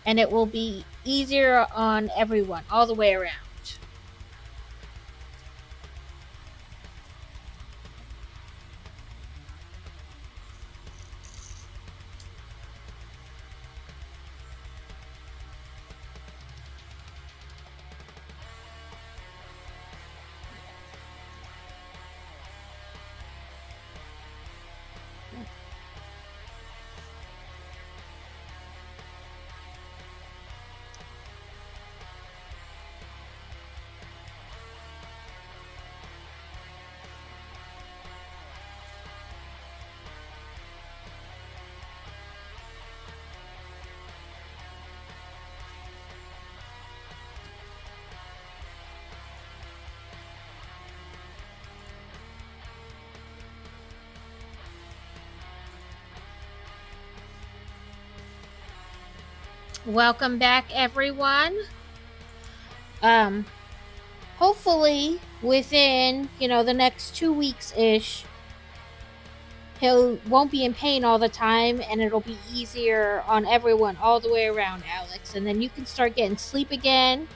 And it will be easier on everyone, all the way around. Welcome back, everyone. Hopefully within, the next 2 weeks ish, he won't be in pain all the time and it'll be easier on everyone all the way around, Alex. And then you can start getting sleep again.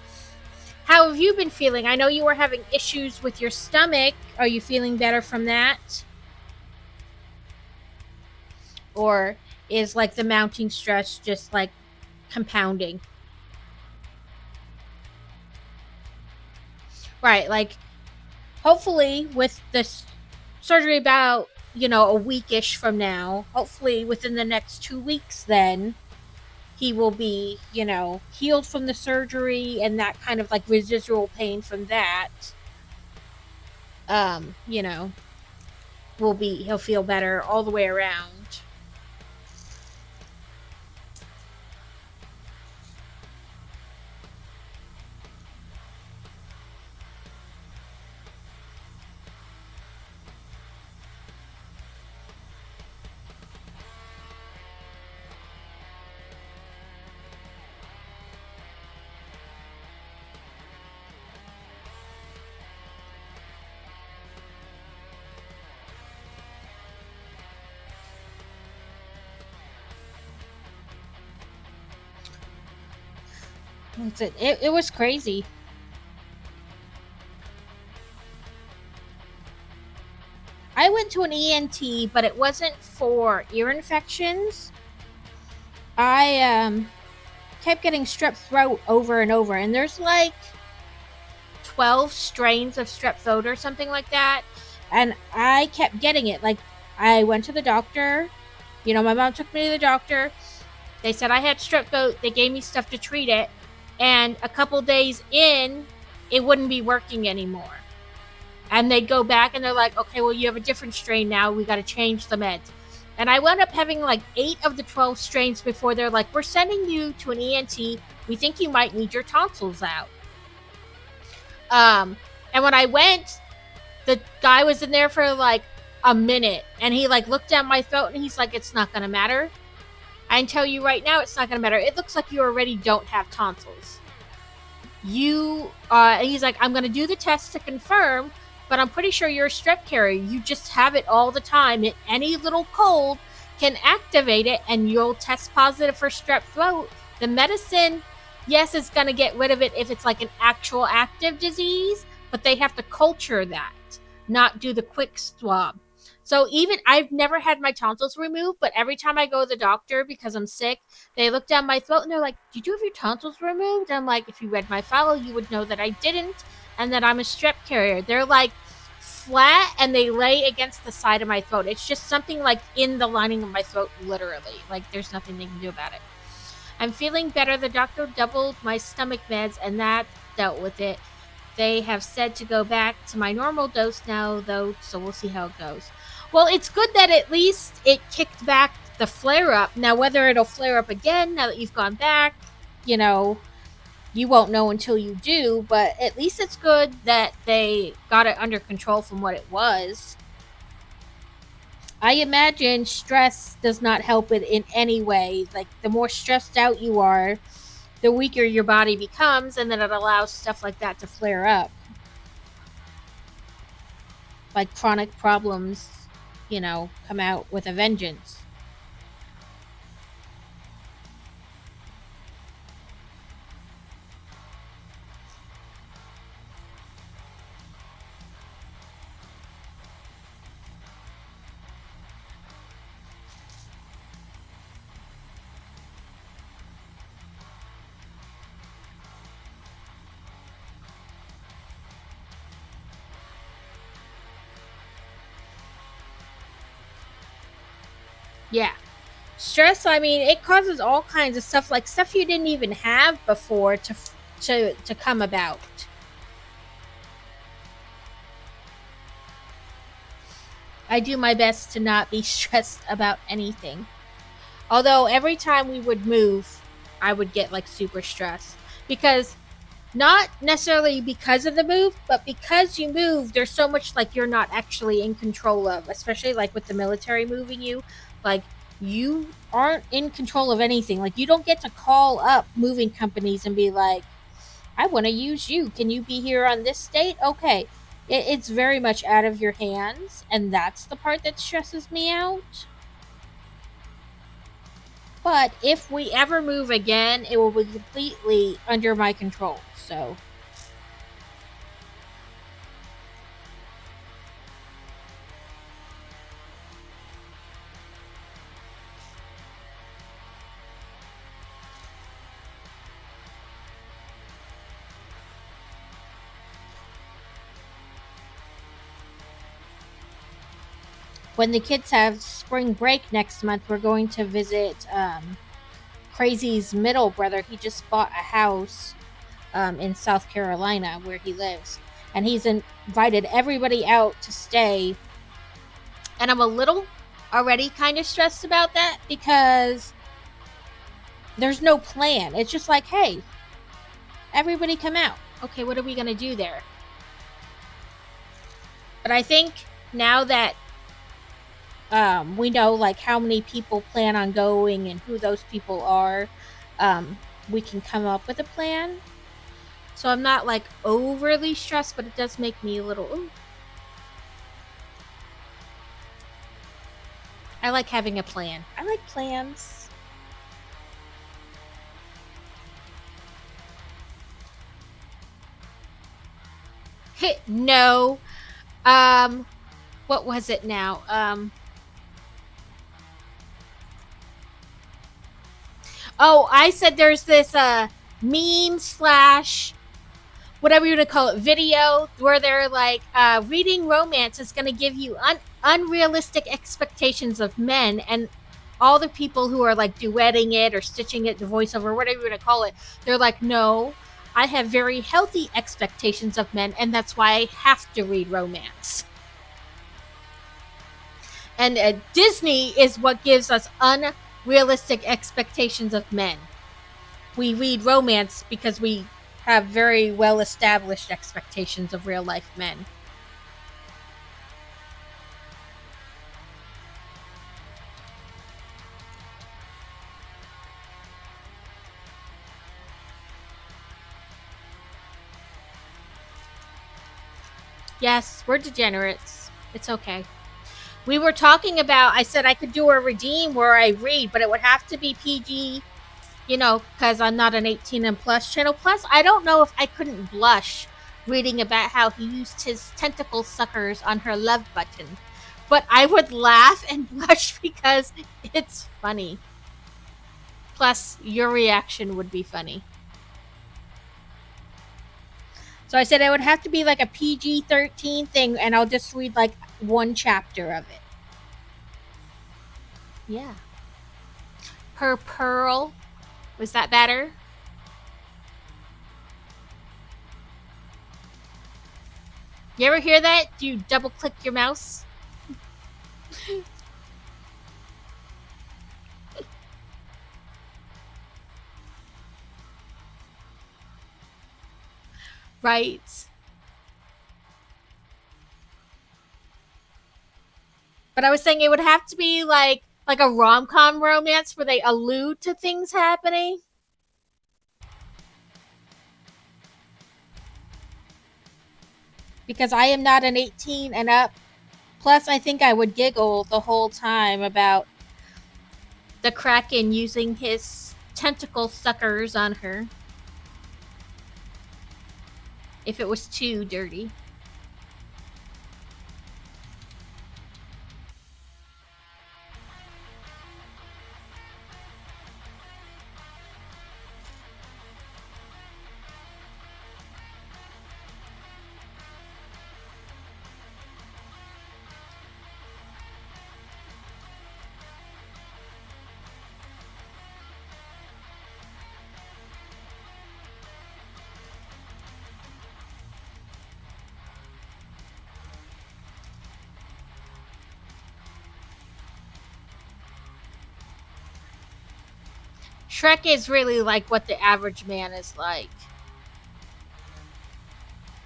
How have you been feeling? I know you were having issues with your stomach. Are you feeling better from that? Or is like the mounting stress just like compounding? Right, like hopefully with this surgery about, a weekish from now, hopefully within the next 2 weeks then he will be, healed from the surgery and that kind of like residual pain from that. Um, you know, he'll feel better all the way around. That's it. It was crazy. I went to an ENT, but it wasn't for ear infections. I kept getting strep throat over and over, and there's like 12 strains of strep throat or something like that, and I kept getting it. Like, I went to the doctor. My mom took me to the doctor. They said I had strep throat. They gave me stuff to treat it, and a couple days in, it wouldn't be working anymore. And they'd go back and they're like, okay, well, you have a different strain now. We got to change the meds. And I wound up having like 8 of the 12 strains before they're like, we're sending you to an ENT. We think you might need your tonsils out. And when I went, the guy was in there for like a minute, and he like looked down my throat and he's like, it's not going to matter. I can tell you right now, it's not going to matter. It looks like you already don't have tonsils. He's like, I'm going to do the test to confirm, but I'm pretty sure you're a strep carrier. You just have it all the time. Any little cold can activate it, and you'll test positive for strep throat. The medicine, yes, it's going to get rid of it if it's like an actual active disease, but they have to culture that, not do the quick swab. So even I've never had my tonsils removed, but every time I go to the doctor because I'm sick, they look down my throat and they're like, did you have your tonsils removed? And I'm like, if you read my file, you would know that I didn't, and that I'm a strep carrier. They're like flat and they lay against the side of my throat. It's just something like in the lining of my throat, literally. Like, there's nothing they can do about it. I'm feeling better. The doctor doubled my stomach meds, and that dealt with it. They have said to go back to my normal dose now, though, so we'll see how it goes. Well, it's good that at least it kicked back the flare-up. Now, whether it'll flare up again now that you've gone back, you won't know until you do, but at least it's good that they got it under control from what it was. I imagine stress does not help it in any way. Like, the more stressed out you are, the weaker your body becomes, and then it allows stuff like that to flare up. Like chronic problems, come out with a vengeance. Yeah. Stress, I mean, it causes all kinds of stuff, like stuff you didn't even have before to come about. I do my best to not be stressed about anything. Although every time we would move, I would get like super stressed, because not necessarily because of the move, but because you move, there's so much like you're not actually in control of, especially like with the military moving you. Like, you aren't in control of anything. Like, you don't get to call up moving companies and be like, I want to use you. Can you be here on this date? Okay. It's very much out of your hands, and that's the part that stresses me out. But if we ever move again, it will be completely under my control. So, when the kids have spring break next month, we're going to visit Crazy's middle brother. He just bought a house in South Carolina where he lives, and he's invited everybody out to stay. And I'm a little already kind of stressed about that, because there's no plan. It's just like, hey, everybody come out. Okay, what are we going to do there? But I think now that we know like how many people plan on going and who those people are, we can come up with a plan. So I'm not like overly stressed, but it does make me a little, ooh. I like having a plan. I like plans. No. What was it now? Oh, I said there's this meme slash whatever you want to call it video where they're like reading romance is going to give you unrealistic expectations of men, and all the people who are like duetting it or stitching it, the voiceover, whatever you want to call it, they're like, no, I have very healthy expectations of men, and that's why I have to read romance. And Disney is what gives us unrealistic expectations of men. We read romance because we have very well established expectations of real life men. Yes, we're degenerates. It's okay. We were talking about, I said I could do a redeem where I read, but it would have to be PG, because I'm not an 18 and plus channel. Plus, I don't know if I couldn't blush reading about how he used his tentacle suckers on her love button. But I would laugh and blush because it's funny. Plus, your reaction would be funny. So I said it would have to be like a PG-13 thing, and I'll just read like one chapter of it. Yeah. Her pearl. Was that better? You ever hear that? Do you double click your mouse? Right. But I was saying it would have to be like a rom-com romance where they allude to things happening. Because I am not an 18 and up. Plus, I think I would giggle the whole time about the Kraken using his tentacle suckers on her. If it was too dirty. Shrek is really like what the average man is like.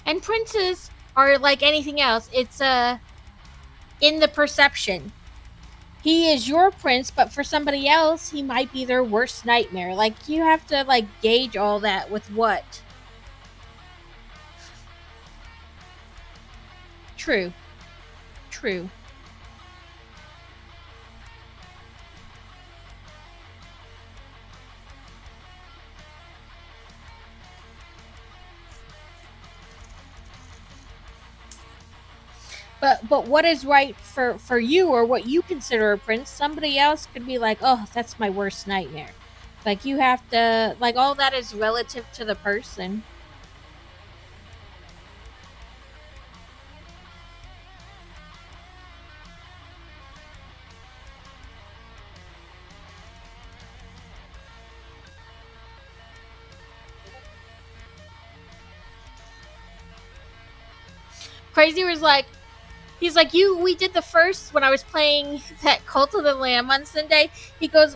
And princes are like anything else. It's in the perception. He is your prince, but for somebody else, he might be their worst nightmare. Like you have to like gauge all that with what. True. True. But what is right for you or what you consider a prince, somebody else could be like, oh, that's my worst nightmare. Like you have to like all that is relative to the person. Crazy was like, he's like, we did the first when I was playing that Cult of the Lamb on Sunday. He goes,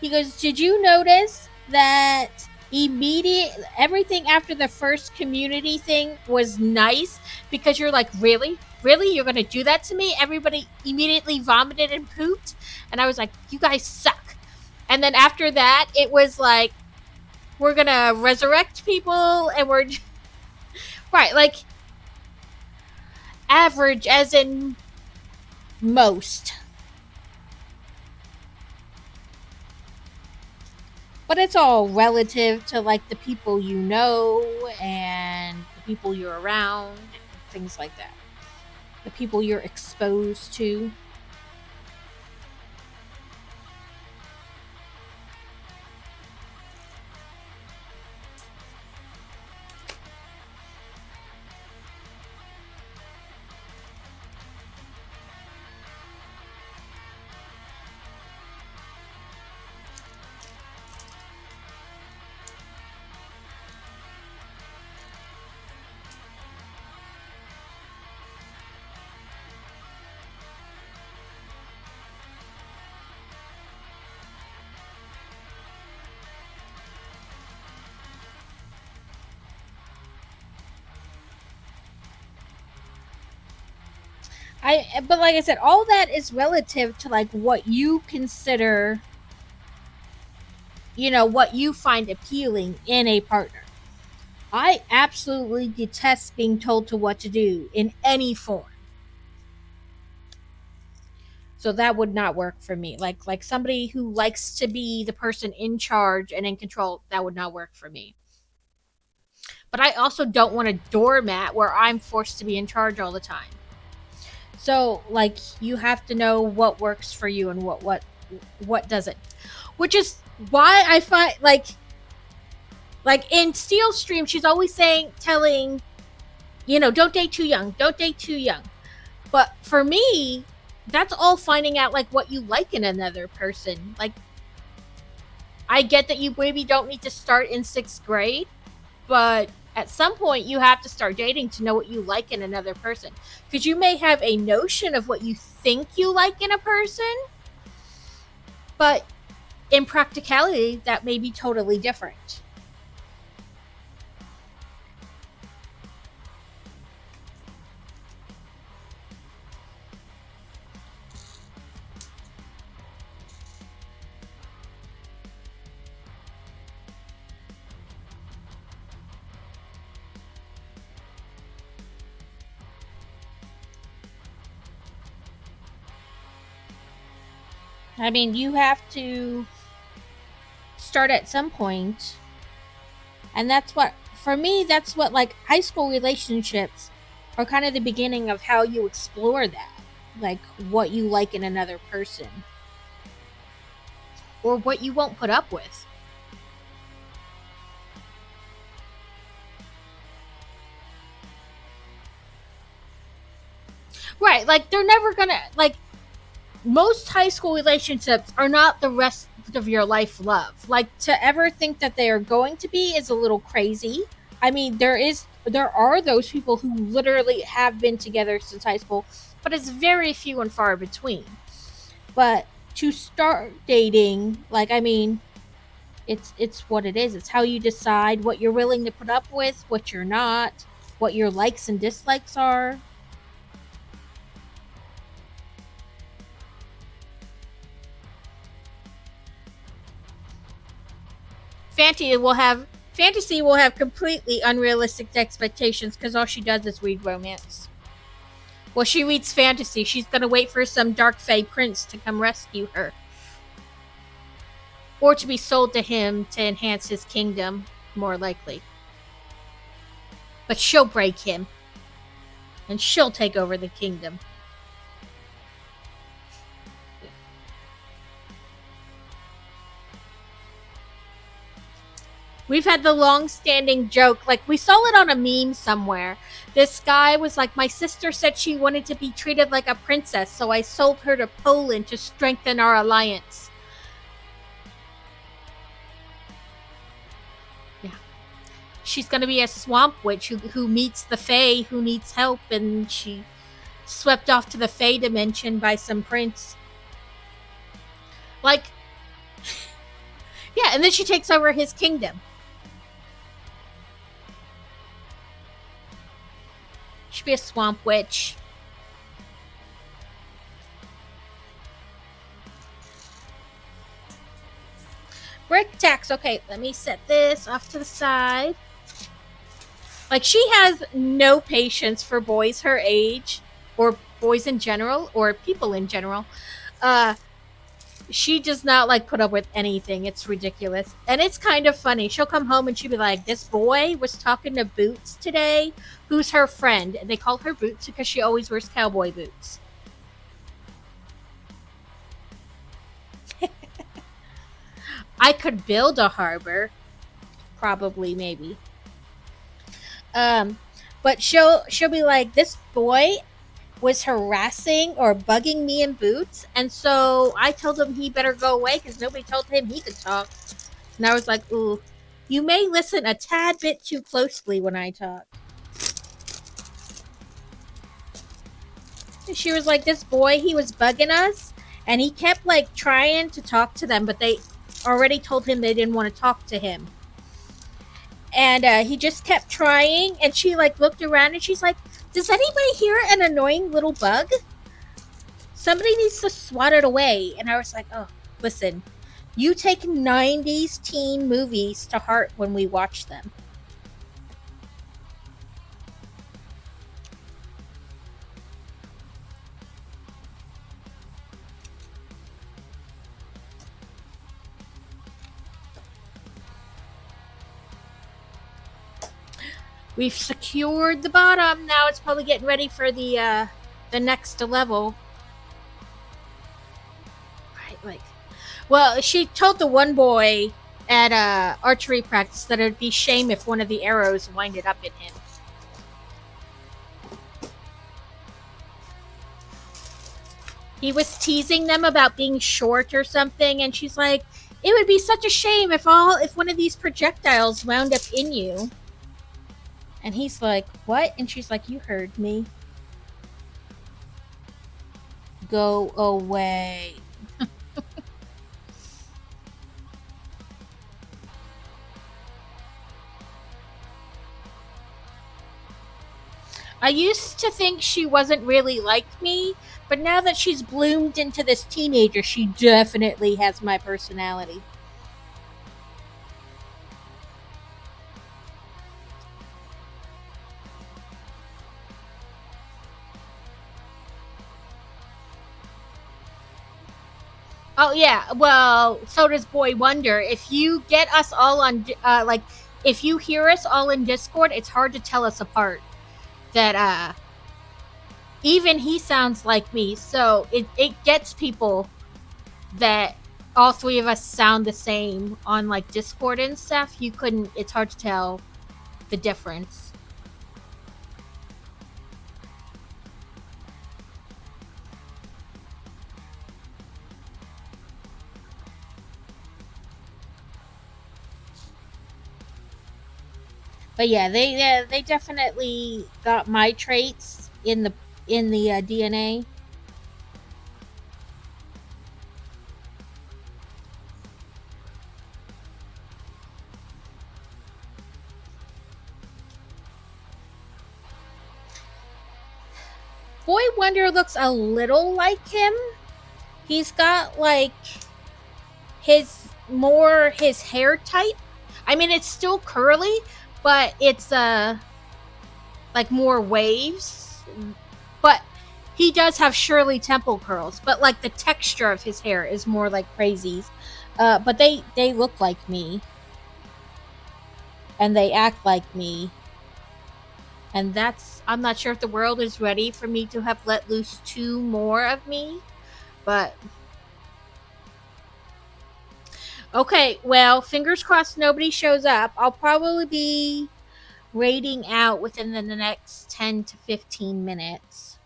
did you notice that immediate everything after the first community thing was nice because you're like, really you're gonna do that to me? Everybody immediately vomited and pooped, and I was like, you guys suck. And then after that, it was like, we're gonna resurrect people, and we're right, like average as in most. But it's all relative to like the people you know and the people you're around, things like that. The people you're exposed to. but like I said, all that is relative to like what you consider, what you find appealing in a partner. I absolutely detest being told to what to do in any form. So that would not work for me. Like somebody who likes to be the person in charge and in control, that would not work for me. But I also don't want a doormat where I'm forced to be in charge all the time. So like you have to know what works for you and what doesn't. Which is why I find like in Steel Stream, she's always telling, don't date too young, don't date too young. But for me, that's all finding out like what you like in another person. Like I get that you maybe don't need to start in 6th grade, but at some point you have to start dating to know what you like in another person. Because you may have a notion of what you think you like in a person, but in practicality, that may be totally different. I mean, you have to start at some point, and that's what, for me, that's what like high school relationships are kind of the beginning of how you explore that, like what you like in another person or what you won't put up with. Right, like they're never gonna like most high school relationships are not the rest of your life love. Like to ever think that they are going to be is a little crazy. I mean, there are those people who literally have been together since high school, but it's very few and far between. But to start dating, like I mean, it's what it is. It's how you decide what you're willing to put up with, what you're not, what your likes and dislikes are. Fantasy will have completely unrealistic expectations because all she does is read romance. Well, she reads fantasy. She's gonna wait for some dark fae prince to come rescue her, or to be sold to him to enhance his kingdom, more likely. But she'll break him, and she'll take over the kingdom. We've had the long-standing joke, like we saw it on a meme somewhere. This guy was like, my sister said she wanted to be treated like a princess, so I sold her to Poland to strengthen our alliance. Yeah. She's going to be a swamp witch who meets the fae who needs help, and she swept off to the fae dimension by some prince. Like, yeah, and then she takes over his kingdom. Should be a swamp witch. Brick tax. Okay, let me set this off to the side. Like, she has no patience for boys her age, or boys in general, or people in general. She does not like put up with anything. It's ridiculous. And it's kind of funny. She'll come home and she'll be like, this boy was talking to Boots today, who's her friend. And they call her Boots because she always wears cowboy boots. I could build a harbor. Probably, maybe. But she'll be like, this boy was harassing or bugging me and Boots, and so I told him he better go away because nobody told him he could talk. And I was like, ooh, you may listen a tad bit too closely when I talk. And she was like, this boy, he was bugging us, and he kept like trying to talk to them, but they already told him they didn't want to talk to him. And he just kept trying, and she like looked around and she's like, does anybody hear an annoying little bug? somebody needs to swat it away. And I was like, oh, listen, you take 90s teen movies to heart when we watch them. We've secured the bottom. Now it's probably getting ready for the next level. Right, like, well, she told the one boy at archery practice that it'd be shame if one of the arrows winded up in him. He was teasing them about being short or something, and she's like, "It would be such a shame if one of these projectiles wound up in you." And he's like, "What?" And she's like, "You heard me. Go away." I used to think she wasn't really like me, but now that she's bloomed into this teenager, she definitely has my personality. Oh yeah, well, so does Boy Wonder. If you get us all on, if you hear us all in Discord, it's hard to tell us apart. That even he sounds like me, so it gets people that all three of us sound the same on like Discord and stuff. You couldn't. It's hard to tell the difference. But yeah, they definitely got my traits in the DNA. Boy Wonder looks a little like him. He's got like his hair type. I mean, it's still curly, but it's like more waves. But he does have Shirley Temple curls, but like the texture of his hair is more like crazies. But they look like me, and they act like me, and that's, I'm not sure if the world is ready for me to have let loose two more of me, but okay, well, fingers crossed nobody shows up. I'll probably be raiding out within the next 10 to 15 minutes.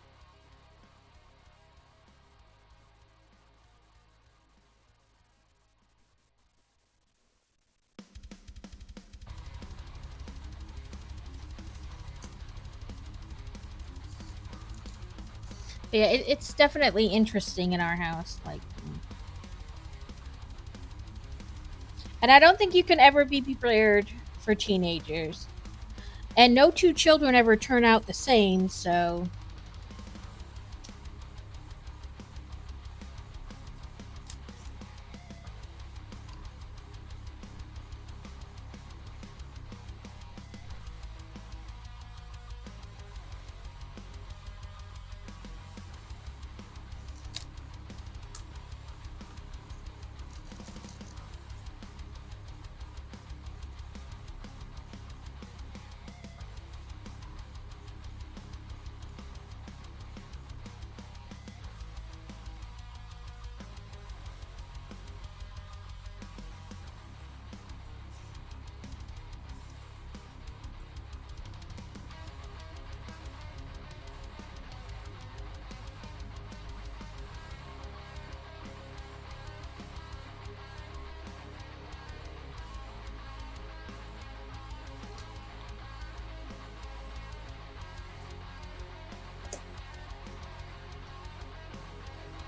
But yeah, it's definitely interesting in our house. Like, and I don't think you can ever be prepared for teenagers. And no two children ever turn out the same, so.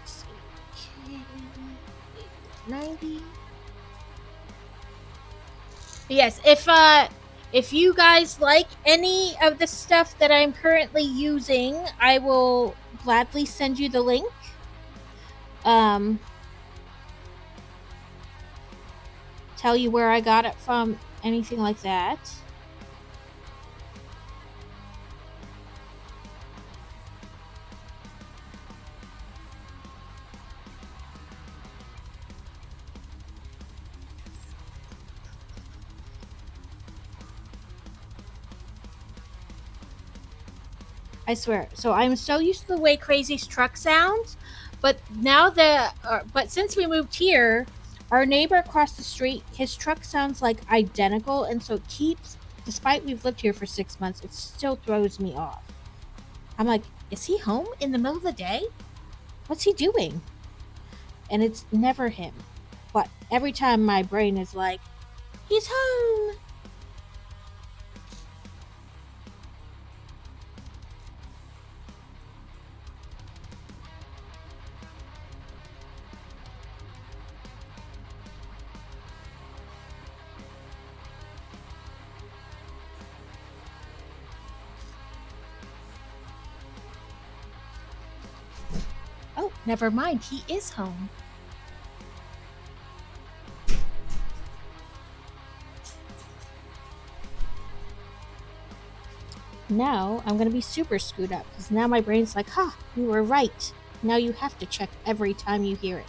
Let's see. 90. Yes, if you guys like any of the stuff that I'm currently using, I will gladly send you the link. um tell you where I got it from, anything like that. I swear. So I'm so used to the way Crazy's truck sounds, but but since we moved here, our neighbor across the street, his truck sounds like identical, and so it keeps. Despite we've lived here for 6 months, it still throws me off. I'm like, is he home in the middle of the day? What's he doing? And it's never him. But every time my brain is like, he's home. Oh, never mind. He is home. Now I'm going to be super screwed up because now my brain's like, huh, you were right. Now you have to check every time you hear it.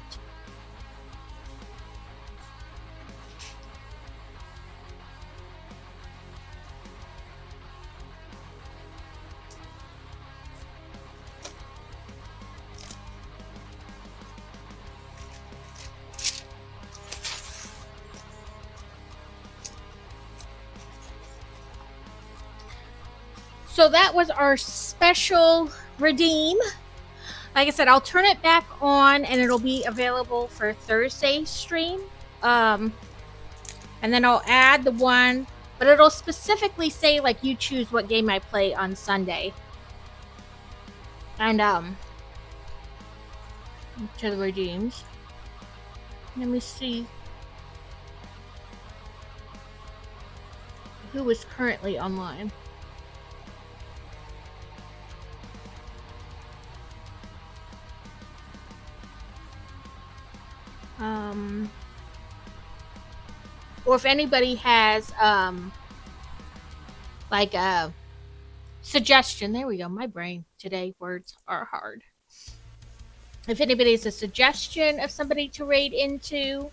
So that was our special redeem. Like I said, I'll turn it back on and it'll be available for Thursday's stream. And then I'll add the one, but it'll specifically say like you choose what game I play on Sunday. And to the redeems. Let me see who is currently online. Or if anybody has like a suggestion. There we go. My brain today, words are hard. If anybody has a suggestion of somebody to raid into,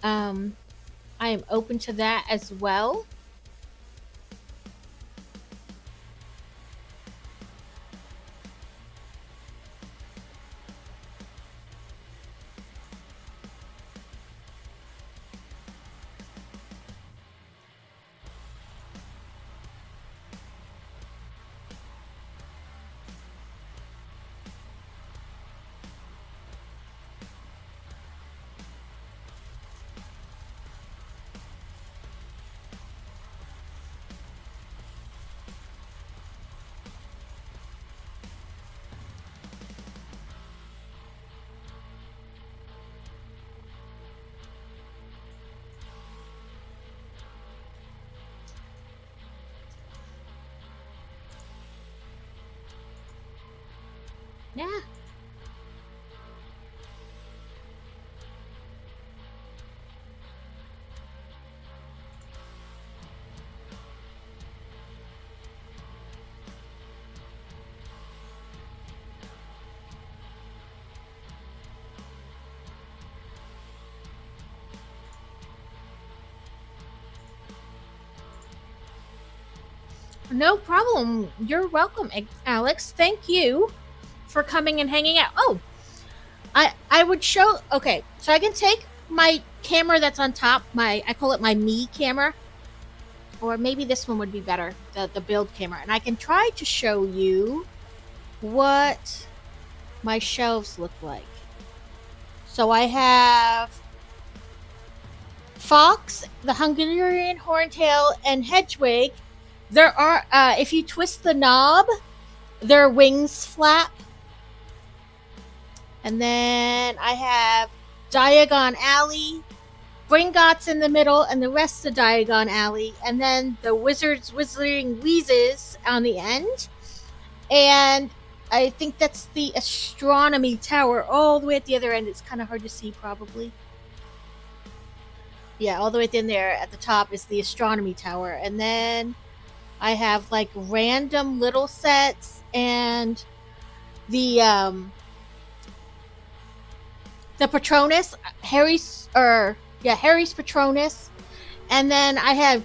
I am open to that as well. Yeah. No problem. You're welcome, Alex. Thank you for coming and hanging out. Oh, I would show. Okay, so I can take my camera that's on top. I call it my me camera, or maybe this one would be better, the build camera, and I can try to show you what my shelves look like. So I have Fox, the Hungarian Horntail, and Hedwig. There are, if you twist the knob, their wings flap. And then I have Diagon Alley, Gringotts in the middle, and the rest of Diagon Alley. And then the Wizarding Wheezes on the end. And I think that's the astronomy tower all the way at the other end. It's kind of hard to see, probably. Yeah, all the way in there at the top is the astronomy tower. And then I have like random little sets and the Patronus, Harry's Patronus. And then I have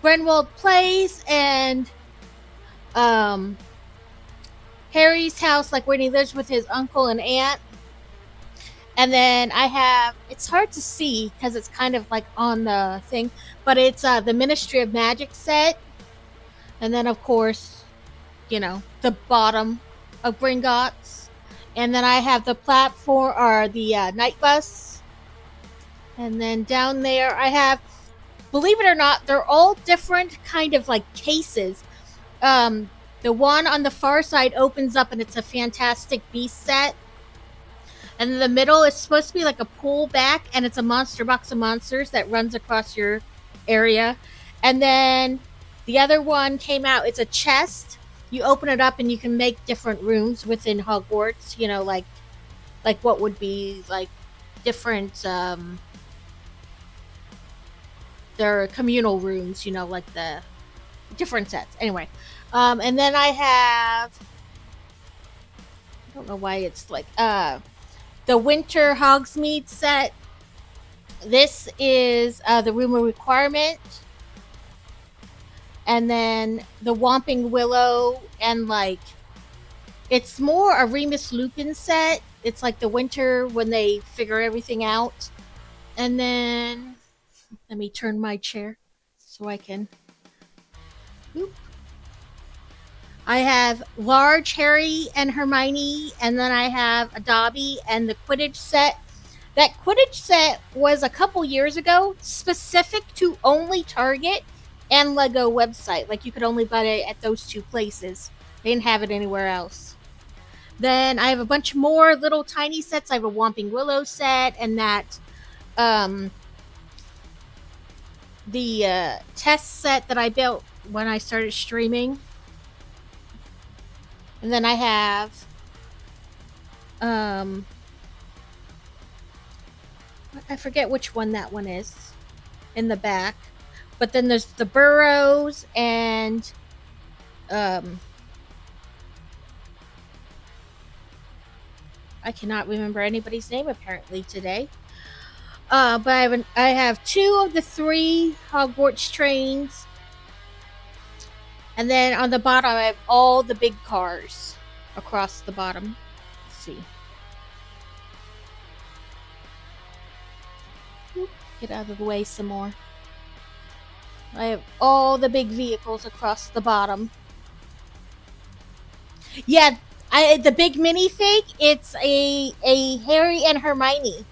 Grenwald Place and um Harry's house, like when he lives with his uncle and aunt. And then I have, it's hard to see because it's kind of like on the thing, but it's the Ministry of Magic set. And then, of course, the bottom of Gringotts. And then I have the platform, or the night bus. And then down there I have, believe it or not, they're all different kind of like cases. The one on the far side opens up and it's a Fantastic Beast set. And in the middle is supposed to be like a pull back, and it's a monster box of monsters that runs across your area. And then the other one came out, it's a chest. You open it up and you can make different rooms within Hogwarts, like what would be like different their communal rooms, like the different sets. Anyway. And then I have, I don't know why it's like the Winter Hogsmeade set. This is the Room of Requirement. And then the Whomping Willow, and like, it's more a Remus Lupin set. It's like the winter when they figure everything out. And then, let me turn my chair so I can. Whoop. I have large Harry and Hermione, and then I have a Dobby and the Quidditch set. That Quidditch set was a couple years ago, specific to only Target and Lego website. Like, you could only buy it at those two places. They didn't have it anywhere else. Then I have a bunch more little tiny sets. I have a Whomping Willow set, and that the test set that I built when I started streaming. And then I have I forget which one that one is in the back. But then there's the burrows and I cannot remember anybody's name apparently today. But I have 2 of the 3 Hogwarts trains. And then on the bottom, I have all the big cars across the bottom. Let's see. Get out of the way some more. I have all the big vehicles across the bottom. Yeah, the big minifig, it's a Harry and Hermione.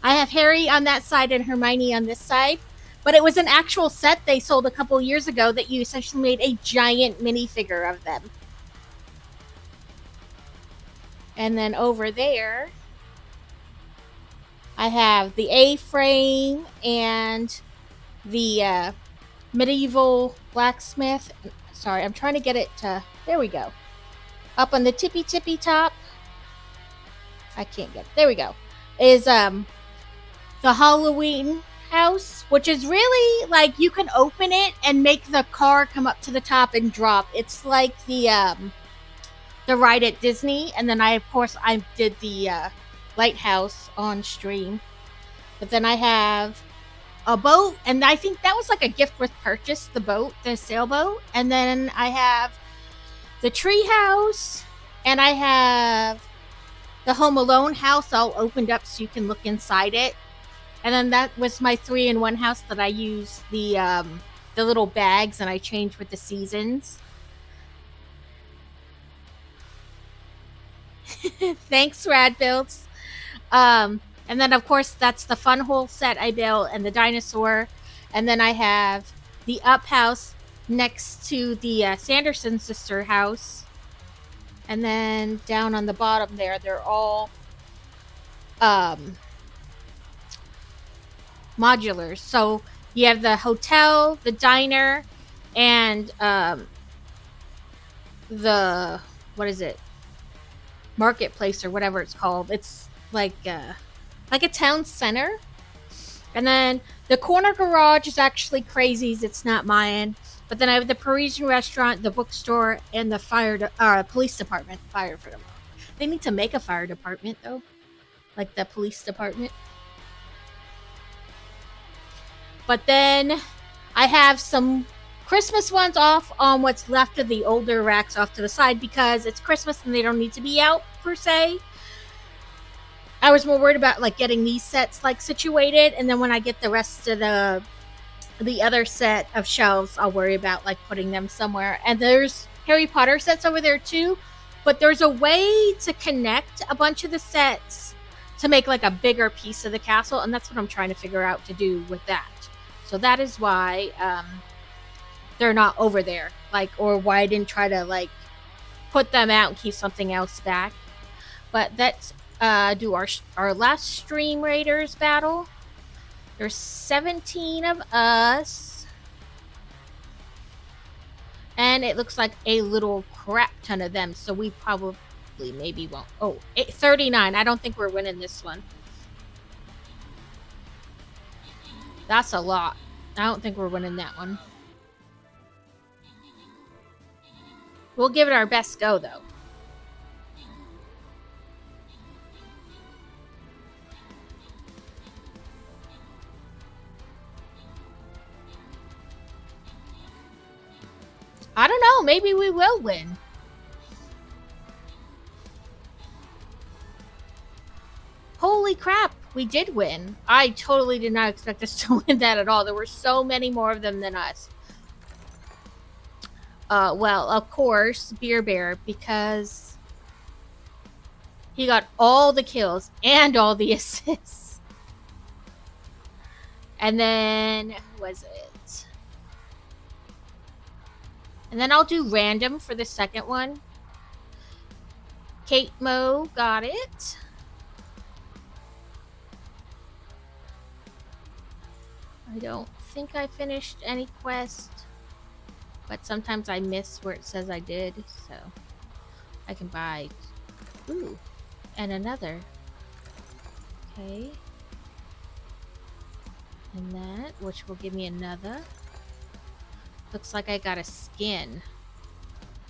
I have Harry on that side and Hermione on this side. But it was an actual set they sold a couple years ago that you essentially made a giant minifigure of them. And then over there, I have the A-frame and the medieval blacksmith. Sorry, I'm trying to get it to... There we go. Up on the tippy top. I can't get it. There we go. Is the Halloween house, which is really like you can open it and make the car come up to the top and drop. It's like the ride at Disney. And then I did the lighthouse on stream. But then I have a boat, and I think that was like a gift with purchase, the boat, the sailboat. And then I have the tree house, and I have the Home Alone house all opened up so you can look inside it. And then that was my 3-in-1 house that I used the little bags, and I changed with the seasons. Thanks, Rad Builds. And then, of course, that's the Fun Hole set I built, and the dinosaur. And then I have the Up house next to the Sanderson sister house. And then down on the bottom there, they're all modulars. So you have the hotel, the diner, and the what is it? Marketplace or whatever it's called. It's like a town center. And then the corner garage is actually Crazy's. It's not mine. But then I have the Parisian restaurant, the bookstore, and the police department. Fire for them. They need to make a fire department though, like the police department. But then I have some Christmas ones off on what's left of the older racks off to the side because it's Christmas and they don't need to be out per se. I was more worried about like getting these sets like situated, and then when I get the rest of the other set of shelves, I'll worry about like putting them somewhere. And there's Harry Potter sets over there too, but there's a way to connect a bunch of the sets to make like a bigger piece of the castle, and that's what I'm trying to figure out to do with that. So that is why they're not over there, like, or why I didn't try to like put them out and keep something else back. But let's do our last Stream Raiders battle. There's 17 of us. And it looks like a little crap ton of them, so we probably maybe won't. Oh, 39. I don't think we're winning this one. That's a lot. I don't think we're winning that one. We'll give it our best go, though. I don't know. Maybe we will win. Holy crap. We did win. I totally did not expect us to win that at all. There were so many more of them than us. Well, of course, Beer Bear, because he got all the kills and all the assists. And then, who was it? And then I'll do random for the second one. Kate Mo got it. I don't think I finished any quest, but sometimes I miss where it says I did, so I can buy. Ooh, and another. Okay. And that, which will give me another. Looks like I got a skin.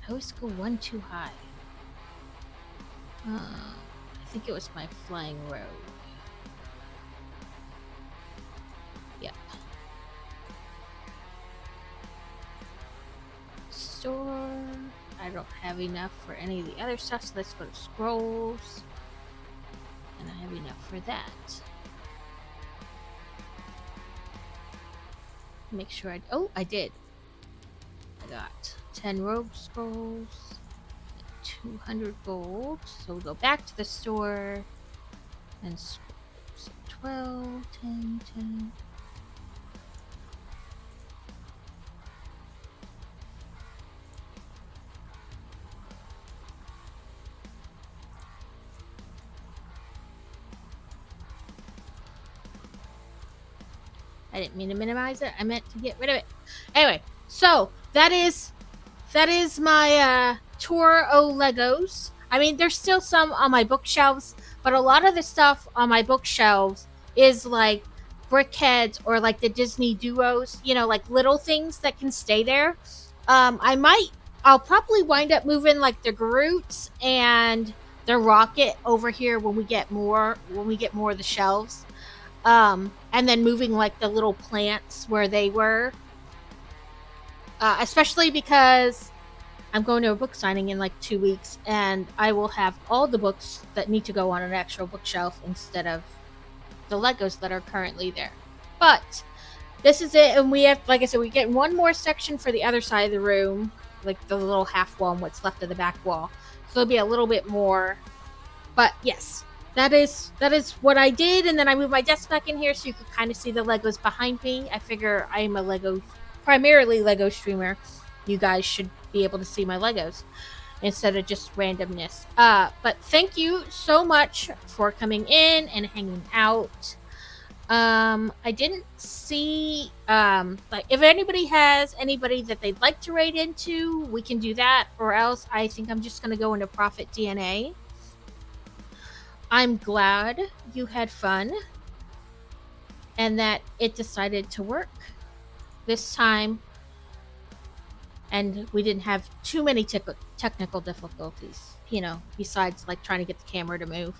I always go one too high. I think it was my flying rogue. Yep. Store. I don't have enough for any of the other stuff, so let's go to scrolls. And I have enough for that. Make sure I did. I got 10 rogue scrolls, 200 gold. So we'll go back to the store and scrolls. 12, 10, 10. I didn't mean to minimize it. I meant to get rid of it. Anyway, so that is my tour of Legos. I mean, there's still some on my bookshelves, but a lot of the stuff on my bookshelves is like brickheads or like the Disney duos, you know, like little things that can stay there. I'll probably wind up moving like the Groots and the Rocket over here when we get more of the shelves. And then moving like the little plants where they were. Especially because I'm going to a book signing in like 2 weeks, and I will have all the books that need to go on an actual bookshelf instead of the Legos that are currently there. But this is it, and we have, like I said, we get one more section for the other side of the room, like the little half wall and what's left of the back wall. So there'll be a little bit more. But yes, that is what I did, and then I moved my desk back in here so you could kind of see the Legos behind me. I figure I am a primarily Lego streamer. You guys should be able to see my Legos instead of just randomness. But thank you so much for coming in and hanging out. I didn't see like if anybody has anybody that they'd like to raid into, we can do that, or else I think I'm just gonna go into Profit DNA. I'm glad you had fun and that it decided to work this time, and we didn't have too many technical difficulties, besides like trying to get the camera to move.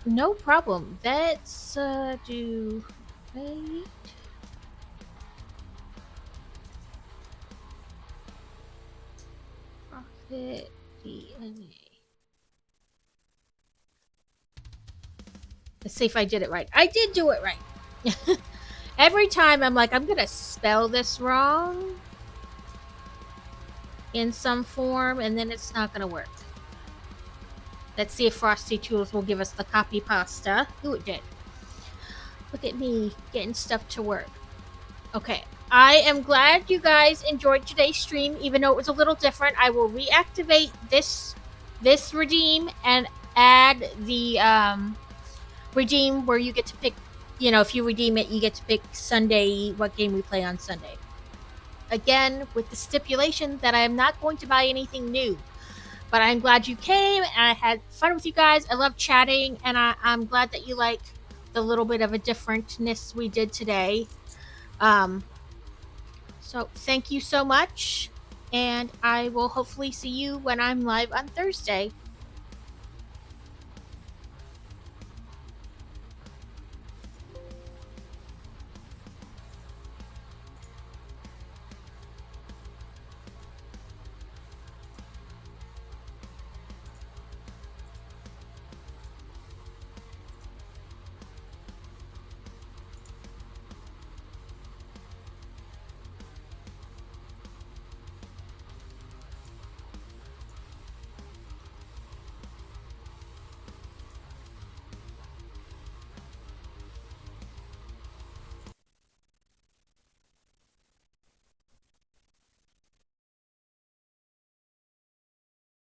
No problem. Let's do wait. Profit DNA. Let's see if I did it right. I did do it right. Every time I'm like, I'm gonna spell this wrong in some form, and then it's not gonna work. Let's see if Frosty Tools will give us the copy pasta. Ooh, it did. Look at me getting stuff to work. Okay. I am glad you guys enjoyed today's stream, even though it was a little different. I will reactivate this redeem and add the redeem where you get to pick, if you redeem it, you get to pick Sunday, what game we play on Sunday. Again, with the stipulation that I am not going to buy anything new. But I'm glad you came, and I had fun with you guys. I love chatting, and I'm glad that you like the little bit of a differentness we did today. So thank you so much, and I will hopefully see you when I'm live on Thursday.